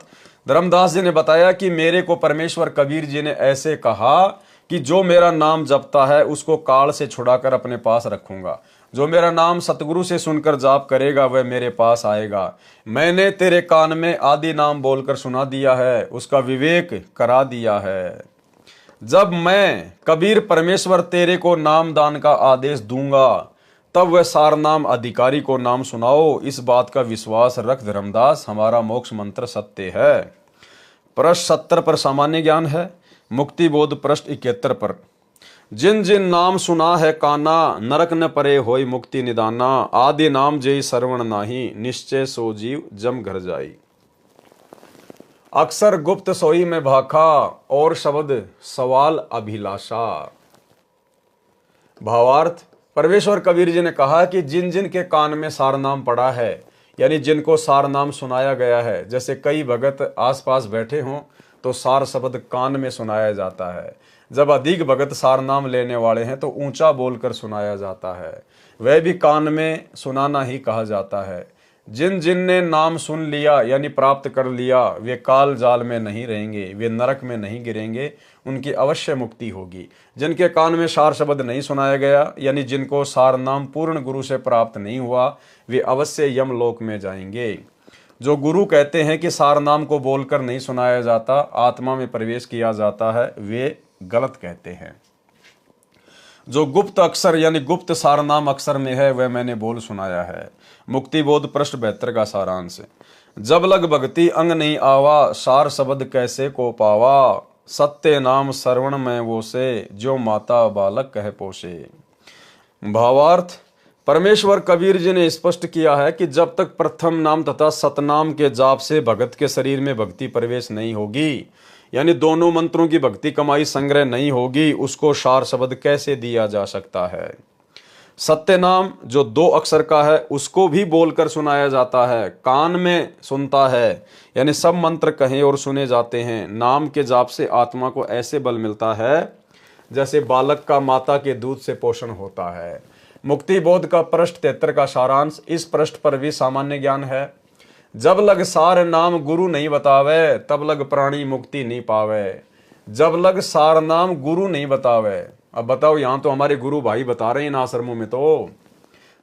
धर्मदास जी ने बताया कि मेरे को परमेश्वर कबीर जी ने ऐसे कहा कि जो मेरा नाम जपता है, उसको काल से छुड़ाकर अपने पास रखूंगा। जो मेरा नाम सतगुरु से सुनकर जाप करेगा, वह मेरे पास आएगा। मैंने तेरे कान में आदि नाम बोलकर सुना दिया है, उसका विवेक करा दिया है। जब मैं कबीर परमेश्वर तेरे को नाम दान का आदेश दूंगा, तब वह सार नाम अधिकारी को नाम सुनाओ। इस बात का विश्वास रख धर्मदास, हमारा मोक्ष मंत्र सत्य है। पृष्ठ 70 पर सामान्य ज्ञान है। मुक्ति बोध पृष्ठ 71 पर। जिन जिन नाम सुना है काना, नरक न परे होई मुक्ति निदाना। आदि नाम जय श्रवण नाही, निश्चय सो जीव जम घर जाई। अक्सर गुप्त सोई में भाखा, और शब्द सवाल अभिलाषा। भावार्थ, परमेश्वर कबीर जी ने कहा कि जिन जिन के कान में सार नाम पड़ा है, यानी जिनको सार नाम सुनाया गया है, जैसे कई भगत आसपास बैठे हों तो सार शब्द कान में सुनाया जाता है। जब अधिक भगत सार नाम लेने वाले हैं तो ऊंचा बोलकर सुनाया जाता है, वह भी कान में सुनाना ही कहा जाता है। जिन जिन ने नाम सुन लिया यानी प्राप्त कर लिया, वे काल जाल में नहीं रहेंगे, वे नरक में नहीं गिरेंगे, उनकी अवश्य मुक्ति होगी। जिनके कान में सार शब्द नहीं सुनाया गया, यानी जिनको सार नाम पूर्ण गुरु से प्राप्त नहीं हुआ, वे अवश्य यमलोक में जाएंगे। जो गुरु कहते हैं कि सार नाम को बोलकर नहीं सुनाया जाता, आत्मा में प्रवेश किया जाता है, वे गलत कहते हैं। जो गुप्त अक्षर यानी गुप्त सारनाम अक्षर में है वह मैंने बोल सुनाया है। मुक्ति बोध पृष्ठ 72 का सारांश। जब लग भगति अंग नहीं आवा, सार शब्द कैसे को पावा, सत्य नाम श्रवण में वो से, जो माता बालक कह पोषे। भावार्थ, परमेश्वर कबीर जी ने स्पष्ट किया है कि जब तक प्रथम नाम तथा सतनाम के जाप से भगत के शरीर में भक्ति प्रवेश नहीं होगी, यानी दोनों मंत्रों की भक्ति कमाई संग्रह नहीं होगी, उसको सार शब्द कैसे दिया जा सकता है। सत्य नाम जो 2 अक्षर का है उसको भी बोलकर सुनाया जाता है, कान में सुनता है, यानी सब मंत्र कहे और सुने जाते हैं। नाम के जाप से आत्मा को ऐसे बल मिलता है जैसे बालक का माता के दूध से पोषण होता है। मुक्ति बोध का पृष्ठ 73 का सारांश। इस पृष्ठ पर भी सामान्य ज्ञान है। जब लग सार नाम गुरु नहीं बतावे, तब लग प्राणी मुक्ति नहीं पावे। जब लग सार नाम गुरु नहीं बतावे, अब बताओ, यहां तो हमारे गुरु भाई बता रहे हैं इन आश्रमों में, तो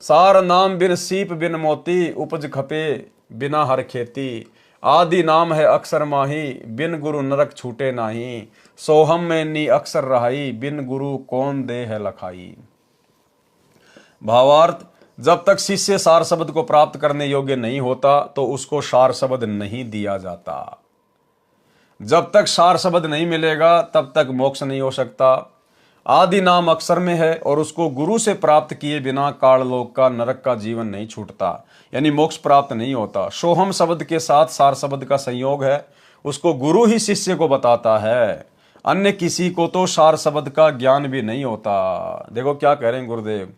सार नाम बिन सीप बिन मोती, उपज खपे बिना हर खेती। आदि नाम है अक्षर माही, बिन गुरु नरक छूटे नाही। सोहम में नी अक्षर रहाई, बिन गुरु कौन दे है लखाई। भावार्थ, जब तक शिष्य सार शब्द को प्राप्त करने योग्य नहीं होता तो उसको सार शब्द नहीं दिया जाता। जब तक सार शब्द नहीं मिलेगा तब तक मोक्ष नहीं हो सकता। आदि नाम अक्षर में है और उसको गुरु से प्राप्त किए बिना काललोक का नरक का जीवन नहीं छूटता, यानी मोक्ष प्राप्त नहीं होता। सोहम शब्द के साथ सार शब्द का संयोग है, उसको गुरु ही शिष्य को बताता है, अन्य किसी को तो सार शब्द का ज्ञान भी नहीं होता। देखो क्या कह रहे हैं गुरुदेव,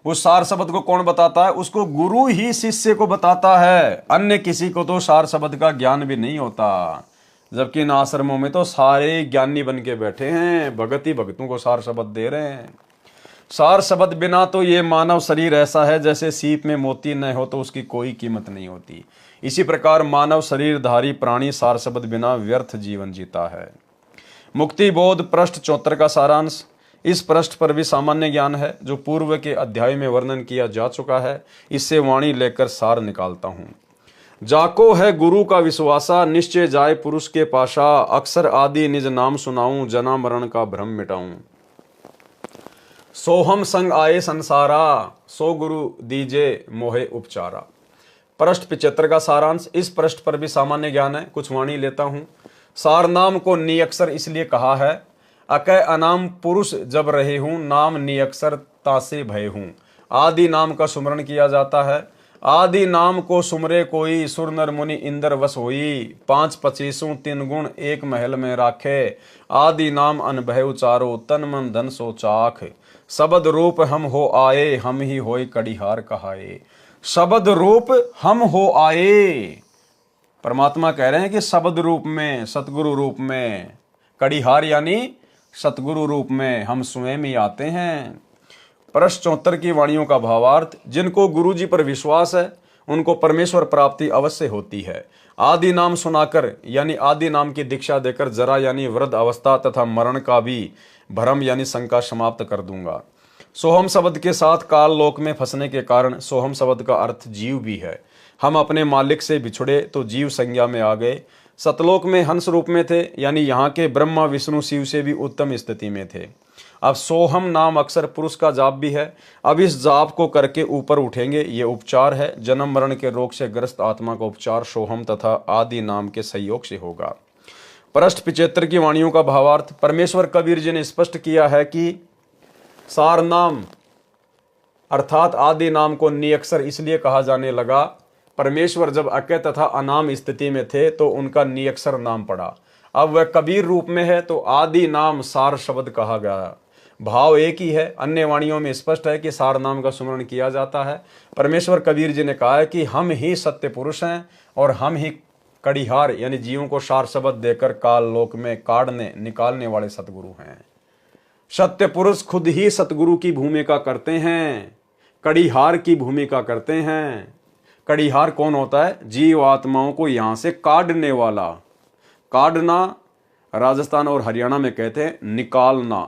उस सार शब्द को कौन बताता है, उसको गुरु ही शिष्य को बताता है, अन्य किसी को तो सार शब्द का ज्ञान भी नहीं होता। जबकि इन आश्रमों में तो सारे ज्ञानी बन के बैठे हैं, भगत ही भगतों को सार शब्द दे रहे हैं। सार शब्द बिना तो ये मानव शरीर ऐसा है जैसे सीप में मोती न हो तो उसकी कोई कीमत नहीं होती। इसी प्रकार मानव शरीरधारी प्राणी सार शब्द बिना व्यर्थ जीवन जीता है। मुक्ति बोध पृष्ठ 74 का सारांश। इस पृष्ठ पर भी सामान्य ज्ञान है जो पूर्व के अध्याय में वर्णन किया जा चुका है। इससे वाणी लेकर सार निकालता हूं। जाको है गुरु का विश्वासा, निश्चय जाए पुरुष के पाशा। अक्षर आदि निज नाम सुनाऊं, जना मरण का भ्रम मिटाऊं। सोहम संग आए संसारा, सो गुरु दीजे मोहे उपचारा। पृष्ठ 75 का सारांश। इस पृष्ठ पर भी सामान्य ज्ञान है, कुछ वाणी लेता हूं। सार नाम को नियक्षर इसलिए कहा है, अकय अनाम पुरुष जब रहे हूं, नाम नियक्षर तासे भय हूं। आदि नाम का सुमरण किया जाता है। आदि नाम को सुमरे कोई, सुर नर मुनि इंद्र वस होई। 5 25 3 गुण एक महल में राखे। आदि नाम अनभय उचारो, तन मन धन सो चाख। शब्द रूप हम हो आए, हम ही होय कड़िहार कहाए। शब्द रूप हम हो आए, परमात्मा कह रहे हैं कि शब्द रूप में, सतगुरु रूप में, कड़िहार यानी सतगुरु रूप में हम स्वयं ही आते हैं। पृष्ठ 74 की वाणियों का भावार्थ। जिनको गुरु जी पर विश्वास है उनको परमेश्वर प्राप्ति अवश्य होती है। आदि नाम सुनाकर यानी आदि नाम की दीक्षा देकर जरा यानी वृद्ध अवस्था तथा मरण का भी भ्रम यानी शंका समाप्त कर दूंगा। सोहम शब्द के साथ काल लोक में फंसने के कारण सोहम शब्द का अर्थ जीव भी है। हम अपने मालिक से बिछुड़े तो जीव संज्ञा में आ गए। सतलोक में हंस रूप में थे, यानी यहाँ के ब्रह्मा विष्णु शिव से भी उत्तम स्थिति में थे। अब सोहम नाम अक्सर पुरुष का जाप भी है। अब इस जाप को करके ऊपर उठेंगे, ये उपचार है। जन्म मरण के रोग से ग्रस्त आत्मा का उपचार सोहम तथा आदि नाम के सहयोग से होगा। पृष्ठ 75 की वाणियों का भावार्थ। परमेश्वर कबीर जी ने स्पष्ट किया है कि सार नाम अर्थात आदि नाम को नियक्षर इसलिए कहा जाने लगा, परमेश्वर जब अकय तथा अनाम स्थिति में थे तो उनका नियक्षर नाम पड़ा। अब वह कबीर रूप में है तो आदि नाम सार शब्द कहा गया। भाव एक ही है। अन्य वाणियों में स्पष्ट है कि सार नाम का सुमरण किया जाता है। परमेश्वर कबीर जी ने कहा है कि हम ही सत्य पुरुष हैं और हम ही कड़िहार यानी जीवों को सार शब्द देकर काल लोक में काढ़ने निकालने वाले सतगुरु हैं। सत्य पुरुष खुद ही सतगुरु की भूमिका करते हैं, कड़िहार की भूमिका करते हैं। कड़िहार कौन होता है? जीव आत्माओं को यहां से काढ़ने वाला। काढ़ना राजस्थान और हरियाणा में कहते हैं निकालना।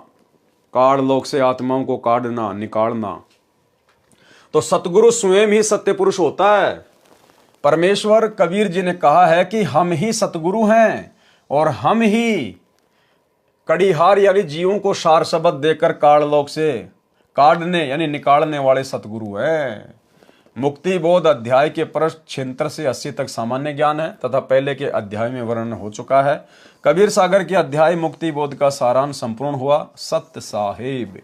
काढ़ लोक से आत्माओं को काढ़ना, निकालना। तो सतगुरु स्वयं ही सत्य पुरुष होता है। परमेश्वर कबीर जी ने कहा है कि हम ही सतगुरु हैं और हम ही कड़ीहार यानी जीवों को सार शब्द देकर काललोक से काढ़ने यानी निकालने वाले सतगुरु हैं। मुक्ति बोध अध्याय के पृष्ठ 76 से 80 तक सामान्य ज्ञान है तथा पहले के अध्याय में वर्णन हो चुका है। कबीर सागर के अध्याय मुक्ति बोध का सारांश संपूर्ण हुआ सत्य साहिब।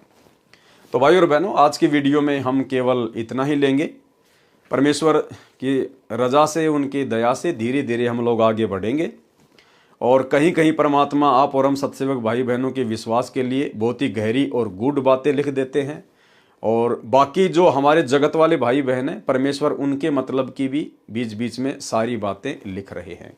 तो भाई और बहनों, आज की वीडियो में हम केवल इतना ही लेंगे। परमेश्वर की रजा से, उनकी दया से धीरे धीरे हम लोग आगे बढ़ेंगे और कहीं कहीं परमात्मा आप और हम सत्सेवक भाई बहनों के विश्वास के लिए बहुत ही गहरी और गूढ़ बातें लिख देते हैं और बाकी जो हमारे जगत वाले भाई बहन हैं, परमेश्वर उनके मतलब की भी बीच बीच में सारी बातें लिख रहे हैं।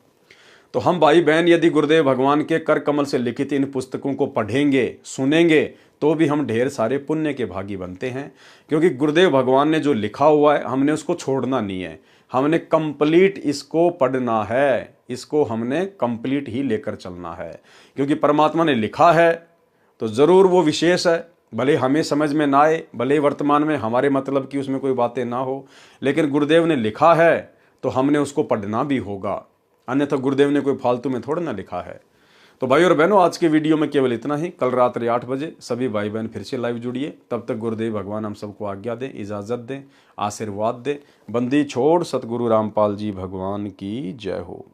तो हम भाई बहन यदि गुरुदेव भगवान के कर कमल से लिखित इन पुस्तकों को पढ़ेंगे, सुनेंगे, तो भी हम ढेर सारे पुण्य के भागी बनते हैं, क्योंकि गुरुदेव भगवान ने जो लिखा हुआ है हमने उसको छोड़ना नहीं है, हमने कंप्लीट इसको पढ़ना है, इसको हमने कंप्लीट ही लेकर चलना है। क्योंकि परमात्मा ने लिखा है तो ज़रूर वो विशेष है, भले हमें समझ में ना आए, भले वर्तमान में हमारे मतलब की उसमें कोई बातें ना हो, लेकिन गुरुदेव ने लिखा है तो हमने उसको पढ़ना भी होगा, अन्यथा गुरुदेव ने कोई फालतू में थोड़ा ना लिखा है। तो भाई और बहनों, आज के वीडियो में केवल इतना ही। कल रात्रि 8 बजे सभी भाई बहन फिर से लाइव जुड़िए। तब तक गुरुदेव भगवान हम सबको आज्ञा दें, इजाज़त दें, आशीर्वाद दें। बंदी छोड़ सतगुरु रामपाल जी भगवान की जय हो।